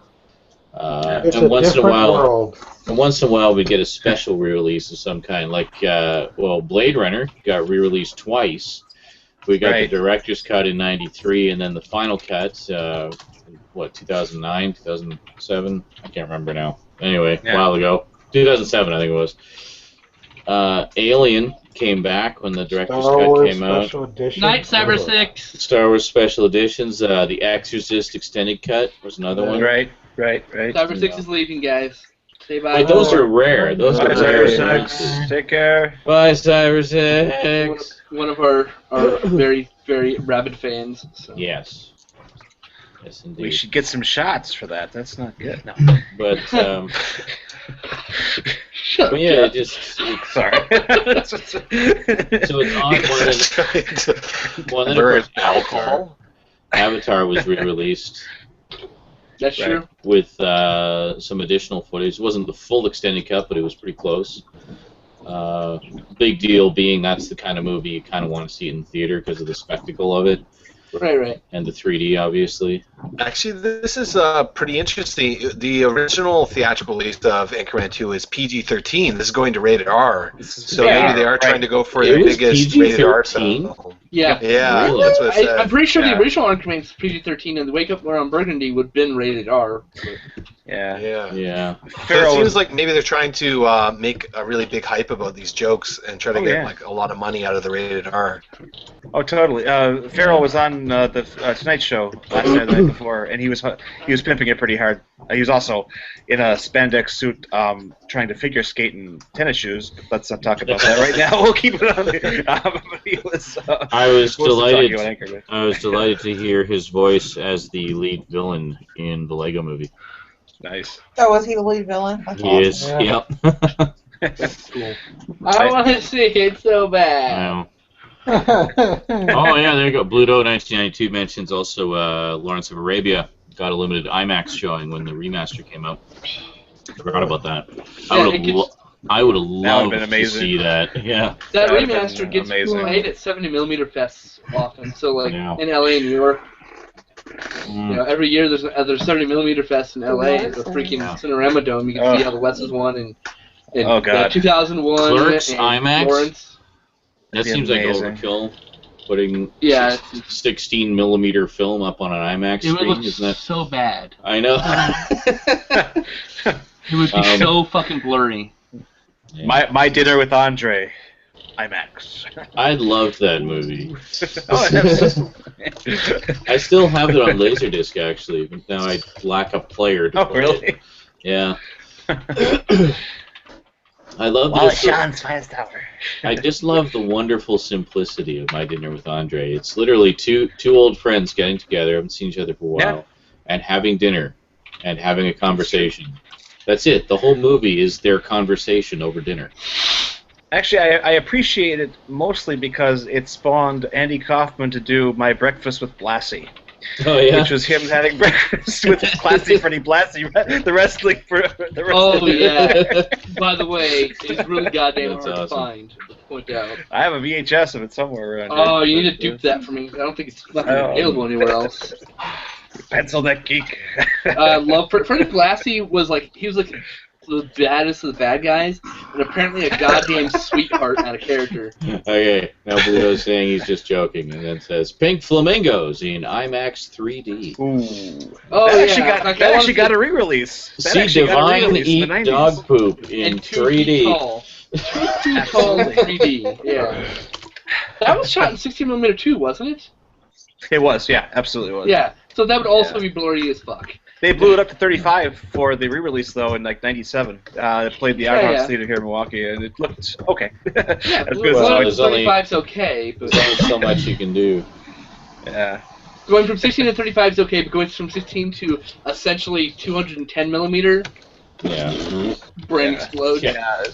once in a while we'd get a special re-release of some kind, like Blade Runner got re-released twice. We got the director's cut in '93, and then the final cut, 2009, 2007? I can't remember now. Anyway, a while ago. 2007, I think it was. Alien came back when the director's cut came out. Night Cyber 6. Star Wars Special Editions. The Exorcist Extended Cut was another one. Right. Cyber 6 is leaving, guys. Say bye. Hey, those are rare. Those are rare. Cyber 6. Take care. Bye, Cyber 6. One of our very, very rabid fans. So. Yes. Yes, indeed. We should get some shots for that. That's not good. No. But but yeah, it just sorry. So it's on one of alcohol. Avatar was re-released. That's true. With some additional footage. It wasn't the full extended cut, but it was pretty close. Big deal being that's the kind of movie you kind of want to see in the theater because of the spectacle of it. Right. And the 3D, obviously. Actually, this is pretty interesting. The original theatrical release of Anchorman 2 is PG-13. This is going to rated R. So maybe they are trying to go for the biggest rated R film. Yeah. Yeah, really? that's what it says. I'm pretty sure the original Anchorman is PG-13, and the Wake Up Around Burgundy would have been rated R. Yeah. So it seems like maybe they're trying to make a really big hype about these jokes and try to get like a lot of money out of the rated R. Oh, totally. Farrell was on the Tonight Show last night, the night before, and he was pimping it pretty hard. He was also in a spandex suit trying to figure skate in tennis shoes. Let's not talk about that right now. We'll keep it on there. I was delighted to hear his voice as the lead villain in the Lego Movie. Nice. Oh, was he the lead villain? That's he is. Yep. That's cool. I want to see it so bad. Oh yeah, there you go. Bluto 1992 mentions also Lawrence of Arabia got a limited IMAX showing when the remaster came out. Forgot about that. I would have loved to see that. Yeah. That remaster gets played at 70mm fests often. So like in LA and New York, you know, every year there's 70mm fest in LA at the freaking Cinerama Dome. You can see how the West is one and 2001 Clerks and IMAX. Florence. That seems like overkill. Putting 16mm film up on an IMAX screen, it would look isn't that so bad? I know. It would be so fucking blurry. Yeah. My Dinner with Andre, IMAX. I loved that movie. I still have it on Laserdisc actually, but now I lack a player to play really? it. Yeah. I love Sean's finest hour. I just love the wonderful simplicity of My Dinner with Andre. It's literally two old friends getting together, haven't seen each other for a while, and having dinner and having a conversation. That's it. The whole movie is their conversation over dinner. Actually, I appreciate it mostly because it spawned Andy Kaufman to do My Breakfast with Blassie. Oh, yeah? Which was him having breakfast with Classy Freddie Blassie, the wrestling for the rest of the day. By the way, it's really goddamn hard to find. Point out. I have a VHS of it somewhere around here. Oh, you need to dupe that for me. I don't think it's available anywhere else. Pencil that geek. Love Freddie Blassie was like the baddest of the bad guys, and apparently a goddamn sweetheart out of character. Okay, now Bluto's saying he's just joking, and then says Pink Flamingos in IMAX 3D. Ooh. Oh, that actually got a re-release. See Divine eat dog poop in 3D. Two-tone 3D. Yeah. That was shot in 16mm too, wasn't it? It was, yeah, absolutely was. Yeah. So that would also be blurry as fuck. They blew it up to 35 for the re-release though in like '97. It played the Art House Theater here in Milwaukee, and it looked okay. Yeah, as good as 35's okay, but there's only so much you can do. Yeah. Going from 16 to 35 is okay, but going from 16 to essentially 210mm, brain explodes. Yeah.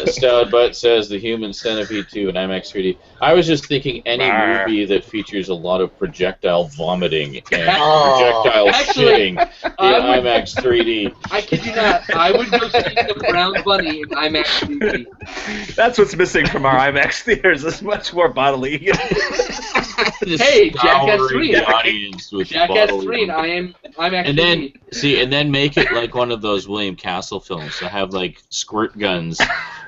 Stout Butt says the Human Centipede 2 in IMAX 3D. I was just thinking any movie that features a lot of projectile vomiting and projectile shitting in IMAX 3D. I kid you not. I would go see the Brown Bunny in IMAX 3D. That's what's missing from our IMAX theaters. It's much more bodily. Hey, Jackass 3. Jackass 3 and IMAX 3D. And then make it like one of those William Castle films. So have like squirt guns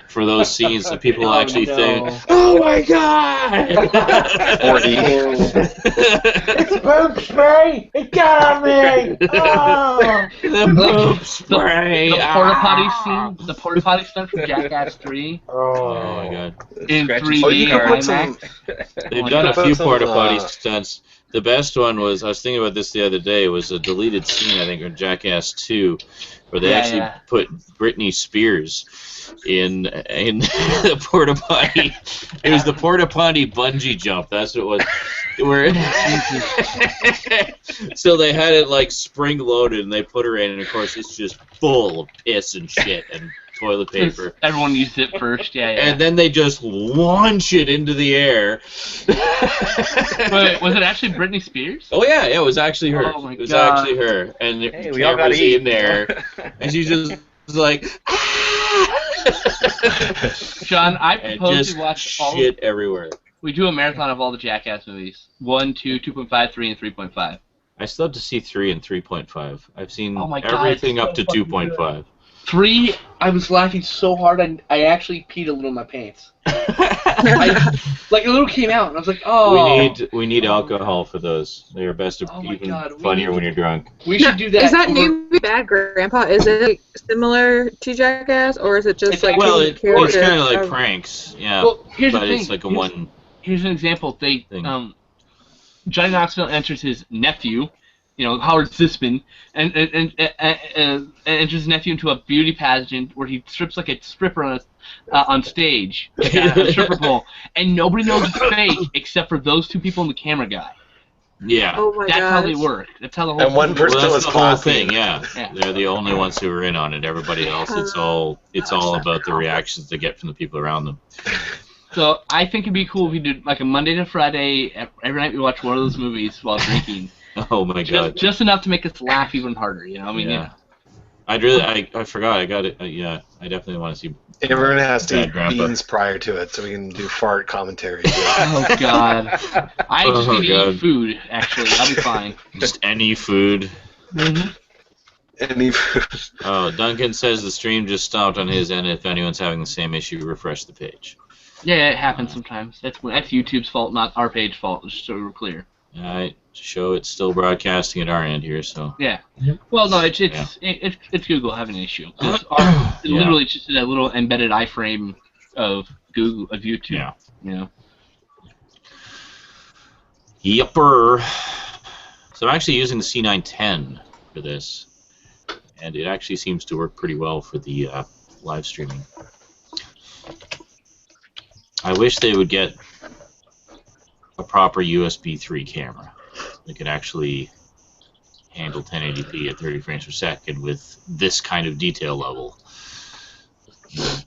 for those scenes that people actually think, "Oh my god!" It's poop spray! It got on me! Oh! The poop spray! The porta potty scene, the porta potty stunt from Jackass 3. Oh my god! In 3D IMAX. They've done a few porta potty stunts. The best one was, I was thinking about this the other day, was a deleted scene, I think, in Jackass 2, where they actually put Britney Spears in the porta potty. It was the porta potty bungee jump. That's what it was. So they had it like spring loaded, and they put her in, and of course it's just full of piss and shit and toilet paper. Everyone used it first, And then they just launch it into the air. Wait, was it actually Britney Spears? Oh yeah, it was actually her. Oh my it was God. actually her, and the camera's in there, and she just was like, John, I propose we watch all shit everywhere. We do a marathon of all the Jackass movies. 1, 2, 2.5, 3, and 3.5. I still have to see 3 and 3.5. I've seen God, everything up to 2.5. 3, I was laughing so hard I actually peed a little in my pants. Like a little came out, and I was like, oh. We need alcohol for those. They are best even funnier when you're drunk. We should do that. Is that new Bad Grandpa? Is it similar to Jackass, or is it just it's like it's kind of like pranks, yeah. Well, here's the but thing. It's like a one. Here's an example. Johnny Knoxville enters his nephew, Howard Zisman, and enters his nephew into a beauty pageant where he strips like a stripper on stage, like a stripper pole, and nobody knows it's fake except for those two people and the camera guy. Yeah. Oh my That's how they work. That's how the whole. And one person was the whole thing. Yeah. They're the only ones who are in on it. Everybody else, it's all about the reactions they get from the people around them. So I think it'd be cool if we did like a Monday to Friday. Every night we watch one of those movies while drinking. Oh my god! Just enough to make us laugh even harder, I forgot. I got it. I definitely want to see. Everyone has to eat beans prior to it, so we can do fart commentary. Oh god! I just need to eat food. Actually, I'll be fine. Just any food. Mm-hmm. Any food. Oh, Duncan says the stream just stopped on his end. If anyone's having the same issue, refresh the page. Yeah, it happens sometimes. That's YouTube's fault, not our page fault. Just so we're clear. Alright, show it's still broadcasting at our end here, so. Yeah. Well, no, it's Google having an issue. Literally, it's just a little embedded iframe of YouTube. Yeah. Yepper. So I'm actually using the C910 for this, and it actually seems to work pretty well for the live streaming. I wish they would get a proper USB 3 camera that could actually handle 1080p at 30 frames per second with this kind of detail level. Of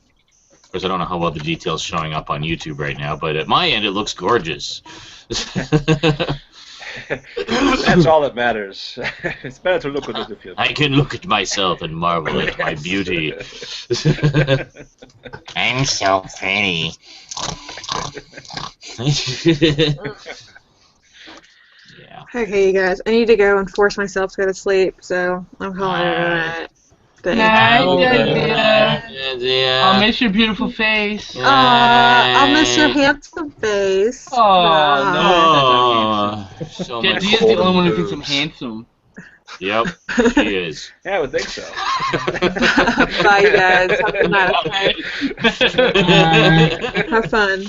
course, I don't know how well the detail's showing up on YouTube right now, but at my end, it looks gorgeous. That's all that matters. It's better to look at it if you. I can look at myself and marvel at my beauty. I'm so pretty. Yeah. Okay, you guys. I need to go and force myself to go to sleep, so I'm calling it a night. I'll miss your beautiful face. I'll miss your handsome face. Oh, no. So He's the only one who thinks I'm handsome. Yep, she is. Yeah, I would think so. Bye, you guys. Have a good night. Have fun.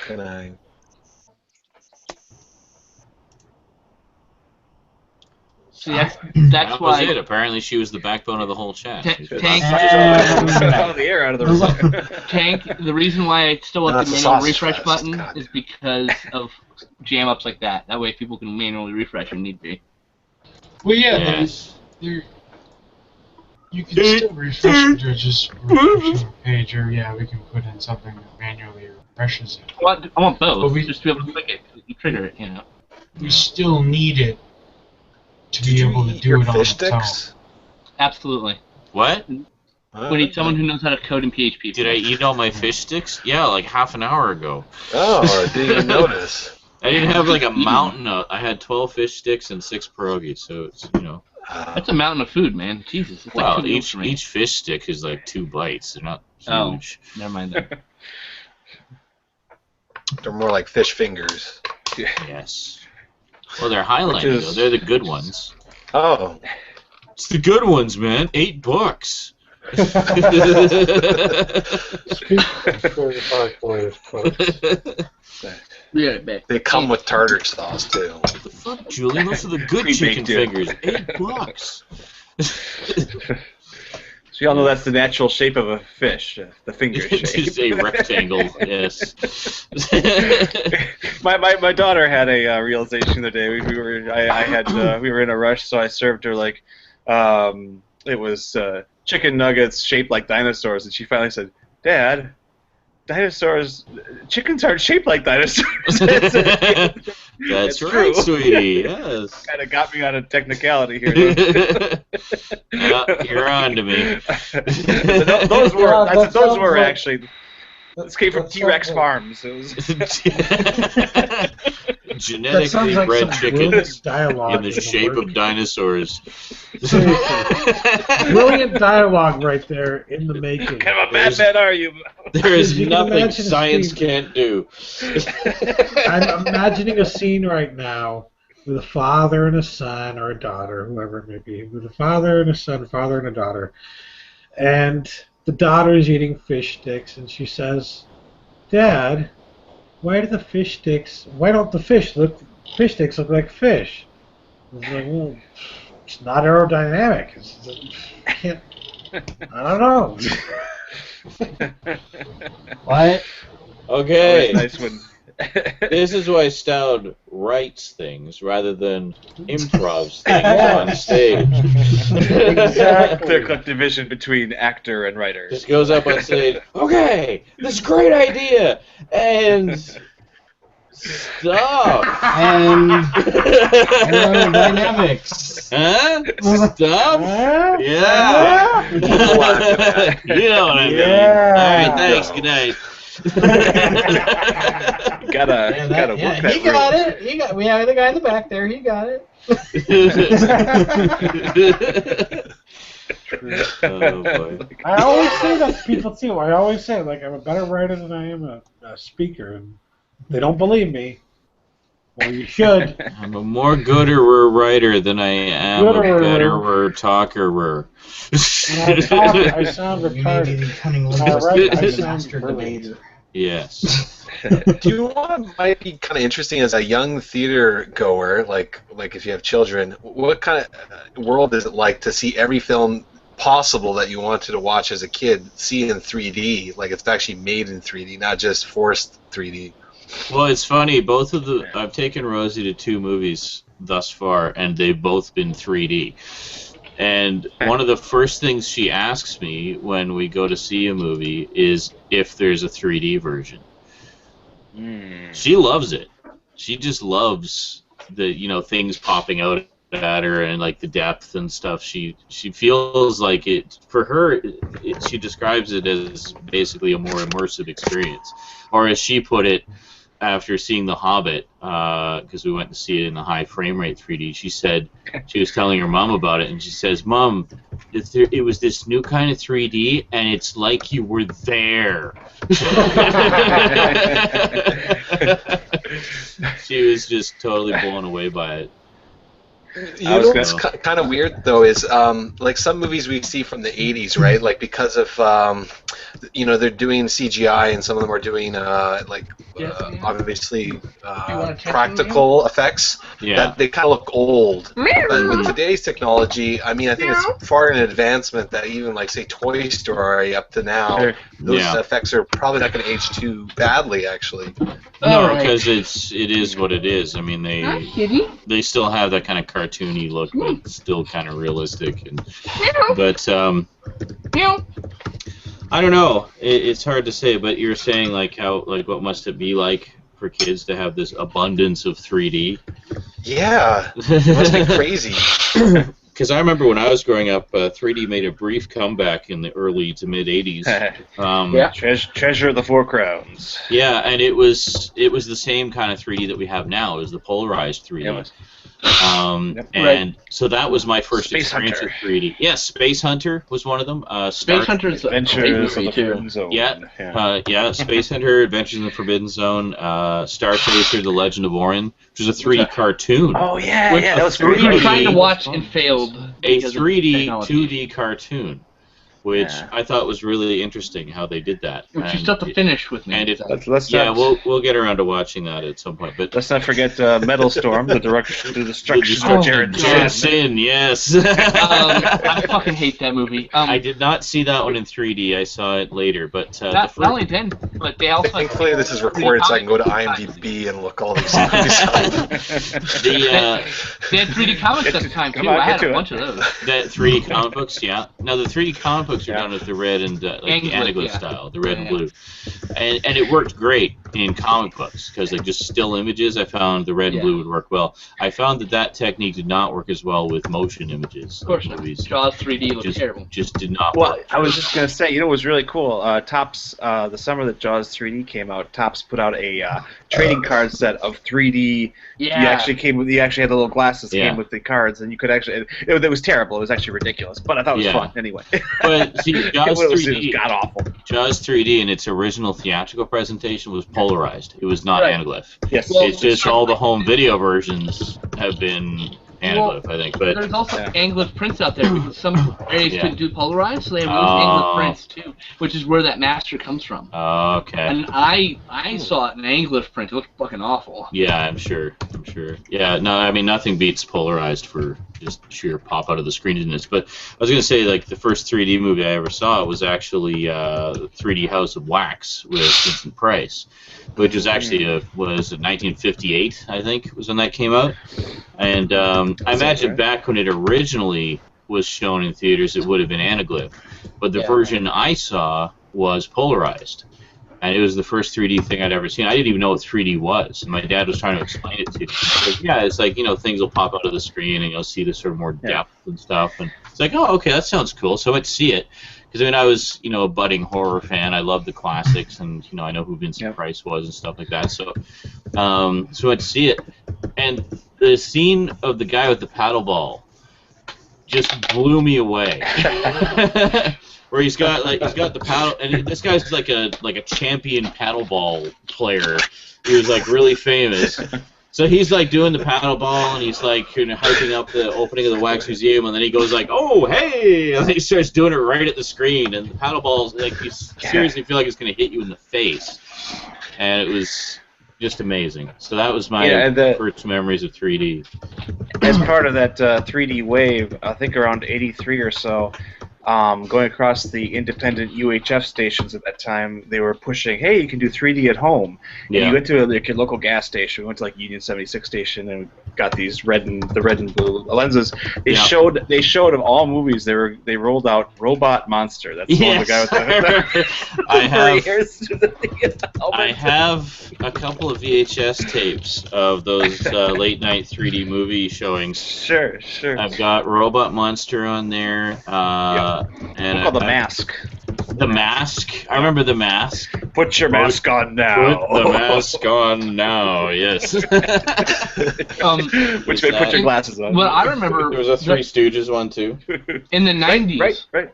Good night. See, that's That was why. it. Apparently, she was the backbone of the whole chat. Tank, Out of the air, out of the Tank, the reason why I still have the manual refresh button is because of jam-ups like that. That way people can manually refresh if need be. Well, yeah, Yes. you can still refresh it, or just refresh the page, or yeah, we can put in something that manually refreshes it. I want both, But we just to be able to click it, trigger it, you know. We still need it to be able to do it on fish its own. sticks? Absolutely. What? We need someone who knows how to code in PHP. Did I eat all my fish sticks? Yeah, like half an hour ago. Oh, I didn't even notice. I didn't have like a mountain of. I had 12 fish sticks and 6 pierogies, so it's, you know. That's a mountain of food, man. Jesus. It's Well, like each fish stick is like 2 bites. They're not huge. Oh, never mind that. They're more like fish fingers. Yes. Well, they're highlighted, though. They're the good ones. Oh. It's the good ones, man. $8. Yeah, they come with tartar sauce too. What the fuck, Julian? Those are the good chicken fingers. $8. So you all know that's the natural shape of a fish, the finger shape. It's a rectangle, yes. my daughter had a realization the other day. We were in a rush, so I served her like it was chicken nuggets shaped like dinosaurs, and she finally said, "Dad, chickens aren't shaped like dinosaurs." That's right, true. sweetie. Yes. Kind of got me on a technicality here. You're on to me. Those were actually. This came from T-Rex Farms. It was genetically like bred chickens dialogue in the shape of dinosaurs. Brilliant dialogue right there in the making. What kind of a bad man are you? There is You can nothing imagine science Steve. can't do. I'm imagining a scene right now with a father and a son, or a daughter, whoever it may be, with a father and a son, father and a daughter, and the daughter's eating fish sticks, and she says, "Dad, why don't the fish sticks look like fish?" He's like, "Well, it's not aerodynamic. I don't know." What? Okay. Nice one. This is why Stout writes things rather than improvs things on stage. Exactly. Clear-cut division between actor and writer. Just goes up on stage, okay, this is a great idea, and stop. And aerodynamics. Huh? Stop? Yeah. You know what I mean. Yeah. Alright, thanks, good night. Gotta work that he got it. We have the guy in the back there. He got it. Oh, boy. I always say that to people too. I always say, like, I'm a better writer than I am a speaker, and they don't believe me. Well, you should. I'm a more gooder writer than I am a betterer talkerer. When I sound You may be retarded. becoming When I write, I sound master brilliant. debater. Yes. Do you know what might be kind of interesting as a young theater goer, like if you have children, what kind of world is it like to see every film possible that you wanted to watch as a kid see in 3D, like it's actually made in 3D, not just forced 3D? Well, it's funny. I've taken Rosie to 2 movies thus far, and they've both been 3D. And one of the first things she asks me when we go to see a movie is if there's a 3D version. She loves it. She just loves the things popping out at her and like the depth and stuff. She feels like it for her. She describes it as basically a more immersive experience, or as she put it, after seeing The Hobbit, because we went to see it in the high frame rate 3D, she said she was telling her mom about it, and she says, "Mom, it was this new kind of 3D, and it's like you were there." She was just totally blown away by it. You know what's kind of weird though is like some movies we see from the 80s, right? Like because of they're doing CGI and some of them are doing obviously practical effects. Yeah. That they kind of look old. But with today's technology, I mean, I think it's far in advancement that even like say Toy Story up to now, those effects are probably not going to age too badly actually. No, because it is what it is. I mean, they still have that kind of cartoony look, but it's still kind of realistic. But I don't know. It's hard to say. But you're saying like what must it be like for kids to have this abundance of 3D? Yeah, it must be crazy. Because I remember when I was growing up, 3D made a brief comeback in the early to mid '80s. Treasure of the Four Crowns. Yeah, and it was the same kind of 3D that we have now. It was the polarized 3D. So that was my first experience with 3D. Yes, Space Hunter was one of them. Space Hunter's Adventures of the Forbidden Zone. Yeah, Space Hunter, Adventures in the Forbidden Zone, Star Chaser, The Legend of Orion, which was a 3D cartoon. Oh yeah, that was we were trying to watch and failed. A 3D, 2D cartoon. Which I thought was really interesting how they did that. Which you still have to finish with me. And we'll get around to watching that at some point. But let's not forget Metal Storm, the destruction of Jared Sin. Yes. I fucking hate that movie. I did not see that one in 3D. I saw it later, but not only then, but they also. Thankfully, this is recorded, so I can go to IMDb and look all these movies up. They had 3D comics at the time too. I had a bunch of those. That 3D comic books, yeah. Now the 3D comic books are done with the red and the anaglyph style, the red and blue, and it worked great in comic books because like just still images. I found the red and blue would work well. I found that technique did not work as well with motion images. Of course not. Jaws 3D looked terrible. Just did not. Well, work. I was just gonna say, what was really cool? Topps, the summer that Jaws 3D came out, Topps put out a trading card set of 3D. Yeah. You actually had the little glasses that came with the cards, and you could actually. It was terrible. It was actually ridiculous, but I thought it was fun anyway. But see, Jaws 3D, god awful. Jaws 3D in its original theatrical presentation was polarized. It was not anaglyph. Yes. It's just all the home video versions have been anaglyph, I think. But there's also anaglyph prints out there because some areas couldn't do polarized, so they have anaglyph prints too, which is where that master comes from. Okay. And I saw it in an anaglyph print. It looked fucking awful. Yeah, I'm sure. Yeah, no, I mean nothing beats polarized for just sheer pop out of the screeniness. But I was gonna say like the first 3D movie I ever saw was actually 3D House of Wax with Vincent Price, which was actually was 1958 I think was when that came out, and I imagine back when it originally was shown in theaters it would have been anaglyph, but the version I saw was polarized. And it was the first 3D thing I'd ever seen. I didn't even know what 3D was. And my dad was trying to explain it to me. It's like, things will pop out of the screen and you'll see this sort of more depth and stuff. And it's like, oh, okay, that sounds cool. So I'd see it. Because, I was, a budding horror fan. I loved the classics and, I know who Vincent Price was and stuff like that. So I'd see it. And the scene of the guy with the paddle ball just blew me away. Where he's got the paddle, and this guy's like a champion paddleball player. He was like really famous. So he's like doing the paddleball, and he's like hyping up the opening of the Wax Museum, and then he goes like, "Oh hey!" and then he starts doing it right at the screen, and the paddleball's like you seriously feel like it's gonna hit you in the face, and it was just amazing. So that was my first memories of 3D. As part of that 3D wave, I think around '83 or so. Going across the independent UHF stations at that time, they were pushing, hey, you can do 3D at home. And you went to your local gas station. We went to like Union 76 station and got these the red and blue lenses. They showed of all movies they rolled out Robot Monster. That's the one, the guy with the I have a couple of VHS tapes of those late night 3D movie showings. Sure. I've got Robot Monster on there. And called The Mask. The Mask. I remember The Mask. Put your mask on now. Put the mask on now. Yes. Which may put your glasses on. Well, I remember there was a Three Stooges one too. In the 90s, right.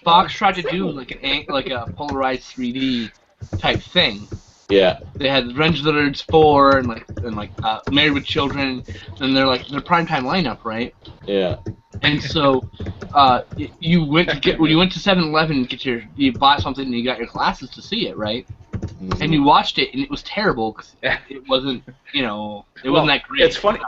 Fox tried to do like a polarized 3D type thing. Yeah. They had Revenge of the Nerds 4 and Married with Children, and they're like their primetime lineup, right? Yeah. And so, you went to 7-Eleven and you bought something and you got your glasses to see it, right? Mm-hmm. And you watched it and it was terrible because it wasn't, wasn't that great. It's funny.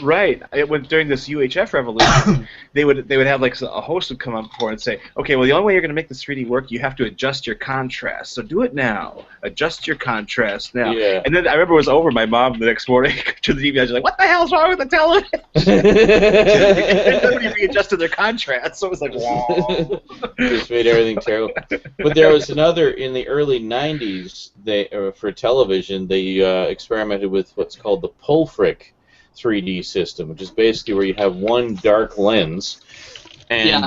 Right. It went during this UHF revolution. they would have like a host would come up before and say, okay, well the only way you're going to make this 3D work, you have to adjust your contrast. So do it now. Adjust your contrast now. Yeah. And then I remember it was over. My mom the next morning to the TV, I was like, what the hell's wrong with the television? Nobody readjusted their contrast, so it was like, wow. Just made everything terrible. But there was another in the early '90s. For television, they experimented with what's called the Pulfric 3D system, which is basically where you have one dark lens, and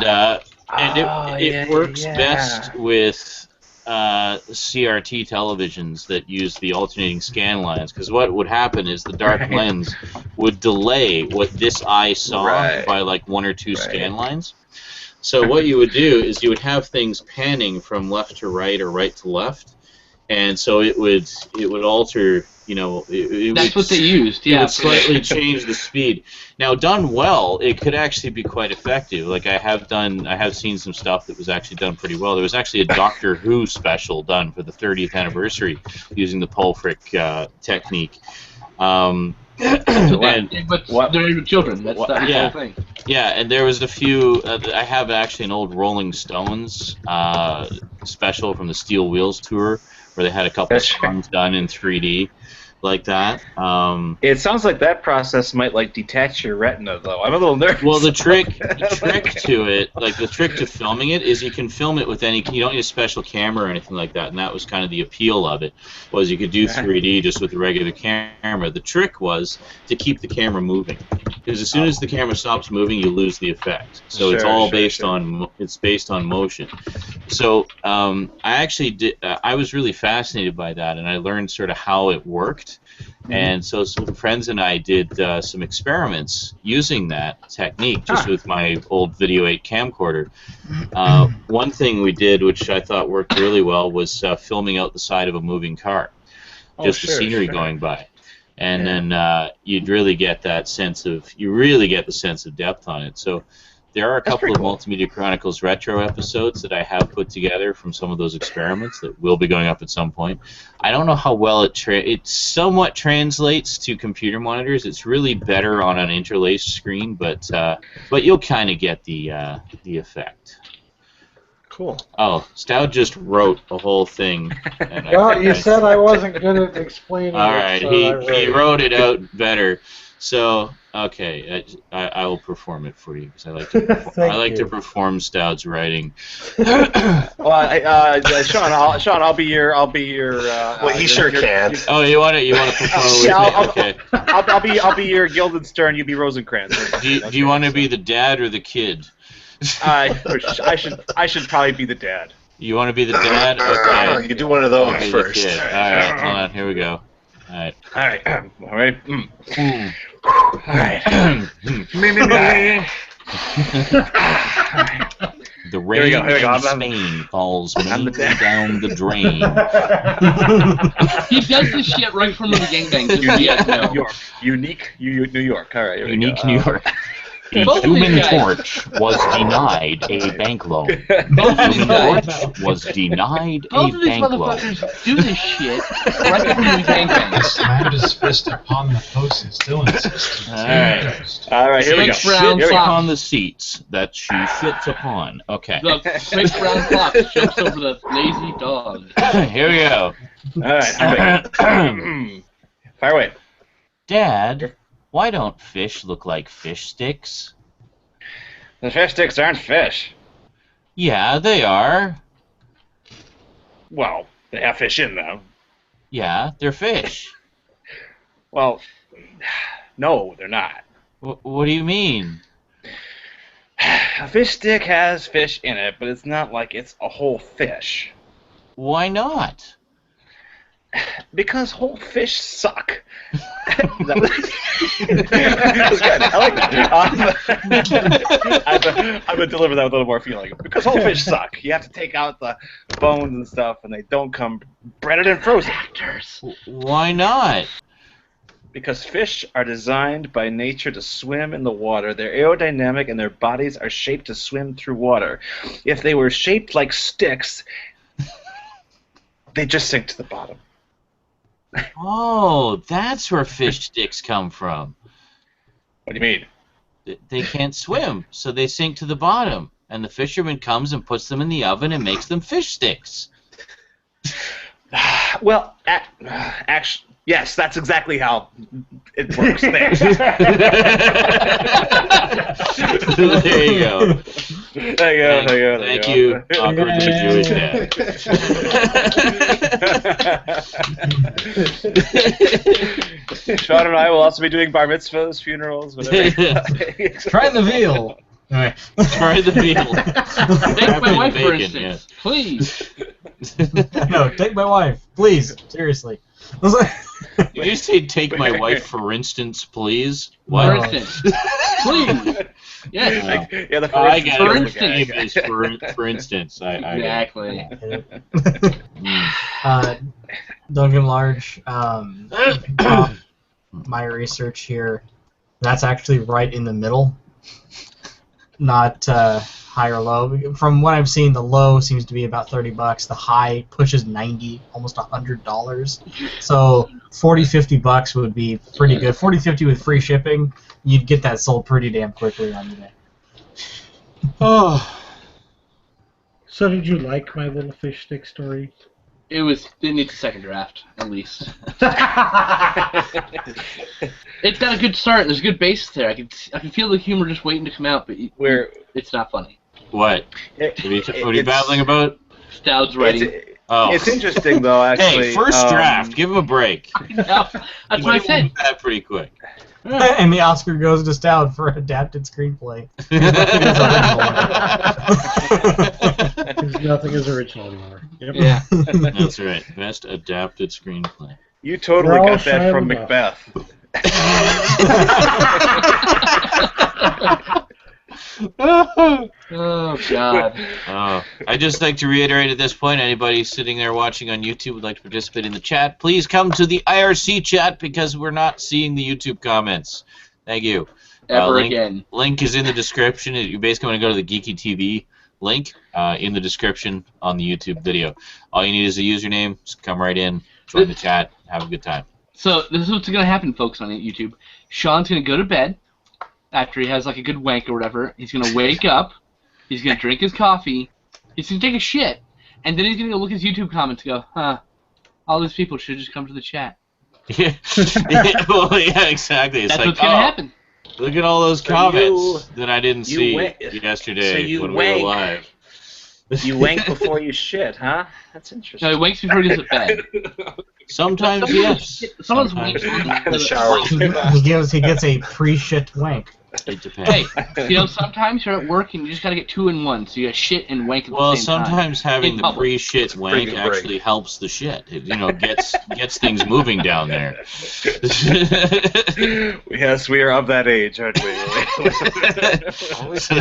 it works best with CRT televisions that use the alternating scan lines, because what would happen is the dark lens would delay what this eye saw by like 1 or 2 scan lines. So what you would do is you would have things panning from left to right or right to left, and so it would alter. That's what they used. Yeah, it would slightly change the speed. Now, done well, it could actually be quite effective. Like I have seen some stuff that was actually done pretty well. There was actually a Doctor Who special done for the 30th anniversary using the Pulfric technique. But they're children. That's the whole thing. Yeah, and there was a few. I have actually an old Rolling Stones special from the Steel Wheels tour where they had a couple songs done in 3D. Like that. It sounds like that process might detach your retina, though. I'm a little nervous. Well, the trick to it, the trick to filming it, is you can film it with any. You don't need a special camera or anything like that, and that was kind of the appeal of it. Was you could do 3D just with a regular camera. The trick was to keep the camera moving, because as soon as the camera stops moving, you lose the effect. So it's all based on motion. So I actually did. I was really fascinated by that, and I learned sort of how it worked. And so some friends and I did some experiments using that technique just with my old Video 8 camcorder. One thing we did, which I thought worked really well, was filming out the side of a moving car, just the scenery going by. And then you'd really get that sense of, the sense of depth on it. So there are a couple of Multimedia Chronicles retro episodes that I have put together from some of those experiments that will be going up at some point. I don't know how well it somewhat translates to computer monitors. It's really better on an interlaced screen, but you'll kind of get the effect. Cool. Oh, Stout just wrote a whole thing. And well, you said I wasn't good at explaining. All right, he wrote it out better. So, okay, I will perform it for you because I like to perform Stout's writing. Well, Sean, I'll be your. Well, he sure can. Oh, you want to perform with me? Okay. I'll be your Guildenstern. You be Rosencrantz. Do you want to be the dad or the kid? I should probably be the dad. You want to be the dad? Okay. You do one of those first. All right, hold on. Here we go. All right. All right. The rain in Spain falls mainly down the drain. He does this shit right from the gangbang. New York. Unique New York. All right. Unique New York. The Human Torch was denied a bank loan. The Human Torch was denied a bank loan. Both of these motherfuckers do this shit right from the gangbang. Slammed his fist upon the post and still insisted. All right, here we go. Shits upon the seats that she shits upon. Okay. The quick brown fox jumps over the lazy dog. Here we go. All right. Fire away. Dad, why don't fish look like fish sticks? The fish sticks aren't fish. Yeah, they are. Well, they have fish in them. Yeah, they're fish. Well, no, they're not. What do you mean? A fish stick has fish in it, but it's not like it's a whole fish. Why not? Because whole fish suck. That was good. I I'm gonna deliver that with a little more feeling. Because whole fish suck. You have to take out the bones and stuff, and they don't come breaded and frozen. Why not? Because fish are designed by nature to swim in the water. They're aerodynamic, and their bodies are shaped to swim through water. If they were shaped like sticks, they just sink to the bottom. Oh, that's where fish sticks come from. What do you mean? They can't swim, so they sink to the bottom. And the fisherman comes and puts them in the oven and makes them fish sticks. Well, actually, yes, that's exactly how it works. There you go. Thank you, awkwardly Jewish dad. Sean and I will also be doing bar mitzvahs, funerals, whatever. Try the veal. Right. Try the veal. Take my wife, for instance. Please. No, take my wife. Please. Seriously. Did you say take my wife, for instance, please? What? For instance. Please. Yes. Yeah, the I got for it. instance. For instance. Exactly. Duncan Large, my research here, that's actually right in the middle, not high or low. From what I've seen, the low seems to be about $30. The high pushes $90, almost $100. So $40-50 would be pretty good. $40-50 with free shipping, you'd get that sold pretty damn quickly on eBay. Oh. So did you like my little fish stick story? It needs a second draft, at least. It's got a good start. There's a good basis there. I can feel the humor just waiting to come out, but it's not funny. What? What are you babbling about? Stoud's writing. It's interesting, though, actually. Hey, first draft. Give him a break. No, that's what I said. That pretty quick. And the Oscar goes to Stout for adapted screenplay. Because nothing is original anymore. Yep. Yeah. That's right. Best adapted screenplay. You totally got that from Macbeth. Oh, God. I'd just like to reiterate at this point, anybody sitting there watching on YouTube would like to participate in the chat, please come to the IRC chat because we're not seeing the YouTube comments. Thank you. Link is in the description. You basically want to go to the Geeky TV link in the description on the YouTube video. All you need is a username. Just come right in, join the chat, have a good time. So this is what's going to happen, folks, on YouTube. Sean's going to go to bed. After he has like a good wank or whatever, he's going to wake up, he's going to drink his coffee, he's going to take a shit, and then he's going to go look at his YouTube comments and go, huh, all these people should just come to the chat. Yeah, exactly. It's That's like, what's going to happen. Look at all those comments that I didn't see yesterday when we were live. You wank before you shit, huh? That's interesting. No, he wanks before he goes to bed. Sometimes, yes. Someone's wanking in the shower. He gets a pre-shit wank. It depends. Hey, sometimes you're at work and you just got to get 2 in 1, so you got shit and wank at the same time. Well, sometimes having the pre-shit wank actually helps the shit. It, gets things moving down there. Yes, we are of that age, aren't we?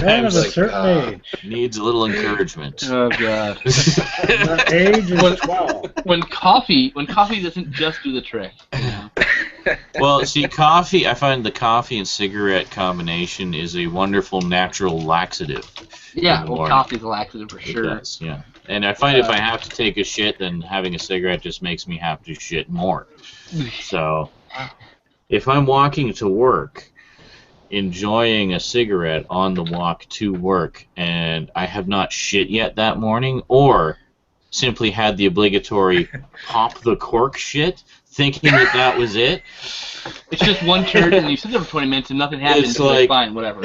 Man of a certain age. Needs a little encouragement. Oh, God. That age is 12. When coffee doesn't just do the trick. Well, see, coffee, I find the coffee and cigarette combination is a wonderful natural laxative. Yeah, well, coffee's a laxative for sure. It does, yeah. And I find if I have to take a shit, then having a cigarette just makes me have to shit more. So, if I'm walking to work, enjoying a cigarette on the walk to work, and I have not shit yet that morning, or simply had the obligatory pop the cork shit, thinking that was it. It's just one turd, and you sit there for 20 minutes and nothing happens. It's like, fine, whatever.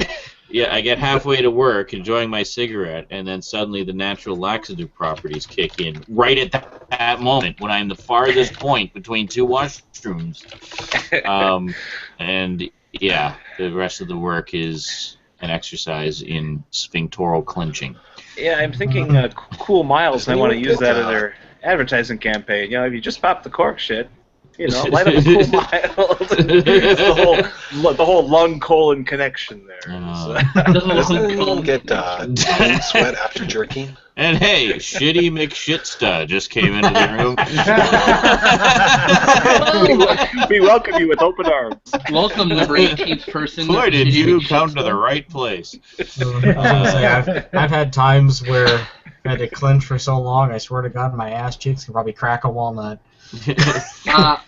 Yeah, I get halfway to work, enjoying my cigarette, and then suddenly the natural laxative properties kick in right at that moment when I'm the farthest point between 2 washrooms. And yeah, the rest of the work is an exercise in sphinctoral clenching. Yeah, I'm thinking Cool Miles, and I want to use that in their advertising campaign. If you just pop the cork shit, You know, light up a cool mild. It's the whole lung-colon connection there. Doesn't get sweat after jerking? And hey, Shitty McShitsta just came into the room. We welcome you with open arms. Welcome, number 18th person. Boy, did you come to the right place. I've had times where I had to clench for so long, I swear to God, my ass cheeks can probably crack a walnut.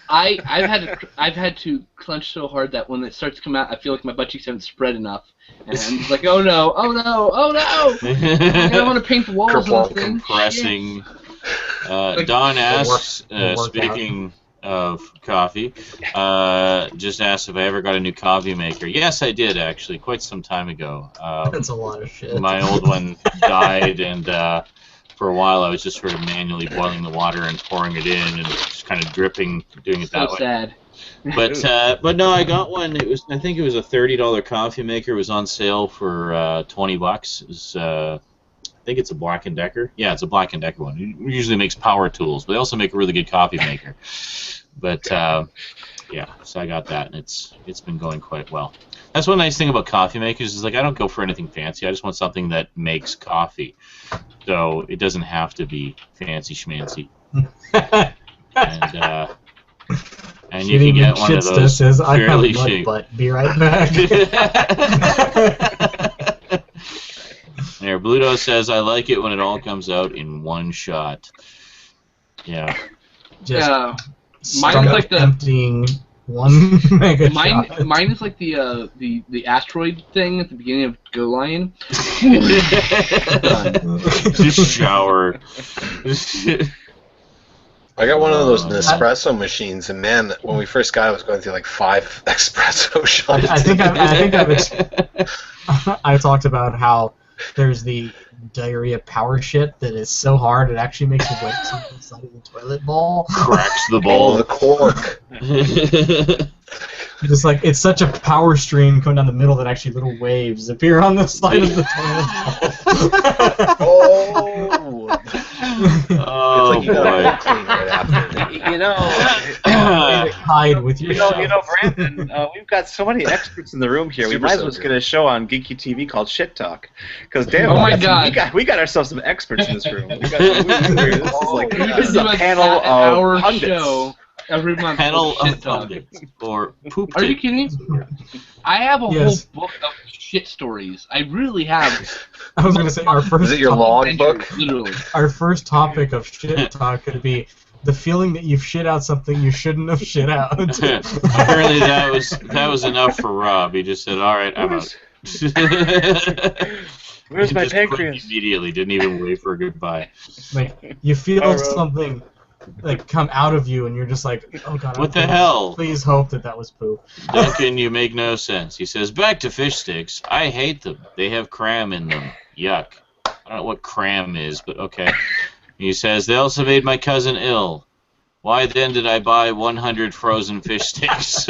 I've had to clench so hard that when it starts to come out, I feel like my butt cheeks haven't spread enough, and I'm just like, oh no, oh no, oh no! I don't want to paint the walls. Compressing. Don asks, speaking of coffee, just asked if I ever got a new coffee maker. Yes, I did actually, quite some time ago. That's a lot of shit. My old one died, and for a while I was just sort of manually boiling the water and pouring it in and just kind of dripping, doing it that way. Sad. But no, I got one. I think it was a $30 coffee maker. It was on sale for $20. It was, I think it's a Black & Decker. Yeah, it's a Black & Decker one. It usually makes power tools, but they also make a really good coffee maker. But yeah, so I got that, and it's been going quite well. That's one nice thing about coffee makers is, like, I don't go for anything fancy. I just want something that makes coffee. So it doesn't have to be fancy schmancy. And you can get one of those says, fairly I have butt. Be right back. There, Bluto says, I like it when it all comes out in one shot. Yeah. Just mine is like the emptying one mega shot. Mine is like the asteroid thing at the beginning of Go Lion. Just shower. I got one of those Nespresso machines, and man, when we first got it, I was going through like 5 espresso shots. I talked about how there's the diarrhea power shit that is so hard it actually makes you wet something inside of the toilet bowl. Cracks the bowl. Oh, the cork. Just like it's such a power stream coming down the middle that actually little waves appear on the side of the toilet bowl. Oh, it's like you gotta clean right after. You know, hide with your Brandon, we've got so many experts in the room here. We might as well get a show on Geeky TV called Shit Talk. Because damn, oh my God, we got ourselves some experts in this room. This is a panel of pundits. Show every month. Panel of pundits or poop. Are you kidding? I have a whole book of shit stories. I really have. I was going to say our first. Is it your log book? Literally. Our first topic of shit talk could be the feeling that you've shit out something you shouldn't have shit out. Apparently that was enough for Rob. He just said, "All right, I'm out." Where's my pancreas? Immediately, didn't even wait for a goodbye. Like you feel something like come out of you, and you're just like, "Oh God, what the hell?" Please hope that was poop. Duncan, you make no sense. He says, "Back to fish sticks. I hate them. They have cram in them. Yuck." I don't know what cram is, but okay. He says, they also made my cousin ill. Why then did I buy 100 frozen fish sticks?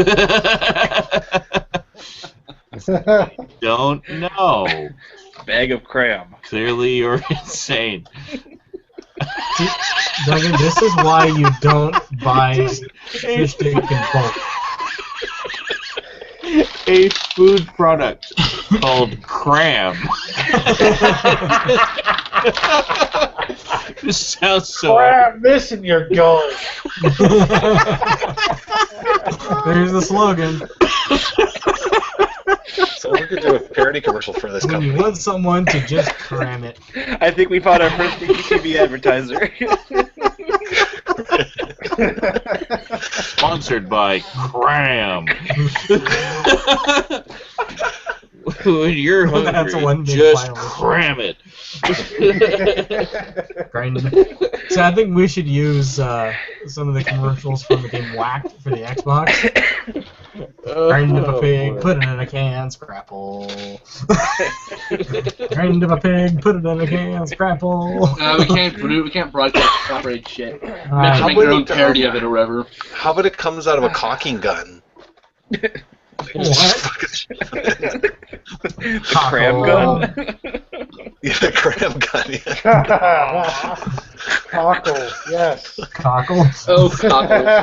Don't know. Bag of cram. Clearly you're insane. Duggan, this is why you don't buy fish stick in bulk. A food product called cram. This sounds so. Cram this in your gullet. There's the slogan. So we could do a parody commercial for this when company. You want someone to just cram it. I think we found our first TV advertiser. Sponsored by Cram. When you're hungry, just cram it. So I think we should use some of the commercials from the game Whacked for the Xbox. Grind up a pig, put it in a can, scrapple. Grind up a pig, put it in a can, scrapple. We can't broadcast copyright shit. We have to make our own parody of it or whatever. How about it comes out of a caulking gun? What? The cram gun? Yeah, the cram gun. Yeah. Cockle, yes. Cockle? Oh, cockle.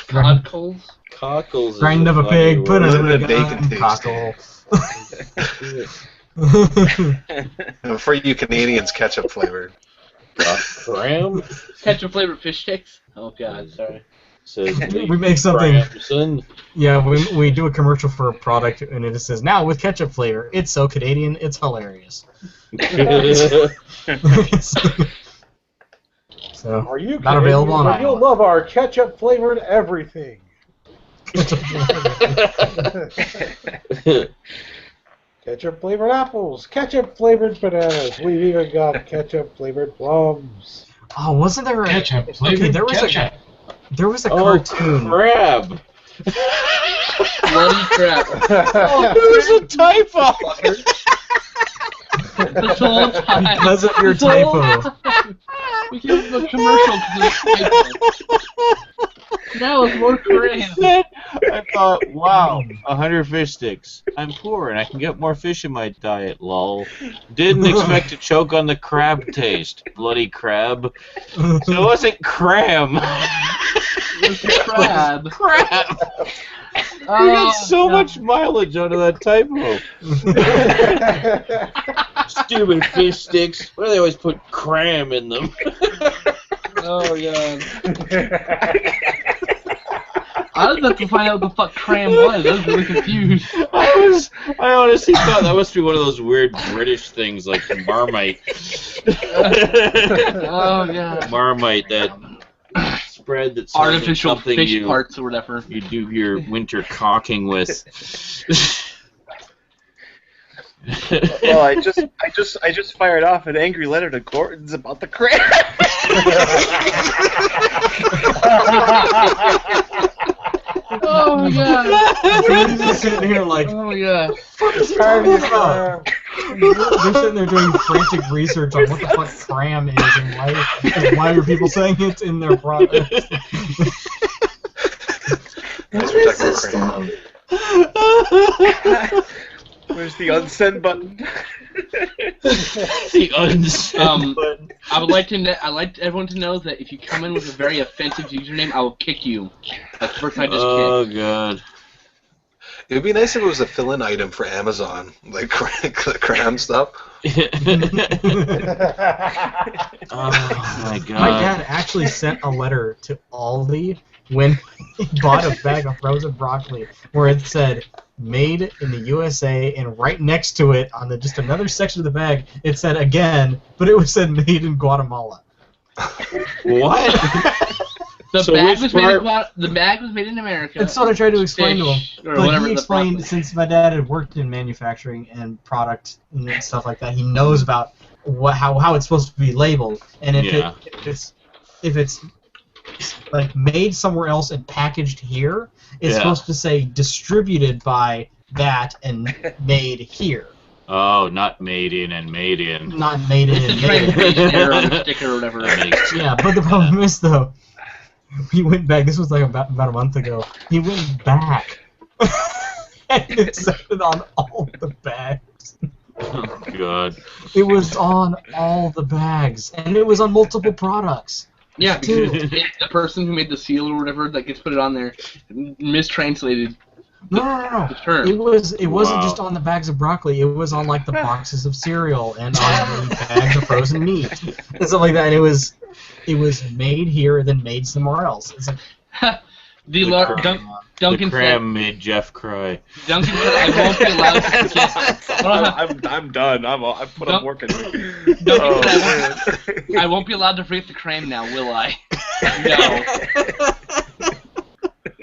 Cockles? Cockles. Grind up a pig, put it in a gun. Cockle. For you Canadians, ketchup flavored. Cram? Ketchup flavored fish sticks? Oh god, sorry. Says we make something. Son. Yeah, we do a commercial for a product, and it says, now with ketchup flavor. It's so Canadian, it's hilarious. So, Are you not available on Canadian? You'll love our ketchup flavored everything. Ketchup flavored apples, ketchup flavored bananas. We've even got ketchup flavored plums. Oh, wasn't there a ketchup flavored ketchup? There was a cartoon. Crab. Bloody crap. Oh, there's a typo. This whole time. Because of your typo. Because of the commercial. That was more crazy. I thought, wow, 100 fish sticks. I'm poor and I can get more fish in my diet, lol. Didn't expect to choke on the crab taste. Bloody crab. So it wasn't cram. It was crab. Crab. You got so much mileage out of that typo. Stupid fish sticks. Why do they always put cram in them? Oh, God. I was about to find out what the fuck cram was. I was really confused. I honestly thought that must be one of those weird British things like Marmite. Oh, God. Marmite, that spread that's artificial fish you, parts or whatever. You do your winter caulking with. Well, I just fired off an angry letter to Gordon's about the cram. Oh my god! They're sitting here like, oh my god! What is he talking about? They're sitting there doing frantic research on what the fuck cram is and why are people saying it in their product. Where's the unsend button? The unsend button. I'd like everyone to know that if you come in with a very offensive username, I will kick you. That's the person I just kicked. Oh god. It would be nice if it was a fill-in item for Amazon, like cram stuff. Oh my god. My dad actually sent a letter to Aldi when he bought a bag of frozen broccoli where it said, made in the USA, and right next to it, on just another section of the bag, it said again, but it was said made in Guatemala. What? The bag was made in America. That's what I tried to explain to him. But he explained, since my dad had worked in manufacturing and product and stuff like that, he knows about how it's supposed to be labeled, and if it's like made somewhere else and packaged here, it's supposed to say distributed by that and made here. Oh, not made in and made in. Not made in and made in. Sticker or whatever. Yeah, but the problem is though, he went back. This was like about a month ago. He went back and it said it on all the bags. Oh god. It was on all the bags, and it was on multiple products. Yeah, because the person who made the seal or whatever that gets put it on there mistranslated. No. The term. It wasn't just on the bags of broccoli. It was on like the boxes of cereal and on the bags of frozen meat and stuff like that. And it was made here, then made somewhere else. It's like Duncan Cram made Jeff cry. Duncan said, "I won't be allowed to I'm done. I put up work in here. Duncan said, I won't be allowed to forget the cram now, will I?" No.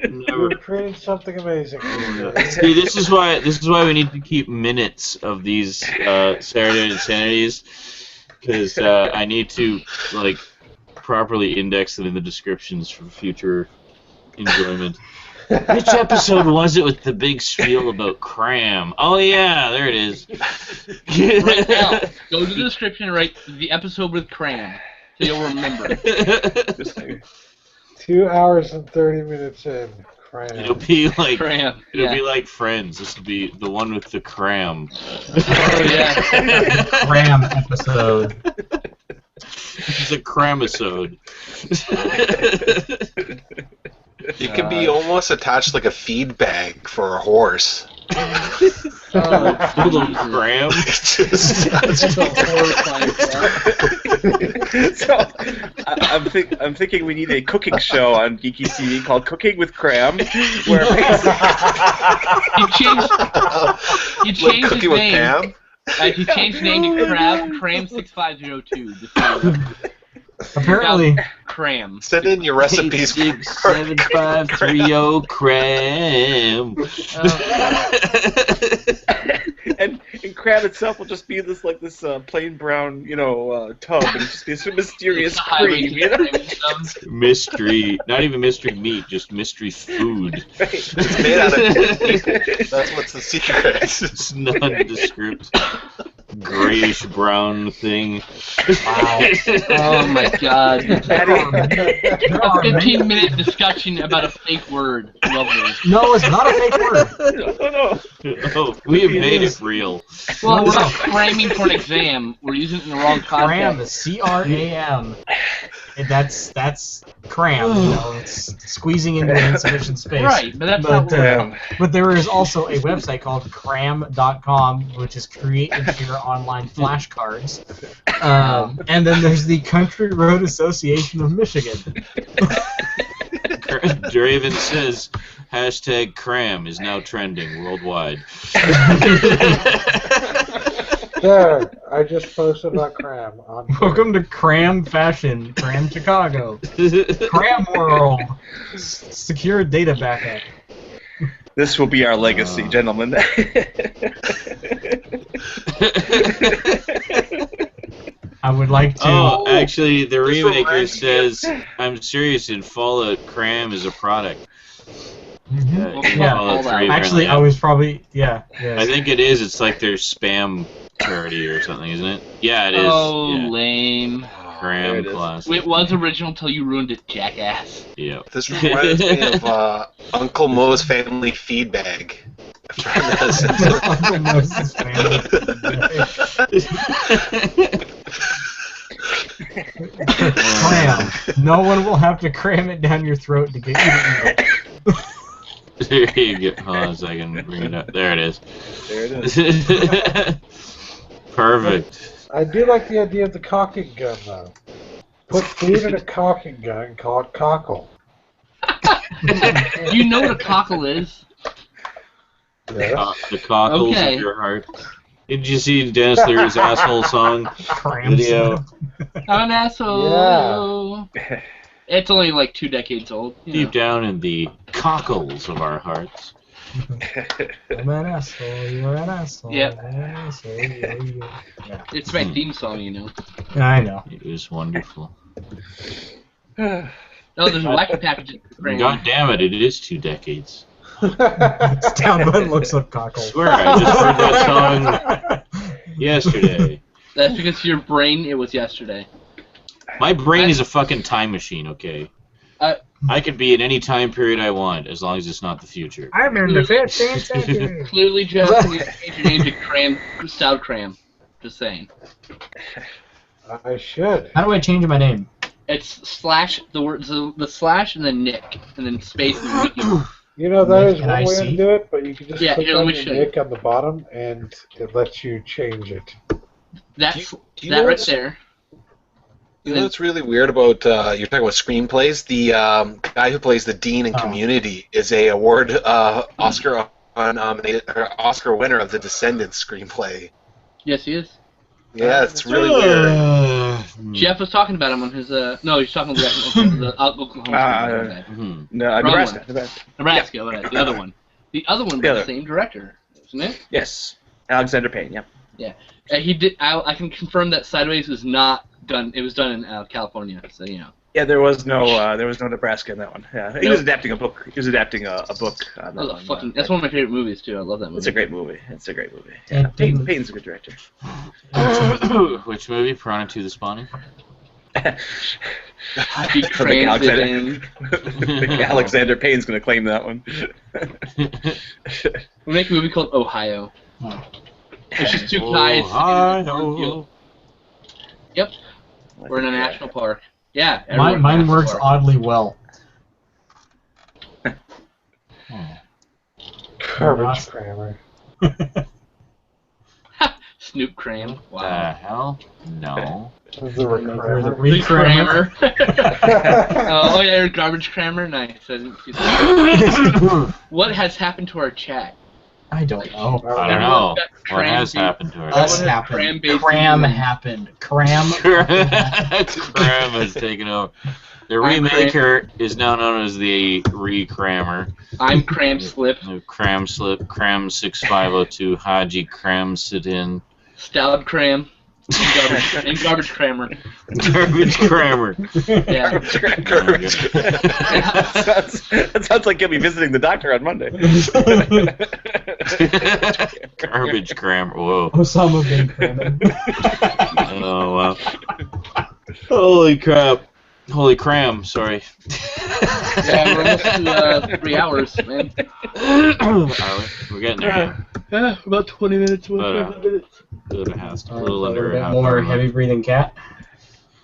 You're creating something amazing. See, this is why we need to keep minutes of these Saturday InSaNiTys, because I need to properly index them in the descriptions for future enjoyment. Which episode was it with the big spiel about cram? Oh yeah, there it is. Right now, go to the description and write the episode with cram, so you'll remember. 2 hours and 30 minutes in. Cram. It'll be like Cram. It'll be like Friends. This will be the one with the cram. Oh yeah. Cram episode. It's a cramisode. It could be almost attached like a feed bag for a horse. Full of cram. So, I'm thinking we need a cooking show on Geeky TV called Cooking with Cram, where you changed Cooking his with name. Pam? He changed his name to Cram6502. Apparently, Cram. Send in your recipes. 86753 cram. and Cram itself will just be this plain brown, tub, and just be some mysterious cream, Mystery, not even mystery meat, just mystery food. It's made out of meat. That's what's the secret. It's nondescript, grayish brown thing. wow. Oh my god. A 15-minute discussion about a fake word. Lovely. No, it's not a fake word. No. Oh, we have made it real. Well, we're not cramming for an exam. We're using it in the wrong Cram context. is C-R-A-M. That's cram, it's squeezing into an insufficient space. Right, but that's not but there is also a website called cram.com, which is create and share online flashcards. And then there's the Country Road Association of Michigan. Draven says, #cram is now trending worldwide. There, I just posted about Cram on Twitter. Welcome to Cram Fashion, Cram Chicago, Cram World, secure data backup. This will be our legacy, gentlemen. I would like to. Oh, actually, the remaker says, I'm serious, in Fallout, cram is a product. Fallout 3, actually, I was probably, yeah. I think it is. It's like their spam charity or something, isn't it? Yeah, it is. Oh, yeah. lame. Cram class. It was original until you ruined it, jackass. Yeah. This reminds me of Uncle Mo's family feed bag. Uncle Mo's family Cram. No one will have to cram it down your throat to get you to eat it. There you go. Hold on a second. Bring it up. There it is. There it is. Perfect. I do like the idea of the caulking gun, though. Put food in a caulking gun and call it cockle. Do you know what a cockle is? Yeah. The cockles of your heart. Did you see Dennis Leary's asshole song video? I'm an asshole. Yeah. It's only like 2 decades old. Deep down in the cockles of our hearts. I'm an asshole, you're an asshole. Yep. Yeah. It's my theme song, you know. I know. It was wonderful. Oh, there's a wacky package. God damn it, it is 2 decades. It's down button looks up cockle. I swear, I just heard that song yesterday. That's because your brain, it was yesterday. My brain is a fucking time machine, okay? I could be in any time period I want, as long as it's not the future. I'm in the 15th century. Clearly, Jeff, you changed your name to Cram, Stout Cram. Just saying. I should. How do I change my name? It's slash, the slash, and then Nick, and then space, and Nick. You know, that is Nick one and way IC? to do it, but you can just click here, on let me your show you. Nick on the bottom, and it lets you change it. That's Do you that know right what's- there. You know what's really weird about you're talking about screenplays? The guy who plays the dean in Community is a award Oscar nominated or Oscar winner of the Descendants screenplay. Yes, he is. Yeah, it's really weird. Jeff was talking about him on his. No, he's talking about the Oklahoma. Nebraska. Nebraska, right, the other one. The other one by the same director, isn't it? Yes, Alexander Payne. Yep. Yeah, he did. I can confirm that Sideways was not done. It was done in California, so you know. Yeah, there was no Nebraska in that one. Yeah, he was adapting a book. He was adapting a book. On that one, that's one of my favorite movies too. I love that movie. It's a great movie. Yeah, Payne's a good director. Which movie? Piranha 2: The Spawning? Alexander Payne's going to claim that one. We'll make a movie called Ohio. Oh. It's just two guys. Ohio. Yep. We're in a national park. Yeah. Mine works oddly well. Garbage crammer. Snoop Cram. Wow. The hell? No. The Re-crammer. Oh yeah, garbage crammer. Nice. I didn't see that. What has happened to our chat? I don't know. I don't know. What has happened to our chat? Cram happened. Cram has taken over. The remaker is now known as the Re-crammer. I'm Cram Slip. Cram Slip, Cram 6502, Haji Cram Sit In. Stout Cram. And garbage crammer. Garbage crammer. Yeah. That sounds like you'll be visiting the doctor on Monday. Garbage crammer. Whoa. Osama bin Cramming. Oh wow. Holy crap. Holy cram, sorry. Yeah, we're almost to 3 hours, man. We're getting there. Yeah, about 20 minutes, 25 minutes. A little under half more heavy breathing cat.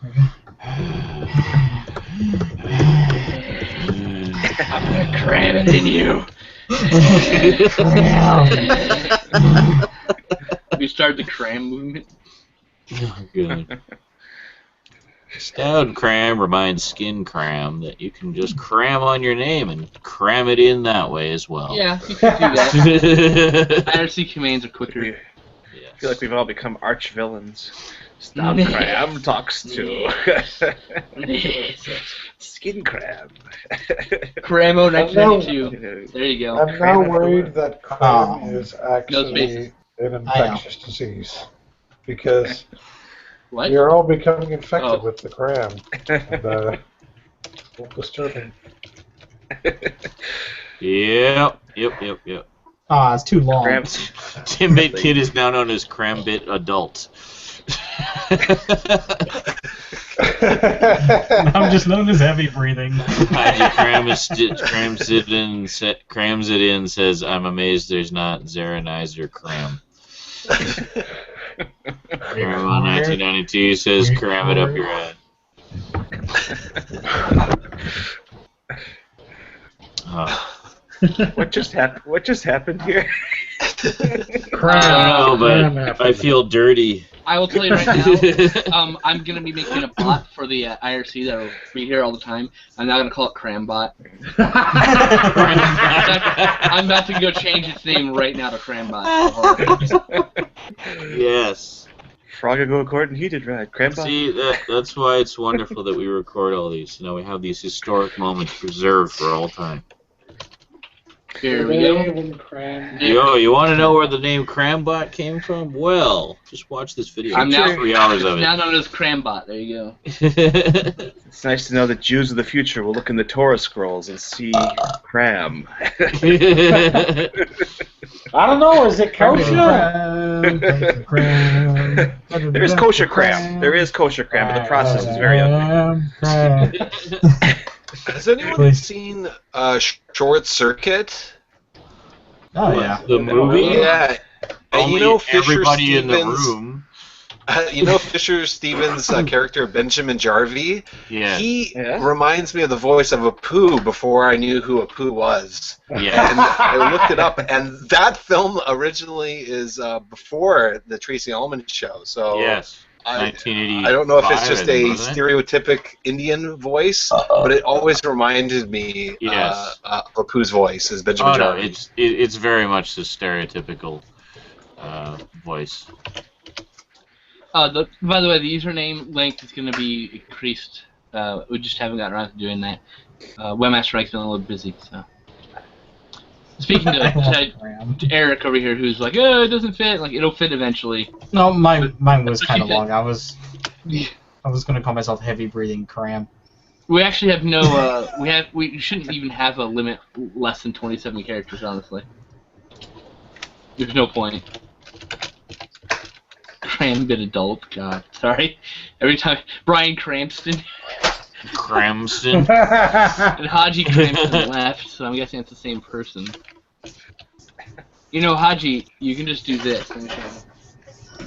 I'm gonna cram it in you. We started the cram movement. Oh, good. Stout cram reminds skin cram that you can just cram on your name and cram it in that way as well. Yeah, you can do that. IRC commands are quicker. I feel like we've all become arch villains. Stout Cram talks to Skin Cram. Cramo 1992. There you go. I'm now worried that cram is actually an infectious disease because you're all becoming infected with the cram. And, disturbing. Yep. Ah, it's too long. Timbit Kid is now known as Crambit Adult. I'm just known as heavy breathing. Crams it in, says, I'm amazed there's not Zaranizer Cram. Cram 1992 says, cram it up your head. What just happened here? I don't know, but I feel dirty. I will tell you right now, I'm going to be making a bot for the IRC that will be here all the time. I'm now going to call it CramBot. I'm about to go change its name right now to CramBot. Yes. Frog go court and heated right. CramBot. See, that's why it's wonderful that we record all these. You know, we have these historic moments preserved for all time. Here we go. Yo, you want to know where the name CramBot came from? Well, just watch this video. I'm now 3 hours of it. Now known as CramBot. There you go. It's nice to know that Jews of the future will look in the Torah scrolls and see Cram. I don't know. Is it kosher? There is kosher cram. There is kosher cram, but the process is very ugly. Has anyone seen Short Circuit? Oh yeah, the movie. Yeah, and you know Fisher everybody Stevens, in the room. You know Fisher Stevens' character Benjamin Jarvie. Yeah. He reminds me of the voice of Apu before I knew who Apu was. Yeah. And I looked it up, and that film originally is before the Tracy Ullman show. So yes. I don't know if it's just a stereotypic Indian voice, but it always reminded me of Apu's voice as Benjamin Jarvie. No, it's very much the stereotypical voice. By the way, the username length is going to be increased. We just haven't gotten around to doing that. Webmaster Mike's been a little busy, so. Speaking to Eric over here, who's like, "Oh, it doesn't fit." Like, it'll fit eventually. No, mine was kind of long. I was gonna call myself heavy breathing cram. We actually have no. We shouldn't even have a limit less than 27 characters. Honestly, there's no point. Crambit adult. God, sorry. Every time Brian Cranston. Cramston. And Haji Cranston left, so I'm guessing it's the same person. You know, Haji, you can just do this. Let me show you.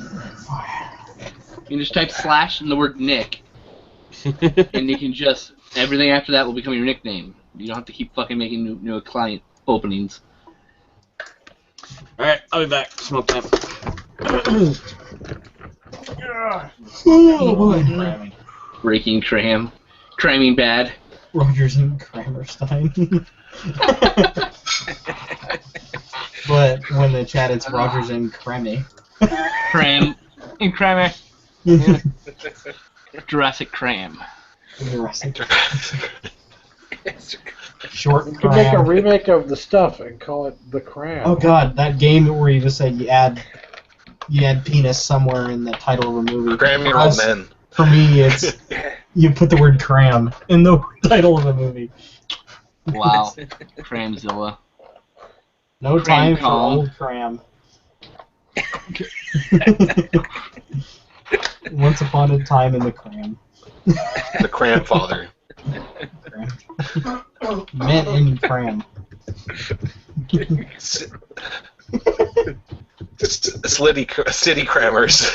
You can just type / and the word Nick, and you can just everything after that will become your nickname. You don't have to keep fucking making new client openings. All right, I'll be back. Smoke them. Oh boy. Breaking Cram. Cramming bad. Rogers and Kramerstein. But when the chat, it's Rogers and Kremmy. Cram. And Kramer. Yeah. Jurassic Cram. Jurassic. Short You could make a remake of the stuff and call it the Cram. Oh god, that game where you just said you add penis somewhere in the title of a movie. Cram your old men. For me, it's you put the word cram in the title of a movie. Wow. Cramzilla. No Cram time for Kong. old cram. Once upon a time in the cram. The Cram father. Men in cram. City crammers.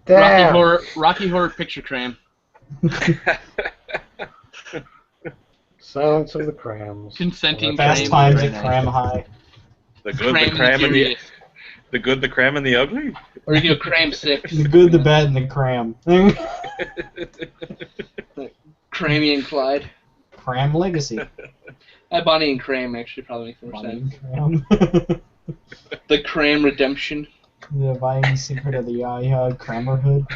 Damn. Rocky Horror Picture Cram. Silence of the Crams. Consenting Fast Cram. times Very at Cram High. The good, Cram the cram, and the Curious. the good, the cram, and the ugly. Or you go Cram 6. The good, the bad, and the cram. Crammy and Clyde. Cram Legacy. Bonnie and Cram actually probably makes more Bonnie sense. and Cram. The Cram Redemption. The Divine Secret of the Yaya Crammerhood.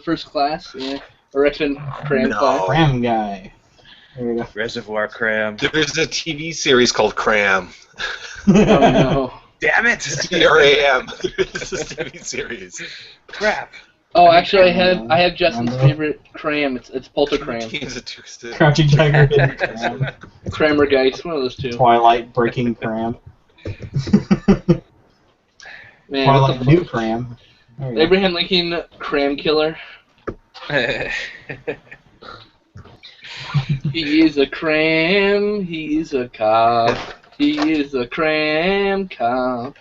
First class, yeah. Or X-Men Cram class. Cram Guy. There you go. Reservoir Cram. There's a TV series called Cram. Oh no. Damn it! CRAM. This is a TV series. Crap. Oh, actually, I have Justin's favorite Cram. It's Polter Cram. Crouching Tiger, Hidden Cram. Crammer Geist, one of those two. Twilight Breaking Cram. Man, Twilight New Cram. There you go. Abraham Lincoln Cram Killer. He is a cram, he's a cop. He is a cram cop.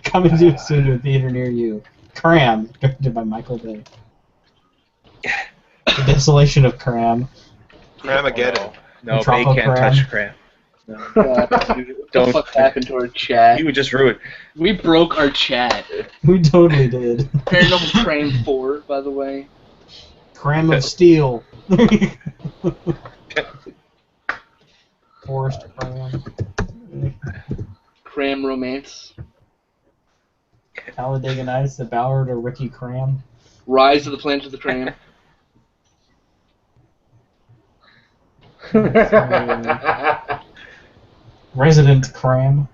Coming soon to a theater near you. Cram, directed by Michael Bay. The Desolation of Cram. Cramageddon. No, Tropo Bay can't Cram. touch Cram. No, God, dude, what the fuck happened to our chat? You just ruined. We broke our chat. We totally did. Paranormal Cram 4, by the way. Cram of Steel. Forest Cram. Cram Romance. Talladega Nights, The Ballad of Ricky Cram. Rise of the Planet of the Cram. Resident Cram.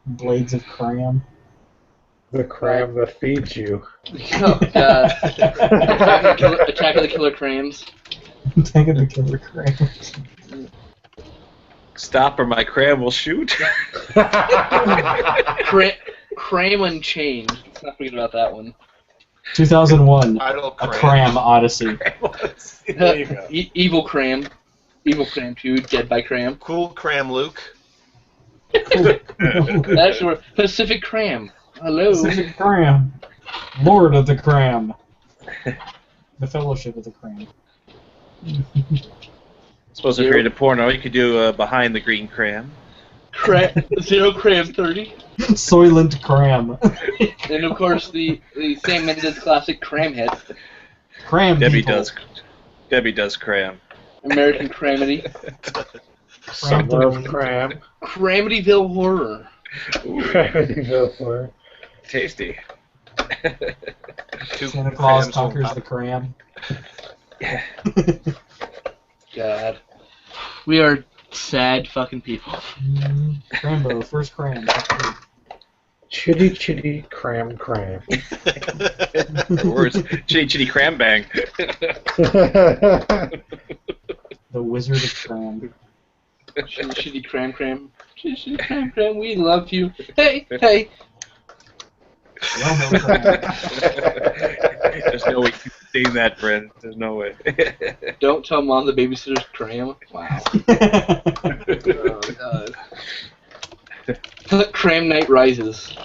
Blades of Cram. The Cram that feeds you. Oh, God. Attack of the Killer Crams. Attack of the Killer Crams. Stop or my Cram will shoot. Cram Unchained. Let's not forget about that one. 2001. Idle A Cram. Cram Odyssey. There you go. Evil Cram. Evil Cram 2, Dead by Cram. Cool Cram Luke. That's where Pacific Cram. Hello. Pacific Cram. Lord of the Cram. The Fellowship of the Cram. Suppose if you're into porno, you could do Behind the Green Cram. Zero Cram 30. Soylent Cram. And of course the Sam Mendes classic Cram hit. Cram Debbie people. does Cram. American Cramity. Summer of Cram. Cramityville Horror. Cramityville Horror. Tasty. Santa Claus Conquers the Cram. God. We are sad fucking people. Crambo, first Cram. Chitty Chitty Cram. Or worse, Chitty Chitty Cram Bang. The Wizard of Cram. Chitty Cram. Chitty Cram, we love you. Hey. There's no way you can sing that, Brent. There's no way. Don't tell Mom the babysitter's Cram. Wow. Oh, God. Cram Night Rises.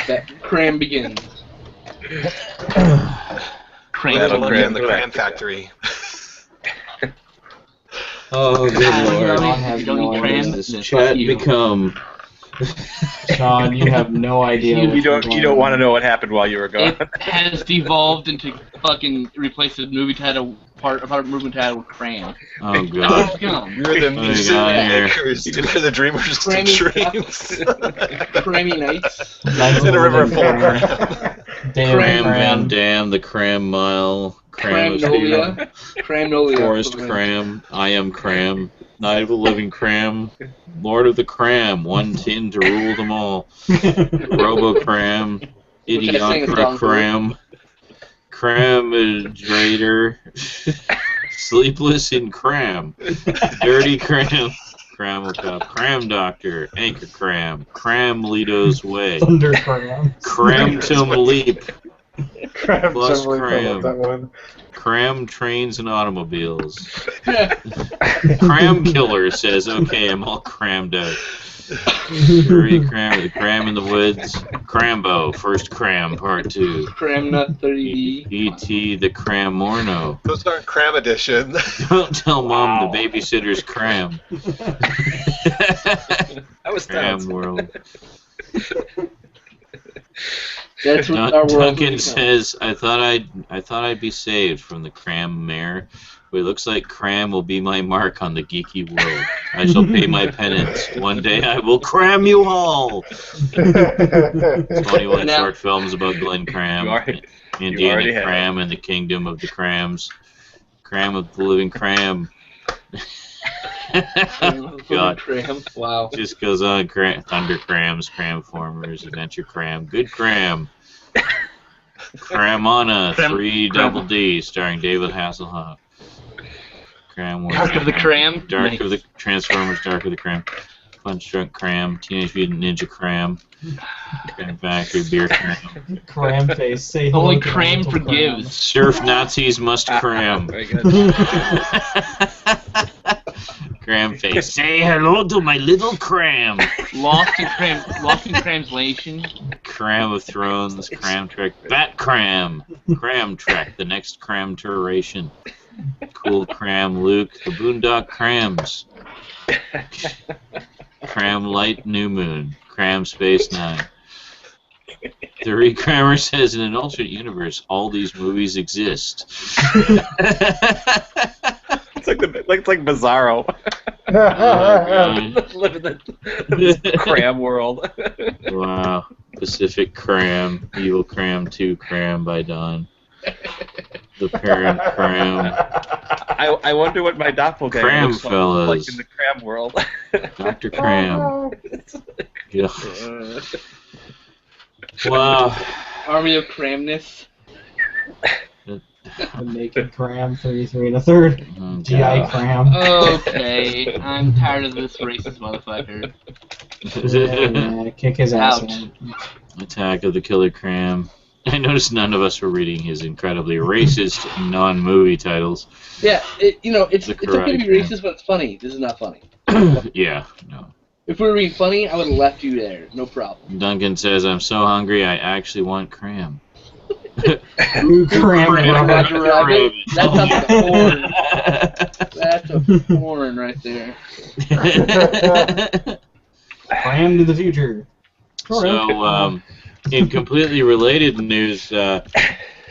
That Cram begins. That'll be in the Cram Factory. Oh, good lord. I have no idea. This chat become... Sean, you have no idea. You don't want to know what happened while you were gone. It has devolved into fucking replace the movie title part of our movement title with Cram. Oh god. You're the music makers. You're the dreamers of dreams. Crammy Nights. Nights in a river full of cram. Cram Van Dam, the Cram Mile, Cramnolia. Forest Cram, I Am Cram, Night of the Living Cram, Lord of the Cram, one tin to rule them all. Robo Cram, Idiocra Cram, Cramadrator, Sleepless in Cram, Dirty Cram, Cramocop, Cram Doctor, Anchor Cram, Cram Lito's Way, Thunder Cram, Cramtum Leap, Plus Cram. Cram, Cram Trains and Automobiles. Cram Killer says, okay, I'm all crammed out. Furry Cram, the Cram in the Woods, Crambo, First Cram, Part 2. Cramnut 30D. E.T. the Cram Morno. Those aren't Cram edition. Don't tell Mom the babysitter's Cram. That was Cram World. That's what our world Duncan says, I thought I'd be saved from the Cram mare, but it looks like Cram will be my mark on the geeky world. I shall pay my penance. One day I will cram you all. 21 short films about Glenn Cram, Indiana Cram and the Kingdom of the Crams, Cram of the Living Cram. God. Cram. Wow. Just goes on. Thunder Crams, Cramformers, Adventure Cram, Good Cram, Cramana, 3 Double D, starring David Hasselhoff. Cram Wars. Dark of the Cram. Dark of the Transformers, Dark of the Cram. Punch Drunk Cram, Teenage Mutant Ninja Cram, Cram Factory, Beer Cram. Cram Face, say hello. Only Cram forgives. Surf Nazis must cram. Very good. Cram Face, say hello to my little Cram. Lost in Translation. Cram of Thrones, Cram Trek, Bat Cram, Cram Trek, the next Cram Turation. Cool Cram Luke, the Boondock Crams. Cram Light New Moon, Cram Space 9. The Recrammer says in an alternate universe, all these movies exist. It's like Bizarro. Live in the Cram world. Wow. Pacific Cram, Evil Cram 2 Cram by Dawn. The Parent Cram. I wonder what my doppelganger Cram looks fellas. like in the Cram world. Dr. Cram. Yeah. Wow. Army of Cramness. The Naked Cram, 33 1/3. GI Cram. Okay, I'm tired of this racist motherfucker. Yeah, kick his ass. Attack of the Killer Cram. I noticed none of us were reading his incredibly racist non-movie titles. Yeah, it's okay to be Cram. racist, but it's funny. This is not funny. Yeah, no. If we were being funny, I would have left you there. No problem. Duncan says, I'm so hungry, I actually want Cram. Ooh, Cram. Roger Rabbit. That sounds like a porn. That's a porn right there. Cram to the future. So, in completely related news,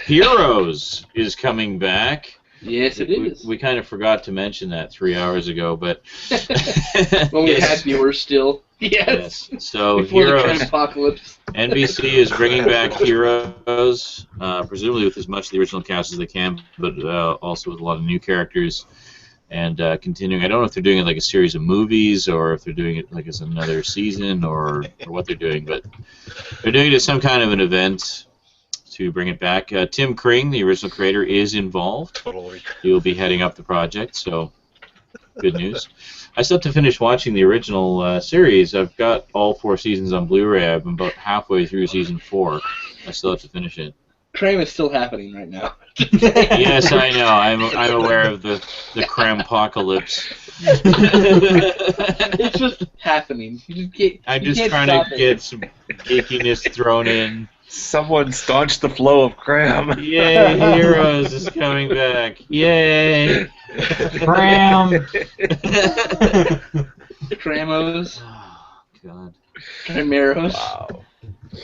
Heroes is coming back. Yes, it is. We kind of forgot to mention that 3 hours ago, but when we had viewers still. Yes. So before Heroes, the apocalypse. NBC is bringing back Heroes, presumably with as much of the original cast as they can, but also with a lot of new characters. and continuing. I don't know if they're doing it like a series of movies or if they're doing it like as another season or what they're doing, but they're doing it as some kind of an event to bring it back. Tim Kring, the original creator, is involved. Totally. He will be heading up the project, so good news. I still have to finish watching the original series. I've got all 4 seasons on Blu-ray. I'm about halfway through season 4. I still have to finish it. Cram is still happening right now. Yes, I know. I'm aware of the Cram-apocalypse. It's just happening. I'm just trying to get some geekiness thrown in. Someone staunched the flow of Cram. Yay, Heroes is coming back. Yay. Cram. Cramos. Oh, God. Crimeros. Wow.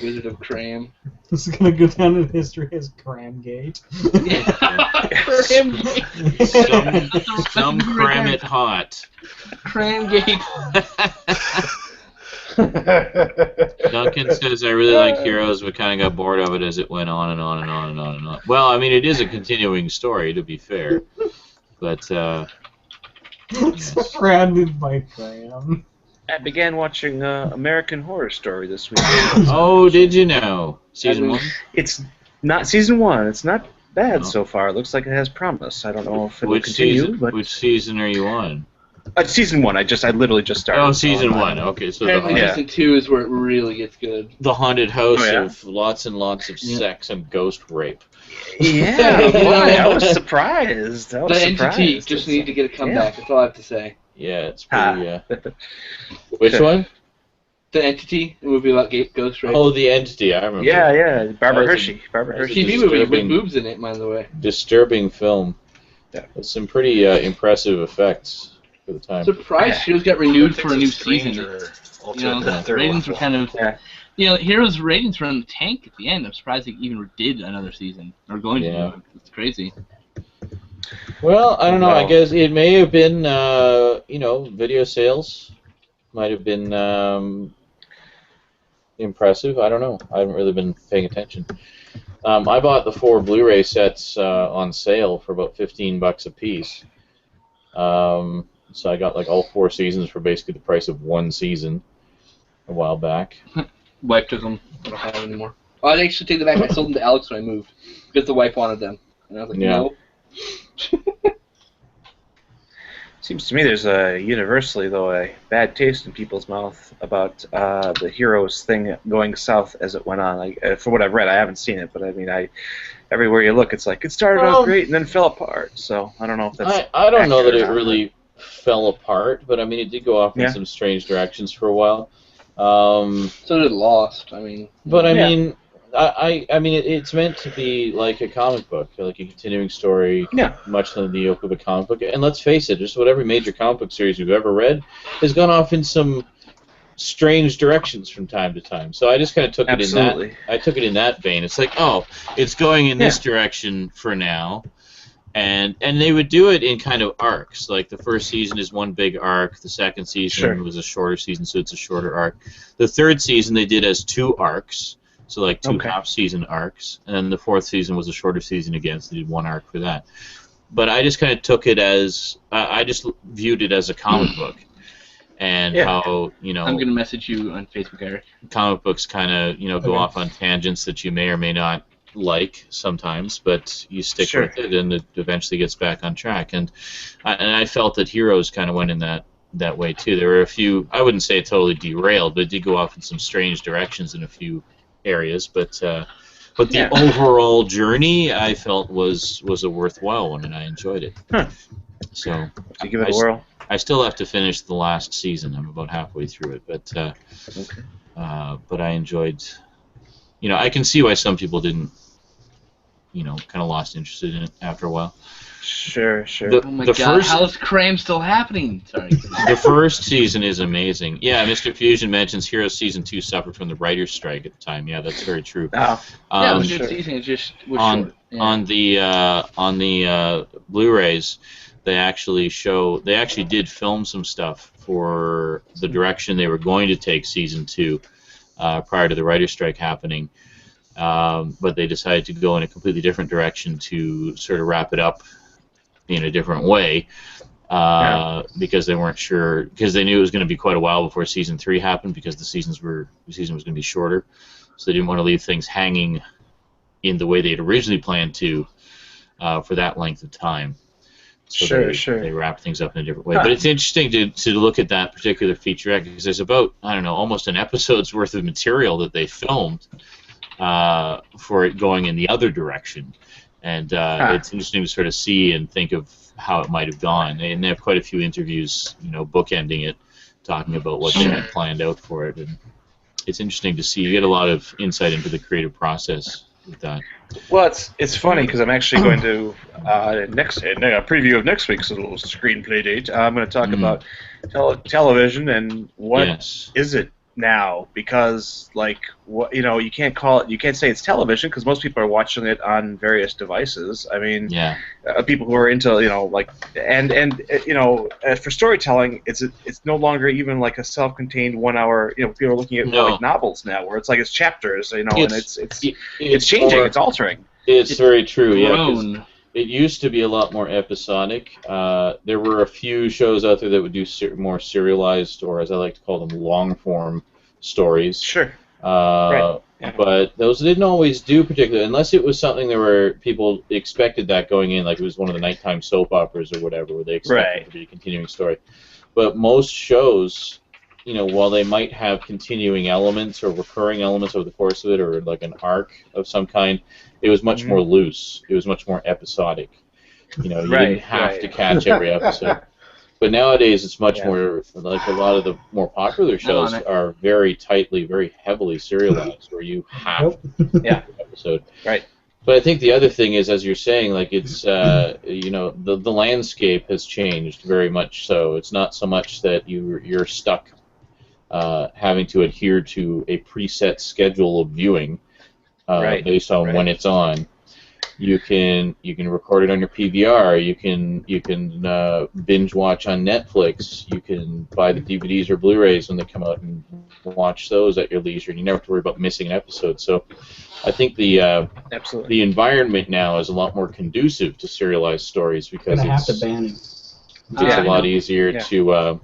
Wizard of Cram. This is gonna go down in history as Cramgate. Cramgate. Some cram it hot. Cramgate. Duncan says, I really like Heroes, but kind of got bored of it as it went on and on and on and on and on. Well, I mean, it is a continuing story, to be fair. But, Surrounded by Cram. I began watching American Horror Story this week. Oh, did you know? Season 1? It's not season 1. It's not bad so far. It looks like it has promise. I don't know if it will continue. But which season are you on? season 1. I literally just started. Oh, season 1. Okay, so apparently season 2 is where it really gets good. The haunted house of lots and lots of sex and ghost rape. Yeah, boy, I was surprised. The Entity just need to get a comeback. That's all I have to say. Yeah, it's pretty. Which one? The Entity, the movie about ghost rape. Oh, The Entity. I remember. Yeah. Barbara Hershey. TV movie with boobs in it, by the way. Disturbing film. Yeah. With some pretty impressive effects for the time. Surprised Heroes got renewed for a new season. The ratings were kind of. Heroes' ratings were in the tank at the end. I'm surprised they even did another season. Or going to do it. It's crazy. Well, I don't know. I guess it may have been, video sales might have been impressive. I don't know. I haven't really been paying attention. I bought the 4 Blu-ray sets on sale for about $15 a piece. So I got like all 4 seasons for basically the price of 1 season a while back. Wife took them. I don't have them anymore. Oh, I actually take them back. I sold them to Alex when I moved because the wife wanted them, and I was like, no. Seems to me there's universally, though, a bad taste in people's mouth about the Heroes thing going south as it went on. For what I've read, I haven't seen it, but I mean, everywhere you look, it's like it started out great and then fell apart. So I don't know if that's. I don't know that it really fell apart, but I mean, it did go off in some strange directions for a while. So did Lost. I mean, but I mean. I mean, it's meant to be like a comic book, like a continuing story, much like the yoke of a comic book. And let's face it, just about every major comic book series we've ever read has gone off in some strange directions from time to time. So I just kind of took it in that. I took it in that vein. It's like, oh, it's going in this direction for now, and they would do it in kind of arcs. Like the first season is one big arc. The second season was a shorter season, so it's a shorter arc. The 3rd season they did as 2 arcs. So like 2 half-season arcs, and then the 4th season was a shorter season again, so they did 1 arc for that. But I just kind of took it as, I just viewed it as a comic book, and how, I'm going to message you on Facebook, Eric. Comic books kind of, go off on tangents that you may or may not like sometimes, but you stick with it, and it eventually gets back on track. And I felt that Heroes kind of went in that way too. There were a few, I wouldn't say it totally derailed, but it did go off in some strange directions in a few areas, but the overall journey I felt was a worthwhile one, and I enjoyed it. So you give it a whirl. I still have to finish the last season. I'm about halfway through it, but I enjoyed. I can see why some people didn't. Kind of lost interest in it after a while. Sure. Oh my God! How's Cram still happening? Sorry. The first season is amazing. Yeah, Mr. Fusion mentions Heroes Season 2 suffered from the writer's strike at the time. Yeah, that's very true. It was a good season. It just was short. On the Blu-rays, they actually did film some stuff for the direction they were going to take Season 2 prior to the writer's strike happening. But they decided to go in a completely different direction to sort of wrap it up in a different way, because they weren't sure, because they knew it was going to be quite a while before season 3 happened, because the season was going to be shorter, so they didn't want to leave things hanging in the way they had originally planned to for that length of time. So they wrap things up in a different way. But it's interesting to look at that particular featurette, because there's about, I don't know, almost an episode's worth of material that they filmed for it going in the other direction. And it's interesting to sort of see and think of how it might have gone. And they have quite a few interviews, bookending it, talking about what they had planned out for it. And it's interesting to see. You get a lot of insight into the creative process with that. Well, it's funny because I'm actually going to a preview of next week's little screenplay date. I'm going to talk about television and what is it now, because you can't say it's television because most people are watching it on various devices. I mean, people who are into for storytelling, it's no longer even like a self-contained 1 hour. People are looking at like novels now, where it's like it's chapters. And it's changing, it's altering. It's very true. Yeah, it used to be a lot more episodic. There were a few shows out there that would do more serialized, or as I like to call them, long-form stories. Sure. Right. Yeah. But those didn't always do particularly, unless it was something where people expected that going in, like it was one of the nighttime soap operas or whatever, where they expected it to be a continuing story. But most shows, while they might have continuing elements or recurring elements over the course of it, or like an arc of some kind, it was much more loose. It was much more episodic. You didn't have to catch every episode. But nowadays, it's much more like a lot of the more popular shows are very tightly, very heavily serialized, where you have every episode. Right. But I think the other thing is, as you're saying, like it's the landscape has changed very much. So it's not so much that you're stuck having to adhere to a preset schedule of viewing based on when it's on. You can record it on your PVR. You can binge watch on Netflix. You can buy the DVDs or Blu-rays when they come out and watch those at your leisure. And you never have to worry about missing an episode. So, I think the environment now is a lot more conducive to serialized stories, because it's a lot easier to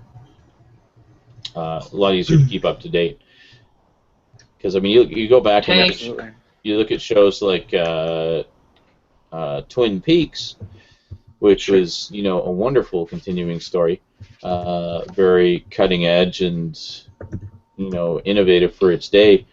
keep up to date. Because I mean, you go back and you look at shows like Twin Peaks, which was a wonderful continuing story, very cutting edge and innovative for its day.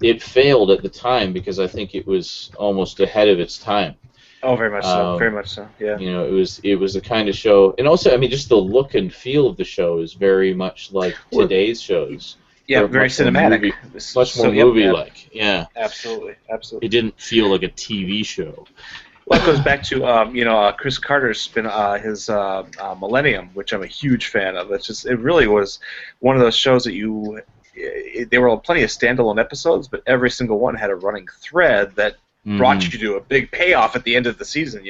It failed at the time because I think it was almost ahead of its time. Oh, very much so. Very much so. Yeah. It was the kind of show, and also I mean just the look and feel of the show is very much like today's shows. Yeah, very cinematic. Much more movie-like. Yeah. Absolutely. It didn't feel like a TV show. Well, it goes back to Chris Carter's spin his Millennium, which I'm a huge fan of. It really was one of those shows that there were plenty of standalone episodes, but every single one had a running thread that brought you to a big payoff at the end of the season,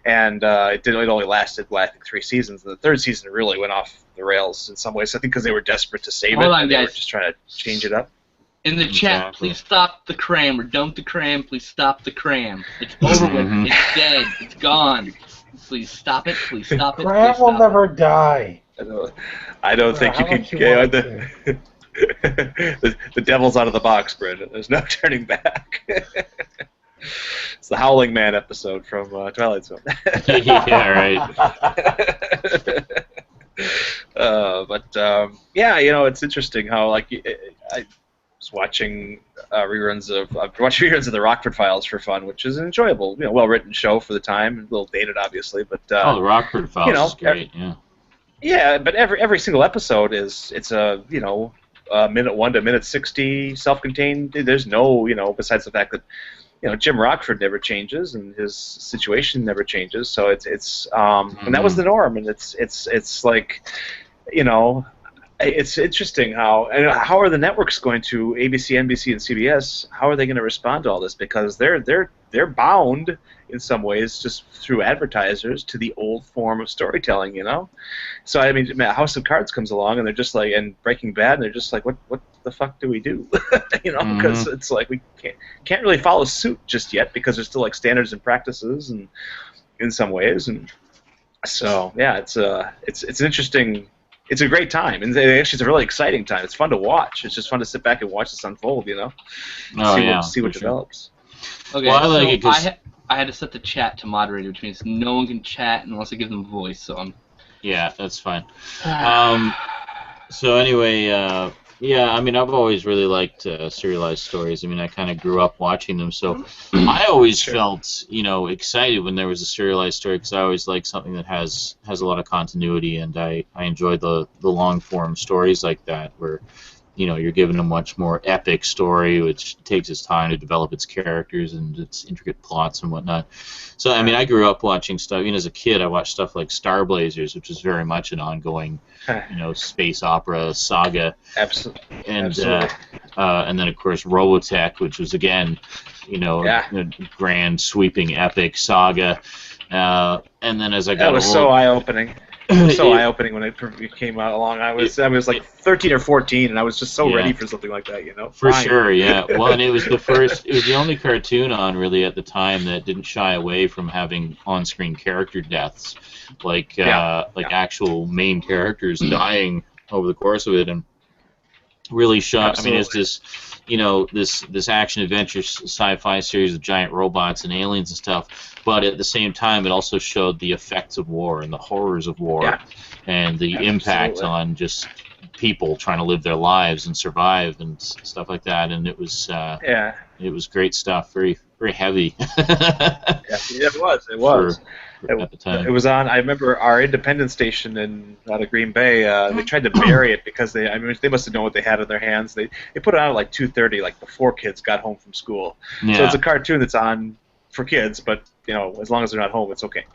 and it only lasted, I think, 3 seasons, and the 3rd season really went off the rails in some ways. I think because they were desperate to save it, and they were just trying to change it up. In the chat, please stop the cram, or dump the cram. Please stop the cram. It's over with. It's dead. It's gone. Please stop it. Please stop it. Cram will never die. I don't think you can. The devil's out of the box, Brendan. There's no turning back. It's the Howling Man episode from Twilight Zone. Yeah, right. It's interesting how I was watching reruns of the Rockford Files for fun, which is an enjoyable, well-written show for the time, a little dated, obviously, but the Rockford Files is great, yeah, but every single episode it's a minute 1 to minute 60, self-contained. There's no besides the fact that Jim Rockford never changes and his situation never changes, so it's and that was the norm, and it's like it's interesting how are the networks going to, ABC, NBC, and CBS, how are they going to respond to all this, because they're bound in some ways just through advertisers to the old form of storytelling, So I mean, House of Cards comes along and they're just like, and Breaking Bad, and they're just like, what the fuck do we do? Because it's like we can't really follow suit just yet, because there's still like standards and practices and in some ways, and So yeah, it's an interesting. It's a great time, and actually it's a really exciting time. It's fun to watch. It's just fun to sit back and watch this unfold, you know. See what develops. Okay, well, I like it 'cause I had to set the chat to moderator, which means no one can chat unless I give them a voice. So I'm. Yeah, that's fine. So anyway, yeah, I mean, I've always really liked serialized stories. I mean, I kind of grew up watching them, so I always felt, excited when there was a serialized story because I always like something that has a lot of continuity, and I enjoy the long form stories like that where, you're given a much more epic story, which takes its time to develop its characters and its intricate plots and whatnot. So, I mean, I grew up watching stuff. Even as a kid, I watched stuff like Star Blazers, which is very much an ongoing, space opera saga. Absolutely. And then, of course, Robotech, which was, again, a grand, sweeping, epic saga. And then as I got older... That was so eye-opening. So eye-opening when it came out along. I was like 13 or 14, and I was just so ready for something like that, For sure, yeah. Well, and it was the only cartoon on really at the time that didn't shy away from having on-screen character deaths, like actual main characters dying over the course of it, and really shocked. I mean, it's this. This action-adventure sci-fi series of giant robots and aliens and stuff, but at the same time, it also showed the effects of war and the horrors of war and the impact on just people trying to live their lives and survive and stuff like that. And it was it was great stuff, very very heavy. It was. At the time. It was on. I remember our independent station out of Green Bay. They tried to bury it because they must have known what they had in their hands. They put it on at like 2:30, like before kids got home from school. Yeah. So it's a cartoon that's on for kids, but as long as they're not home, it's okay.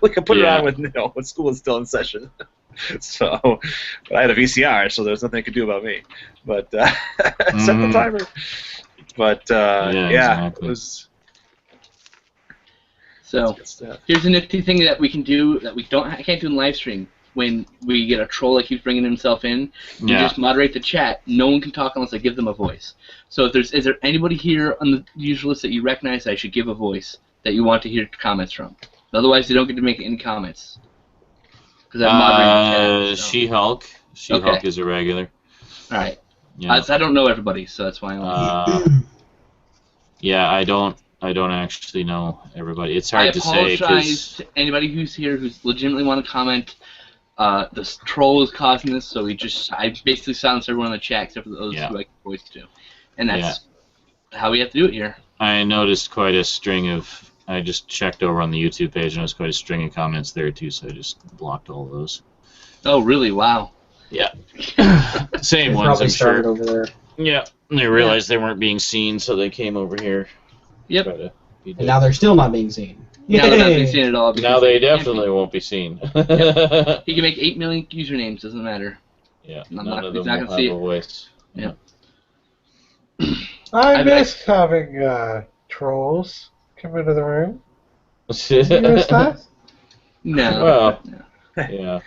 We can put it on when school is still in session. So, but I had a VCR, so there's nothing they could do about me. But set the timer. But exactly. It was. So here's a nifty thing that we can do that we can't do in live stream. When we get a troll that keeps bringing himself in, you just moderate the chat. No one can talk unless I give them a voice. So is there anybody here on the usual list that you recognize that I should give a voice that you want to hear comments from? Otherwise, they don't get to make any comments. Because I'm moderating the chat. She-Hulk. She-Hulk is a regular. All right. Yeah. I don't know everybody, so that's why I don't actually know everybody. It's hard to say. I apologize to anybody who's here who's legitimately want to comment. This troll is causing this, so I basically silenced everyone in the chat except for those who I can voice to. And that's how we have to do it here. I noticed quite a string of... I just checked over on the YouTube page, and there was quite a string of comments there, too, so I just blocked all of those. Oh, really? Wow. Yeah. Same ones, probably I'm started sure. over there. Yeah. And they realized they weren't being seen, so they came over here. Yep. And now they're still not being seen. Now they're not being seen at all. Now they definitely won't be seen. Yep. He can make 8 million usernames, doesn't matter. Yeah, none of them will have a voice. Yeah. I miss having trolls come into the room. You miss that? No. Well, yeah.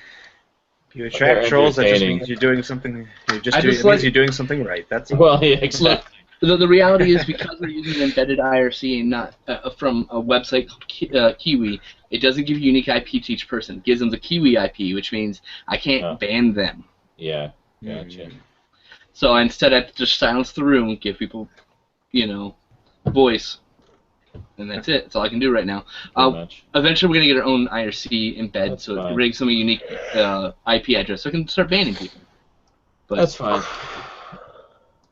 If you attract trolls, that just means you're doing something. Means you're doing something right. That's all. Well, yeah, exactly. Look, the reality is because we're using an embedded IRC and not from a website called Kiwi, it doesn't give you unique IP to each person. It gives them the Kiwi IP, which means I can't ban them. Yeah, gotcha. So instead, I just silence the room and give people, voice. And that's it. That's all I can do right now. Eventually, we're going to get our own IRC embed, so it rigs some unique IP address, so I can start banning people. But that's fine.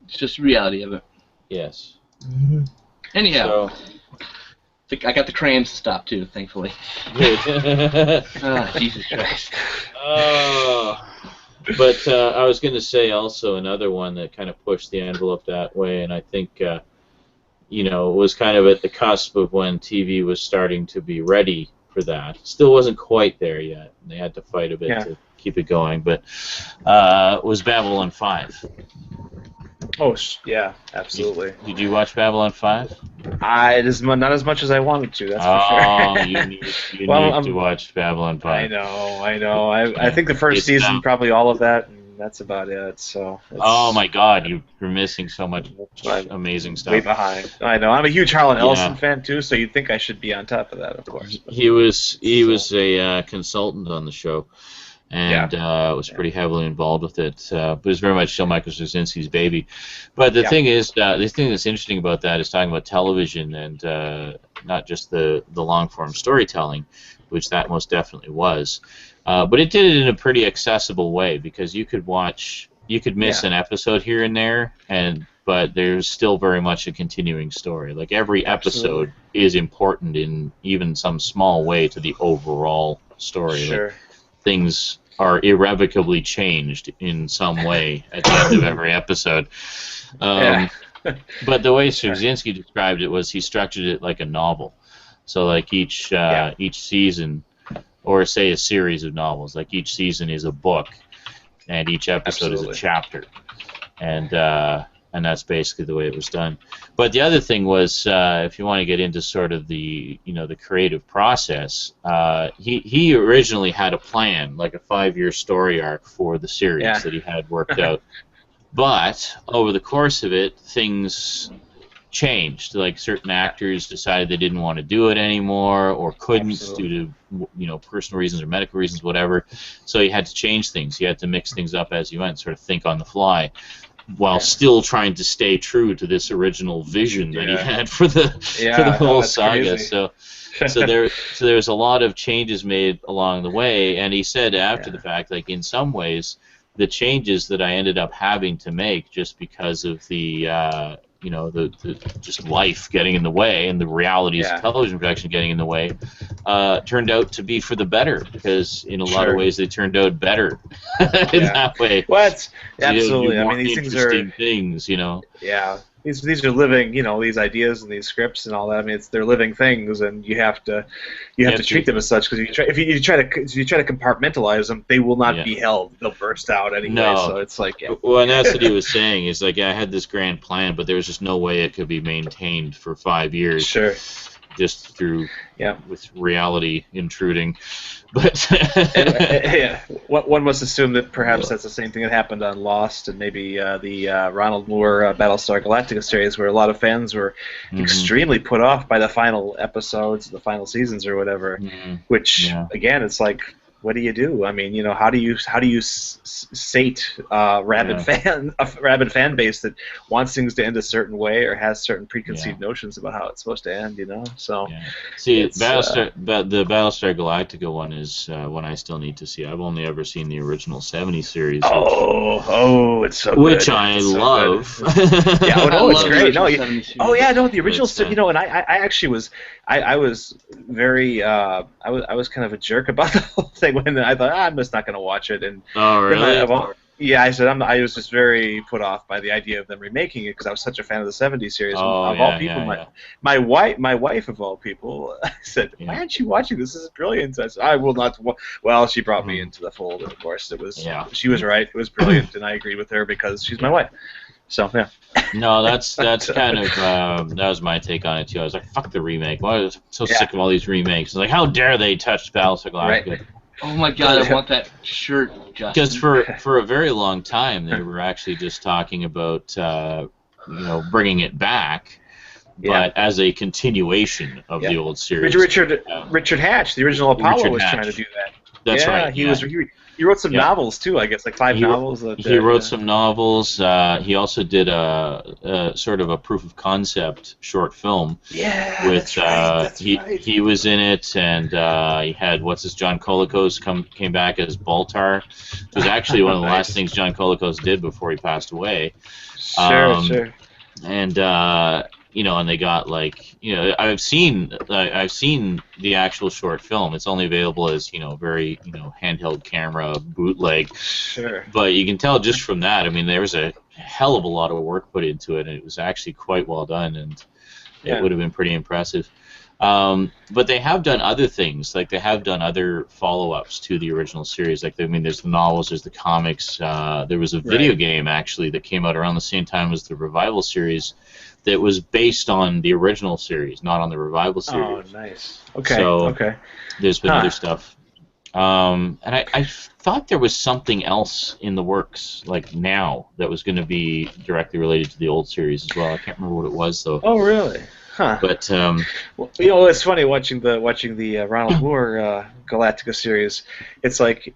It's just the reality of it. Yes. Mm-hmm. Anyhow, I got the crams to stop, too, thankfully. Jesus Christ. But I was going to say also another one that kind of pushed the envelope that way, and I think... was kind of at the cusp of when TV was starting to be ready for that. Still wasn't quite there yet. And they had to fight a bit to keep it going, but was Babylon 5. Oh, yeah, absolutely. Did you watch Babylon 5? It is not as much as I wanted to, that's for sure. Oh, you need to watch Babylon 5. I know. I think the first season, probably all of that, and that's about it. So. Oh my God, you're missing so much amazing stuff. Way behind. I know. I'm a huge Harlan Ellison fan too, so you'd think I should be on top of that, of course. But, he was a consultant on the show, and was pretty heavily involved with it. But it was very much still Michael Straczynski's baby. But the thing is, the thing that's interesting about that is talking about television and not just the long form storytelling, which that most definitely was. But it did it in a pretty accessible way because you could miss an episode here and there, but there's still very much a continuing story. Like every episode is important in even some small way to the overall story. Sure. Like, things are irrevocably changed in some way at the end of every episode. But the way Straczynski described it was he structured it like a novel. So like each season, or say a series of novels, like each season is a book, and each episode is a chapter, and that's basically the way it was done. But the other thing was, if you want to get into sort of the creative process, he originally had a plan, like a 5-year story arc for the series that he had worked out. But over the course of it, things changed. Like certain actors decided they didn't want to do it anymore, or couldn't due to personal reasons or medical reasons, whatever. So he had to change things. He had to mix things up as he went, sort of think on the fly, while still trying to stay true to this original vision that he had for the whole saga. So there's a lot of changes made along the way, and he said after the fact, like in some ways, the changes that I ended up having to make just because of the just life getting in the way and the realities of television production getting in the way, turned out to be for the better, because in a lot of ways they turned out better in that way. Well, absolutely. I mean, these things are things, Yeah. These are living, these ideas and these scripts and all that. I mean, they're living things, and you have to treat them as such, because if you try to compartmentalize them, they will not be held. They'll burst out anyway. No. So it's like Well, and that's what he was saying. Is like I had this grand plan, but there was just no way it could be maintained for 5 years. Sure. Just through with reality intruding. But one must assume that perhaps that's the same thing that happened on Lost and maybe the Ronald Moore Battlestar Galactica series, where a lot of fans were extremely put off by the final episodes, the final seasons or whatever. Which again, it's like, what do you do? I mean, how do you sate a rabid fan base that wants things to end a certain way or has certain preconceived notions about how it's supposed to end? So see, the Battlestar Galactica one is one I still need to see. I've only ever seen the original 70 series. It's so which good. I love. It's great. The original. And I actually was, I was very, I was kind of a jerk about the whole thing when I thought I'm just not going to watch it. And I said I was just very put off by the idea of them remaking it, because I was such a fan of the 70s series. My wife of all people said, "Why aren't you watching this? This is brilliant." I said, "I will not." Well, she brought me into the fold, and of course, it was. She was right. It was brilliant, and I agreed with her because she's my wife. So No, that's kind of that was my take on it too. I was like, "Fuck the remake! Why was so sick of all these remakes? Like, how dare they touch Battlestar Galactica?" Right. Oh my God, I want that shirt, Justin. Because for a very long time they were actually just talking about bringing it back, but as a continuation of the old series. Richard Hatch, the original Apollo, was trying to do that. That's right. He wrote some novels too, I guess, like 5 novels. He wrote some novels. He also did a sort of a proof of concept short film. Yeah, with that's right. He was in it, and he had John Colicos came back as Baltar. It was actually one of the last things John Colicos did before he passed away. Sure. And and they got I've seen the actual short film. It's only available as very handheld camera bootleg. Sure. But you can tell just from that. I mean, there was a hell of a lot of work put into it, and it was actually quite well done, and it would have been pretty impressive. But they have done other things, like they have done other follow-ups to the original series. Like, there's the novels, there's the comics. There was a video game actually that came out around the same time as the Revival series that was based on the original series, not on the Revival series. Oh, nice. Okay. So there's been other stuff. And I thought there was something else in the works, like now, that was going to be directly related to the old series as well. I can't remember what it was, though. Oh, really? Huh. But well, you know, it's funny watching the Ronald Moore Galactica series. It's like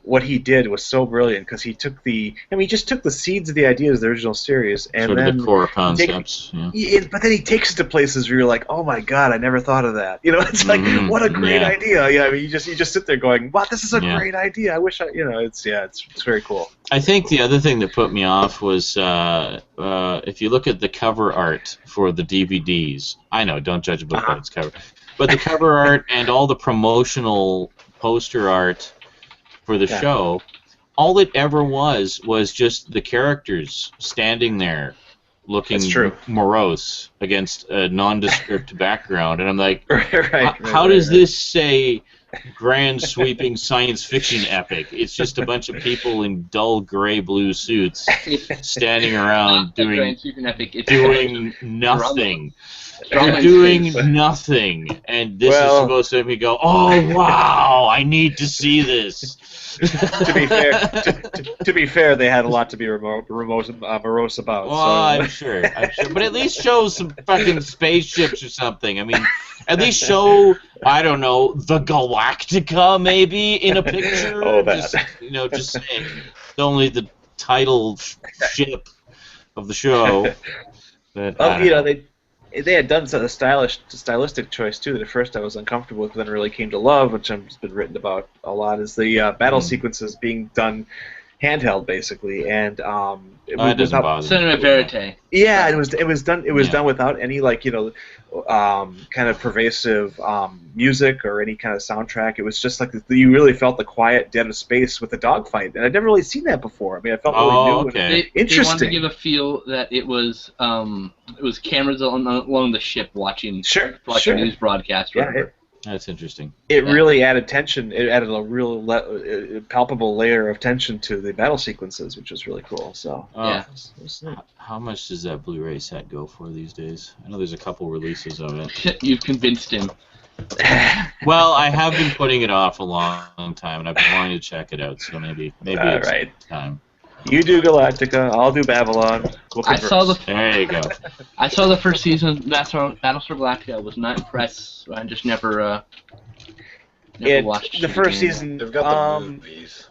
what he did was so brilliant because he took he just took the seeds of the ideas of the original series and sort then of the core concepts. but then he takes it to places where you're like, oh my god, I never thought of that. You know, it's like what a great idea. Yeah, I mean, you just sit there going, wow, this is a great idea. I wish it's very cool. I think the other thing that put me off was if you look at the cover art for the DVDs. I know, don't judge a book by its cover. But the cover art and all the promotional poster art for the show, all it ever was just the characters standing there looking morose against a nondescript background. And I'm like, how does this say grand sweeping science fiction epic? It's just a bunch of people in dull gray blue suits standing around doing nothing. They're doing nothing, and this is supposed to make me go, oh wow, I need to see this. to be fair, they had a lot to be morose about. Well, I'm sure, but at least show some fucking spaceships or something. I mean, at least show, I don't know, the Galactica maybe in a picture. Oh, that. Just saying, only the title ship of the show. But, they had done a stylistic choice too that at first I was uncomfortable with, but then really came to love, which has been written about a lot, is the battle sequences being done handheld basically, and it was without cinema verite. Yeah, it was done without any kind of pervasive music or any kind of soundtrack. It was just like you really felt the quiet dead of space with the dogfight, and I'd never really seen that before. I mean, I felt really new and interesting. They wanted to give a feel that it was cameras along the ship watching a news broadcast. That's interesting. It really added tension. It added a real palpable layer of tension to the battle sequences, which was really cool. So how much does that Blu-ray set go for these days? I know there's a couple releases of it. You've convinced him. Well, I have been putting it off a long time, and I've been wanting to check it out. So maybe it's time. You do Galactica, I'll do Babylon. There you go. I saw the first season of Battlestar Galactica. I was not impressed. I just never watched the first season. They've got the movies.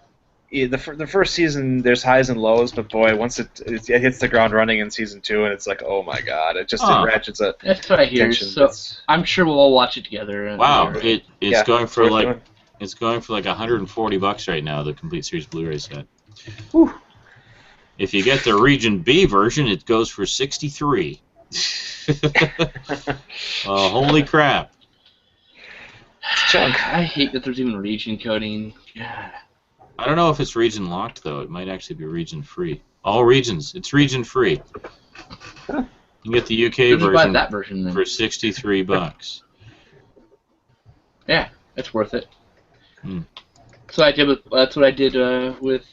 Yeah, the first season, there's highs and lows, but boy, once it hits the ground running in season 2, and it's like, oh my god, it ratchets up. That's what I hear. So I'm sure we'll all watch it together. Wow, it's going for like $140 right now. The complete series Blu-ray set. Whew. If you get the Region B version, it goes for $63. Holy crap! I hate that there's even region coding. God. I don't know if it's region locked though. It might actually be region free. All regions, it's region free. You can get the UK version, that version then. For $63. Yeah, it's worth it. So that's what I did with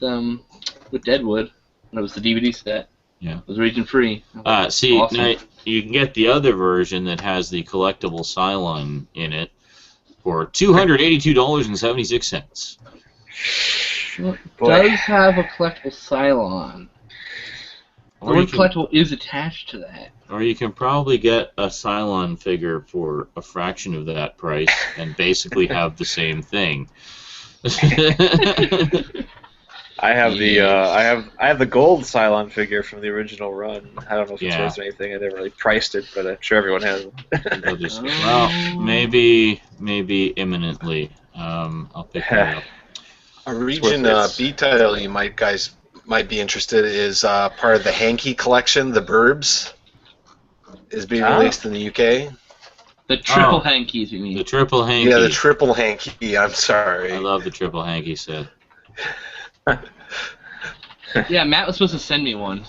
Deadwood. It was the DVD set. Yeah. It was region free. See, awesome. Now you can get the other version that has the collectible Cylon in it for $282.76. Well, it does have a collectible Cylon. The word collectible is attached to that. Or you can probably get a Cylon figure for a fraction of that price and basically have the same thing. I have I have the gold Cylon figure from the original run. I don't know if it's worth anything. I never really priced it, but I'm sure everyone has them. Well, maybe imminently. I'll pick that up. A Region B title you guys might be interested is part of the Hanky collection. The Burbs is being released in the UK. The triple hankies, you mean? The triple hanky. Yeah, the triple hanky. I'm sorry. I love the triple hanky set. Yeah, Matt was supposed to send me one.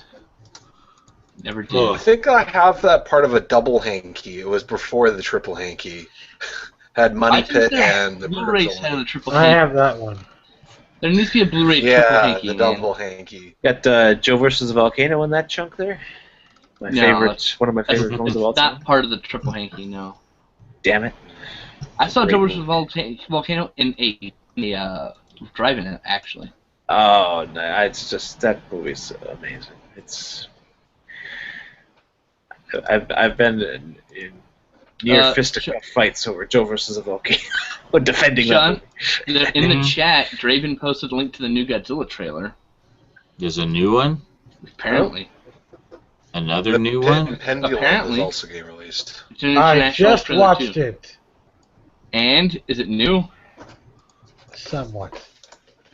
Never did. I think I have that part of a double hanky. It was before the triple hanky. Had Money Pit and the Blu-ray set of the triple hanky. I have that one. There needs to be a Blu-ray triple hanky. Yeah, the double hanky. Got Joe versus the Volcano in that chunk there. One of my favorite ones of all time. Not part of the triple hanky, no. Damn it! I saw Joe versus Volcano in a driving it actually. Oh no, it's just that movie's amazing. It's I've been in near fisticuff fights over Joe versus a volcano when defending Sean, that movie. in the chat, Draven posted a link to the new Godzilla trailer. There's a new one? Apparently. Another new one? Pendulum Apparently. is also getting released. It's an I international just trailer, watched too. it. And is it new? Somewhat.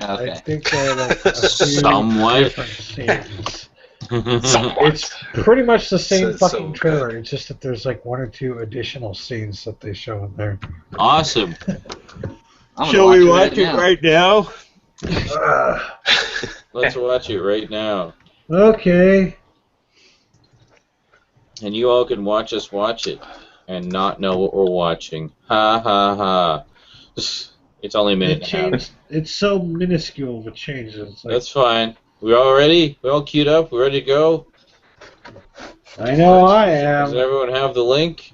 Okay. I think there are like a few Somewhat. different scenes. It's pretty much the same fucking trailer. It's just that there's like 1 or 2 additional scenes that they show in there. Awesome. Shall we watch it right now? Let's watch it right now. Okay. And you all can watch us watch it and not know what we're watching. Ha ha ha. It's only a minute and a half. It's so minuscule of a change. It's like, That's fine. We all ready? We all queued up? We ready to go? I know I am. Does everyone have the link?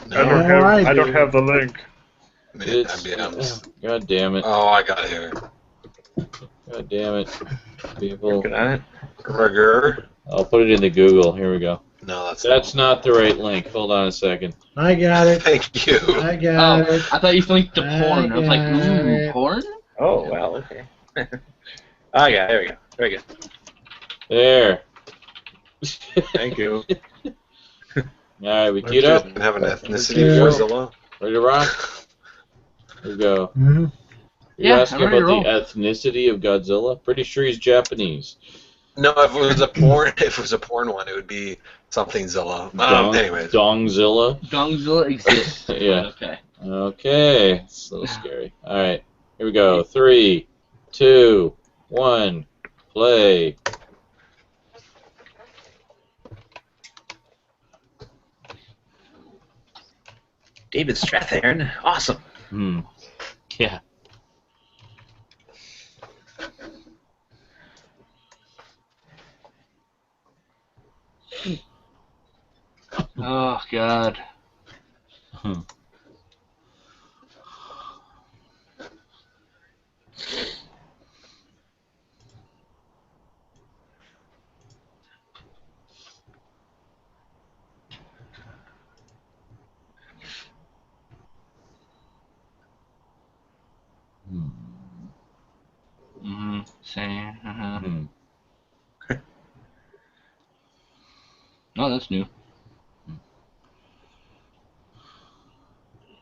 No, I don't have the link. God damn it. Oh, I got it here. God damn it. People. Looking at it. Gregor. I'll put it into Google. Here we go. No, that's not the right link. Hold on a second. I got it. Thank you. I got it. I thought you linked to porn. I was like, ooh, porn? Oh, well, okay. Oh, yeah, there we go. Very good. There. Thank you. Alright, we queued up. Have an ethnicity of Godzilla. Ready to rock? Here we go. Mm-hmm. You're asking about the ethnicity of Godzilla? Pretty sure he's Japanese. No, if it was a porn one, it would be something Zilla. Anyways. Dongzilla? Dongzilla exists. Yeah. Okay. Okay. It's a little scary. Alright. Here we go. 3, 2, 1, play. David Strathairn. Awesome. Yeah. Oh, God. Same. Oh, that's new.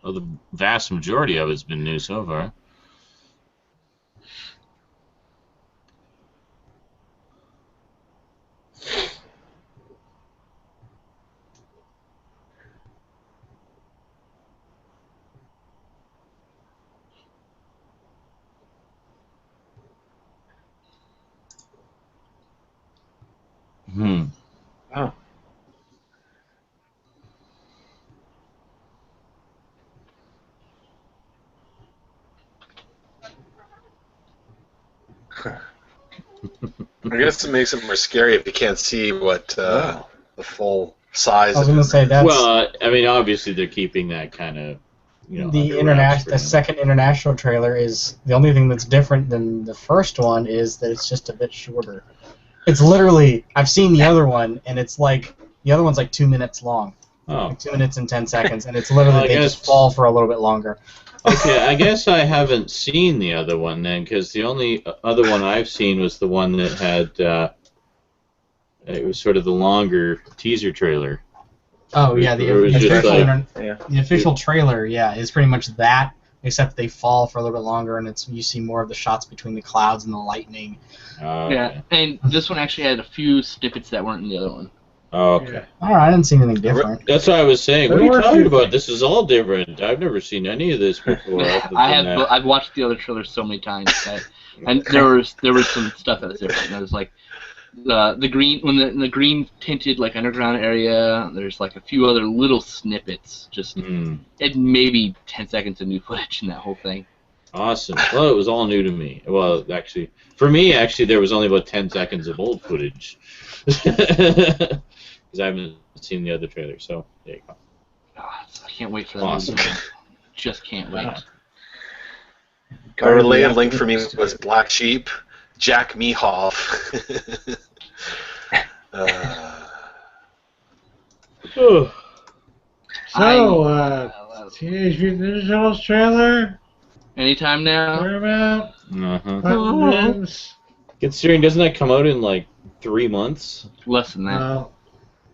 Well, the vast majority of it's been new so far. Oh. I guess it makes it more scary if you can't see what the full size. I was going to say that's. Well, I mean, obviously they're keeping that kind of. You know, the second international trailer is the only thing that's different than the first one is that it's just a bit shorter. It's literally, I've seen the other one, and it's like, the other one's like 2 minutes long. Oh. Like 2 minutes and 10 seconds, and it's literally, they just fall for a little bit longer. Okay, I guess I haven't seen the other one then, because the only other one I've seen was the one that had, it was sort of the longer teaser trailer. Oh, yeah, the official trailer, yeah, is pretty much that, except they fall for a little bit longer, and you see more of the shots between the clouds and the lightning. Okay. Yeah, and this one actually had a few snippets that weren't in the other one. Oh, okay. Yeah. All right, I didn't see anything different. That's what I was saying. What are you talking about? This is all different. I've never seen any of this before. I've watched the other trailers so many times, and there was some stuff that was different. And it was like the green the green tinted like underground area. There's like a few other little snippets. Just it maybe 10 seconds of new footage in that whole thing. Awesome. Well, it was all new to me. Well, actually, for me, there was only about 10 seconds of old footage. Because I haven't seen the other trailer, so there you go. Oh, I can't wait for that. Awesome. Just can't wait. A related link for me was Black Sheep, Jack Mehoff. Teenage Mutant Ninja Turtles trailer. Anytime now. Paramount. Considering, doesn't that come out in like 3 months? Less than that. No,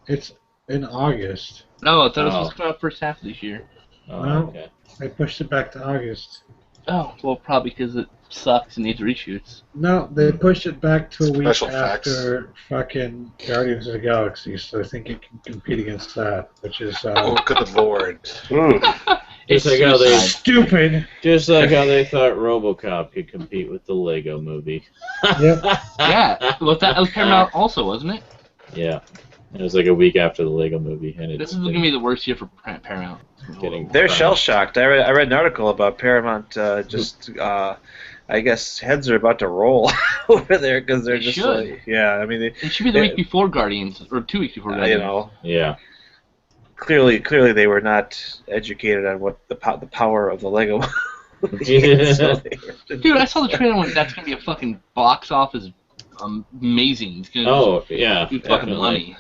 it's in August. No, I thought it was supposed to come out first half of this year. Okay. They pushed it back to August. Oh, well, probably because it sucks and needs reshoots. No, they pushed it back to a week Special after fucking Guardians of the Galaxy, so I think it can compete against that, which is oh, good lord. Just like how they stupid. Just like how they thought RoboCop could compete with the Lego Movie. Yep. Yeah, well, that was Paramount also, wasn't it? Yeah. It was like a week after the Lego Movie, and this is going to be the worst year for Paramount. They're shell-shocked. I read an article about Paramount. I guess heads are about to roll over there because they're just like, yeah. I mean, it should be the week before Guardians, or 2 weeks before Guardians. You know. Yeah. Clearly, they were not educated on what the power of the Lego. Dude, I saw the trailer when that's going to be a fucking box office amazing. It's gonna do fucking money.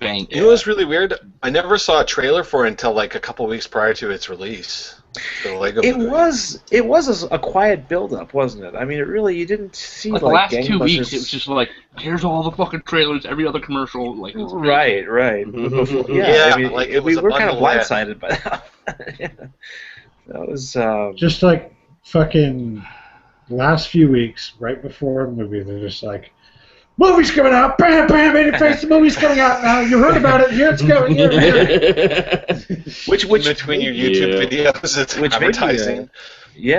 Bank. It was really weird. I never saw a trailer for it until like a couple weeks prior to its release. The Lego movie. It was a quiet build-up, wasn't it? I mean, you didn't see like the last 2 weeks. It was just like, here's all the fucking trailers, every other commercial. Like, right. Before, I mean, like we were kind of blindsided by that. That was just like fucking last few weeks, right before the movie. They're just like, movie's coming out, bam, bam, in your face, the movie's coming out now, you heard about it, here it's going, here. Which between your YouTube videos, it's advertising.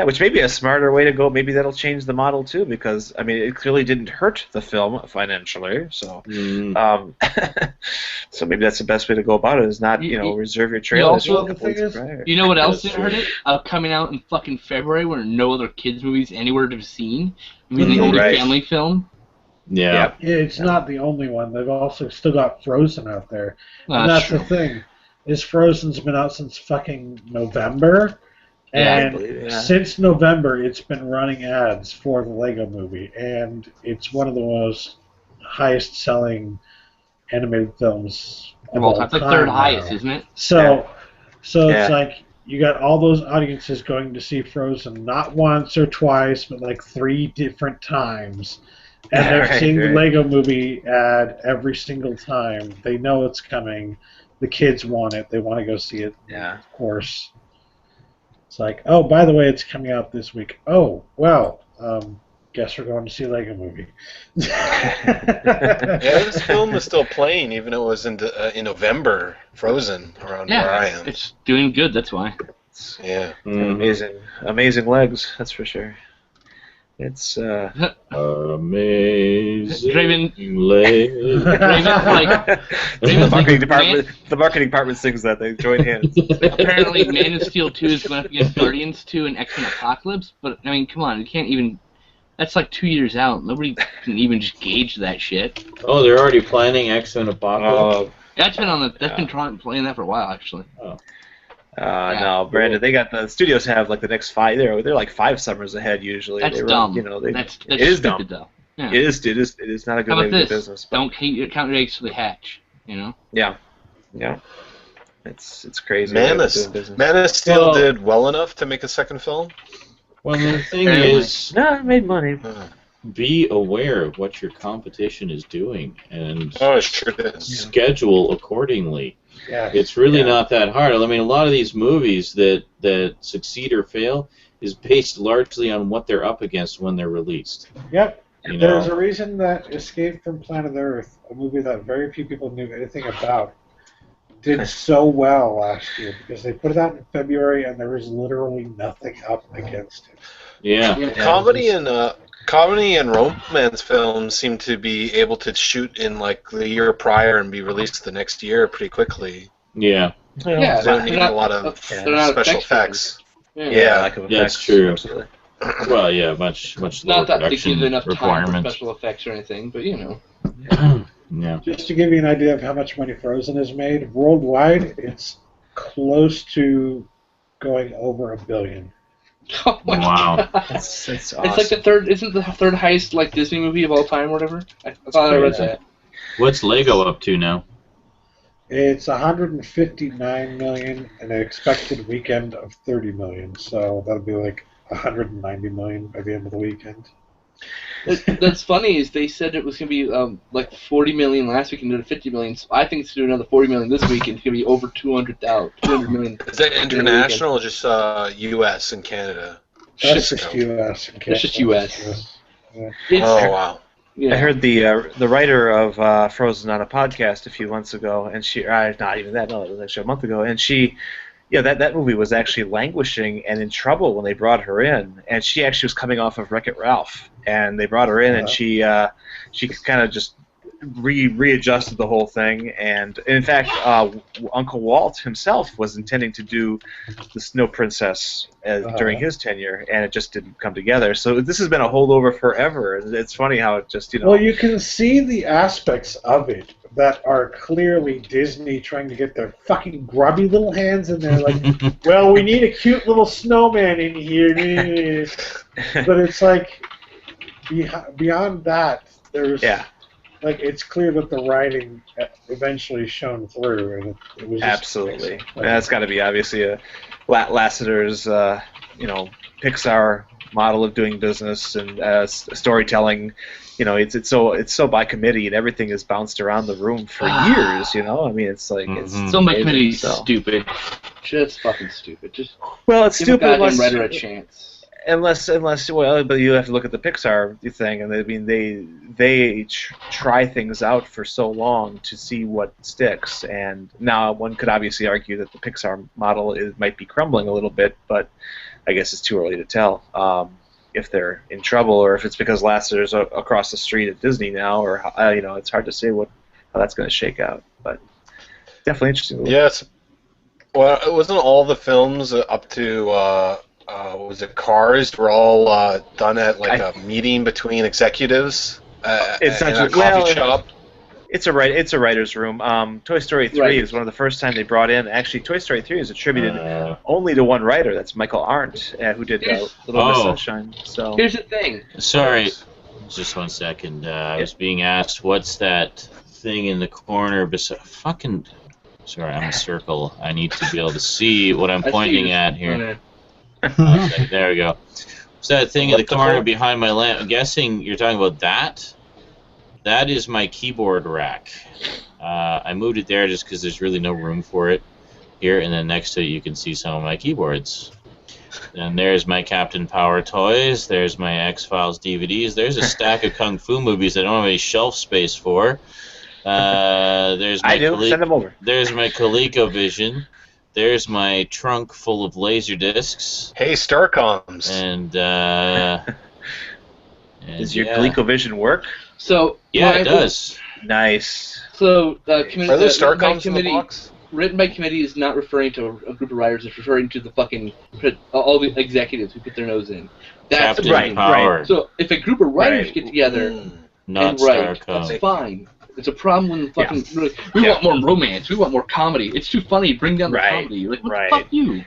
Which may be a smarter way to go. Maybe that'll change the model too, because I mean, it clearly didn't hurt the film financially. So, so maybe that's the best way to go about it. Is not reserve your trailers. You know what else didn't hurt it? Coming out in fucking February, where no other kids movies anywhere to be seen. I mean, the only family film. Yeah. It's not the only one. They've also still got Frozen out there. And that's the thing. Is Frozen's been out since fucking November. And since November, it's been running ads for the Lego Movie. And it's one of the most highest-selling animated films of all time. It's the third highest, isn't it? So it's like you got all those audiences going to see Frozen not once or twice, but like 3 different times. And they're seeing the Lego Movie ad every single time. They know it's coming. The kids want it. They want to go see it. Yeah. Of course. It's like, oh, by the way, it's coming out this week. Oh, well, guess we're going to see Lego Movie. This film is still playing, even though it was in November, Frozen, around where I am. It's doing good, that's why. Yeah. Amazing legs, that's for sure. It's amazing. The marketing department sings that. They join hands. Apparently, Man of Steel 2 is going up against Guardians 2 and X-Men Apocalypse. But I mean, come on, you can't even. That's like 2 years out. Nobody can even just gauge that shit. Oh, they're already planning X-Men Apocalypse. That's been That's been playing that for a while, actually. Oh. No, Brandon. They got the studios have like the next 5. They're like 5 summers ahead usually. That's dumb. That's it is stupid, dumb. Yeah. It is not a good way to do business. But don't count your eggs till they hatch. Yeah. It's crazy. Man of Steel did well enough to make a second film. Well, the thing is, it made money. Be aware of what your competition is doing and schedule accordingly. Yeah. It's really not that hard. I mean, a lot of these movies that succeed or fail is based largely on what they're up against when they're released. Yep. There's a reason that Escape from Planet Earth, a movie that very few people knew anything about, did so well last year because they put it out in February and there was literally nothing up against it. Yeah. Comedy and romance films seem to be able to shoot in like the year prior and be released the next year pretty quickly. Yeah. They don't need a lot of special effects. That's true. Absolutely. Well, yeah, much lower not that they production give enough time for requirements. special effects or anything, but Yeah. Just to give you an idea of how much money Frozen has made, worldwide, it's close to going over $1 billion. Oh my Wow. God. It's awesome. It's like the third. Isn't the third highest like Disney movie of all time or whatever? I thought I read that. What's Lego up to now? It's 159 million and an expected weekend of 30 million. So that'll be like 190 million by the end of the weekend. That's funny is they said it was going to be like 40 million last week and did it 50 million. So I think it's going to do another 40 million this week and it's going to be over 200 million. Is that international or just U.S. and Canada? That's just U.S. and Canada. It's just U.S. Yeah. Oh, wow. Yeah. I heard the writer of Frozen on a podcast a few months ago, and she not even that, no, it was actually a month ago, and she, that movie was actually languishing and in trouble when they brought her in, and she actually was coming off of Wreck-It Ralph, and they brought her in, and she kind of just readjusted the whole thing, and in fact, Uncle Walt himself was intending to do the Snow Princess during his tenure, and it just didn't come together. So this has been a holdover forever. It's funny how it just, Well, you can see the aspects of it that are clearly Disney trying to get their fucking grubby little hands in there, like, well, we need a cute little snowman in here. But it's like, beyond that, there's... Yeah. Like, it's clear that the writing eventually shone through, and it was just absolutely. That's got to be obviously a Lasseter's, Pixar model of doing business and storytelling. It's so by committee, and everything is bounced around the room for years. I mean, it's like it's so by committee, stupid, just fucking stupid. Just it's give stupid. a goddamn writer a chance. Unless, but you have to look at the Pixar thing, and I mean, they try things out for so long to see what sticks. And now one could obviously argue that the Pixar model might be crumbling a little bit, but I guess it's too early to tell if they're in trouble or if it's because Lasseter's across the street at Disney now, or it's hard to say how that's going to shake out. But definitely interesting. Yes. Well, it wasn't all the films up to. Was it Cars? Were all done at like a meeting between executives it's in not a coffee shop? It's a writer's room. Toy Story 3 is one of the first time they brought in. Actually, Toy Story 3 is attributed only to one writer. That's Michael Arndt, who did Little Miss Sunshine. So here's the thing. Sorry, just 1 second. I was being asked, what's that thing in the corner beside fucking... Sorry, I'm a circle. I need to be able to see what I'm pointing at here. Okay, there we go. So that thing in the corner behind my lamp, I'm guessing you're talking about that? That is my keyboard rack. I moved it there just because there's really no room for it here, and then next to it you can see some of my keyboards. And there's my Captain Power toys, there's my X-Files DVDs, there's a stack of Kung Fu movies I don't have any shelf space for. There's my send them over. There's my ColecoVision. There's my trunk full of laser discs. Hey, Starcoms. And does your ColecoVision work? So yeah, it does. Nice. So are those Starcoms in the box? Written by committee is not referring to a group of writers. It's referring to the fucking all the executives who put their nose in. That's Captain Power. Right. So if a group of writers get together and write, that's fine. It's a problem when the fucking we want more romance, we want more comedy. It's too funny. Bring down the comedy. Like what the fuck you?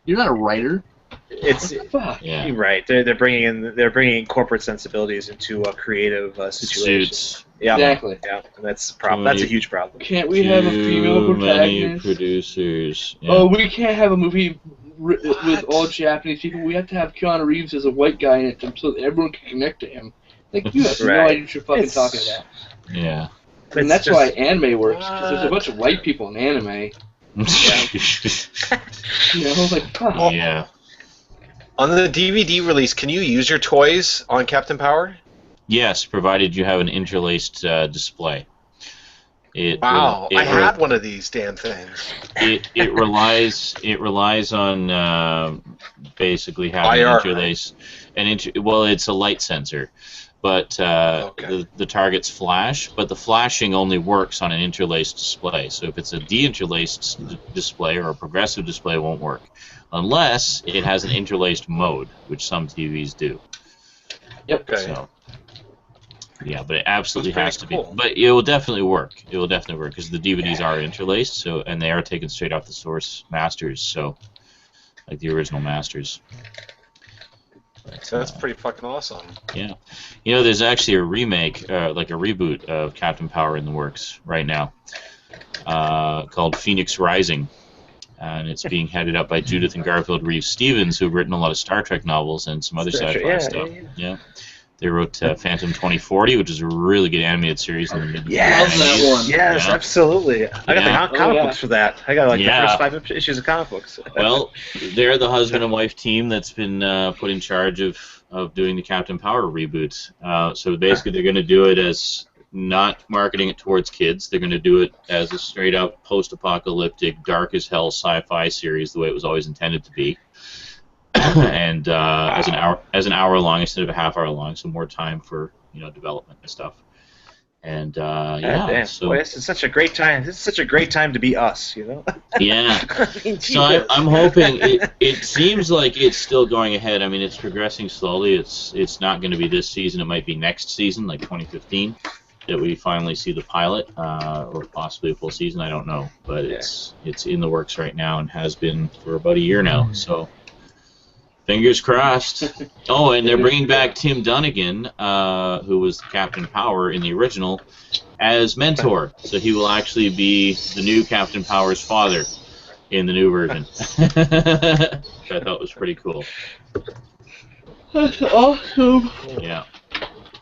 You're not a writer. It's fuck. You're right. They're bringing in corporate sensibilities into a creative situation. Suits. Yeah, exactly. Yeah, and that's a problem. That's a huge problem. Can't we have a female protagonist? Many producers. Yeah. Oh, we can't have a movie with all Japanese people. We have to have Keanu Reeves as a white guy in it so that everyone can connect to him. Like you have no idea what you're fucking talking about. Yeah. And that's why anime works, because there's a bunch of white people in anime. Fuck. Yeah. On the DVD release, can you use your toys on Captain Power? Yes, provided you have an interlaced display. I had one of these damn things. It relies on basically having interlace. Well, it's a light sensor. But the targets flash, but the flashing only works on an interlaced display. So if it's a deinterlaced display or a progressive display, it won't work. Unless it has an interlaced mode, which some TVs do. Yep. Okay. So, yeah, but it absolutely has to be. But it will definitely work. It will definitely work because the DVDs are interlaced, and they are taken straight off the source masters, so like the original masters. That's pretty fucking awesome. Yeah. You know, there's actually a remake, like a reboot of Captain Power in the works right now, called Phoenix Rising. And it's being headed up by Judith and Garfield Reeves-Stevens, who have written a lot of Star Trek novels and some other sci-fi stuff. Yeah. They wrote Phantom 2040, which is a really good animated series in the mid-90s. Yes, absolutely. I got the comic books for that. I got like the first 5 issues of comic books. Well, they're the husband and wife team that's been put in charge of doing the Captain Power reboots. So basically, they're going to do it as not marketing it towards kids. They're going to do it as a straight-up post-apocalyptic, dark-as-hell sci-fi series, the way it was always intended to be. And as an hour long instead of a half hour long, so more time for development and stuff. And so boy, this is such a great time. This is such a great time to be us, Yeah. So I'm hoping it seems like it's still going ahead. I mean, it's progressing slowly. It's not going to be this season. It might be next season, like 2015, that we finally see the pilot, or possibly a full season. I don't know, but it's in the works right now and has been for about a year now. So. Fingers crossed. Oh, and they're bringing back Tim Dunnigan, who was Captain Power in the original, as mentor. So he will actually be the new Captain Power's father in the new version. Which I thought was pretty cool. That's awesome. Yeah.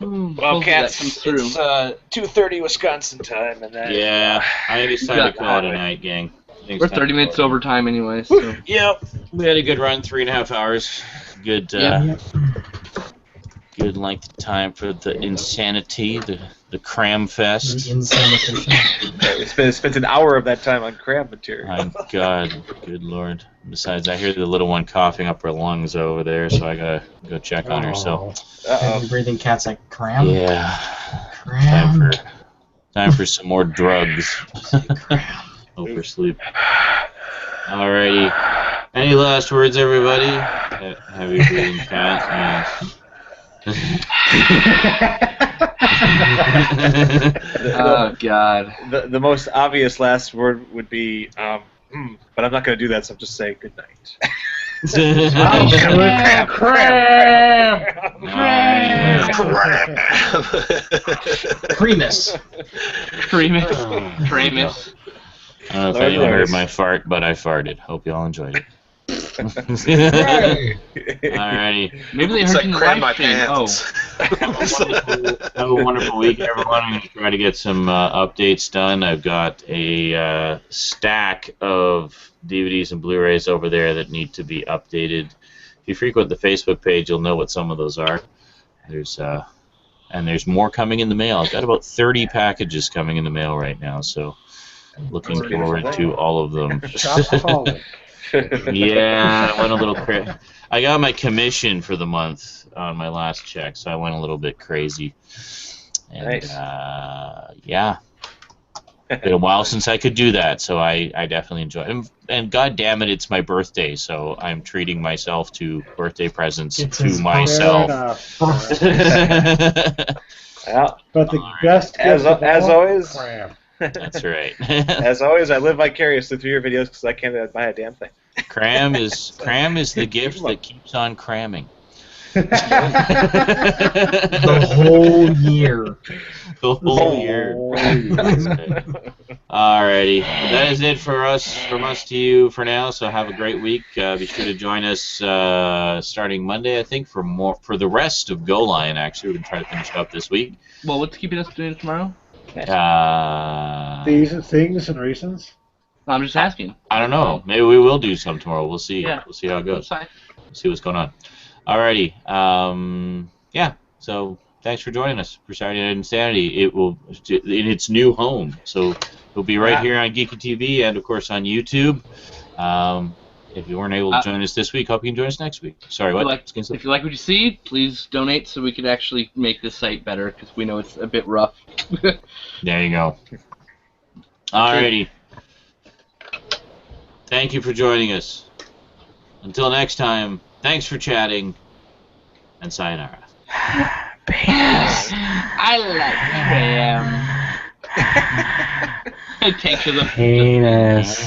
Well, cats, it's 2:30 Wisconsin time, and that. Yeah, I decided to call it a night, gang. We're 30 minutes over time anyway. So. Yep. We had a good run, 3.5 hours. Good. Good length of time for the InSaNiTy, the CRAM-fest. We spent an hour of that time on cram material. My God, good Lord. Besides, I hear the little one coughing up her lungs over there, so I gotta go check on her. So. Breathing cats like cram. Yeah. Cram. Time for some more drugs. Oversleep. Alrighty. Any last words, everybody? Heavy breathing cat. Oh God. The most obvious last word would be, but I'm not going to do that. So I'm just saying good night. Creamus. I don't know if anyone heard my fart, but I farted. Hope you all enjoyed it. Alrighty. Maybe they heard you in the live stream. Have a wonderful week, everyone. I'm going to try to get some updates done. I've got a stack of DVDs and Blu-rays over there that need to be updated. If you frequent the Facebook page, you'll know what some of those are. There's more coming in the mail. I've got about 30 packages coming in the mail right now, so looking forward to all of them. Yeah, I went a little crazy. I got my commission for the month on my last check, so I went a little bit crazy. And, nice. Yeah. Been a while since I could do that, so I definitely enjoy it. And God damn it, it's my birthday, so I'm treating myself to birthday presents to myself. Yeah. But the best as always. That's right. As always, I live vicariously through your videos because I can't buy a damn thing. Cram is the gift that keeps on cramming. The whole year. The whole year. Alrighty, that is it from us to you for now. So have a great week. Be sure to join us starting Monday, I think, for the rest of Go Lion. Actually, we're gonna try to finish it up this week. Well, what's keeping us doing tomorrow? Things and reasons. I'm just asking. I don't know. Maybe we will do some tomorrow. We'll see. Yeah. We'll see how it goes. We'll see what's going on. Alrighty. Yeah. So thanks for joining us for Saturday Night InSaNiTy. It will in its new home. So it'll be right here on Geeky TV and of course on YouTube. If you weren't able to join us this week, hope you can join us next week. Sorry, what? If you like what you see, please donate so we could actually make this site better because we know it's a bit rough. There you go. Alrighty. Thank you for joining us. Until next time, thanks for chatting, and sayonara. Penis. I like Cram. Thanks for the Penis.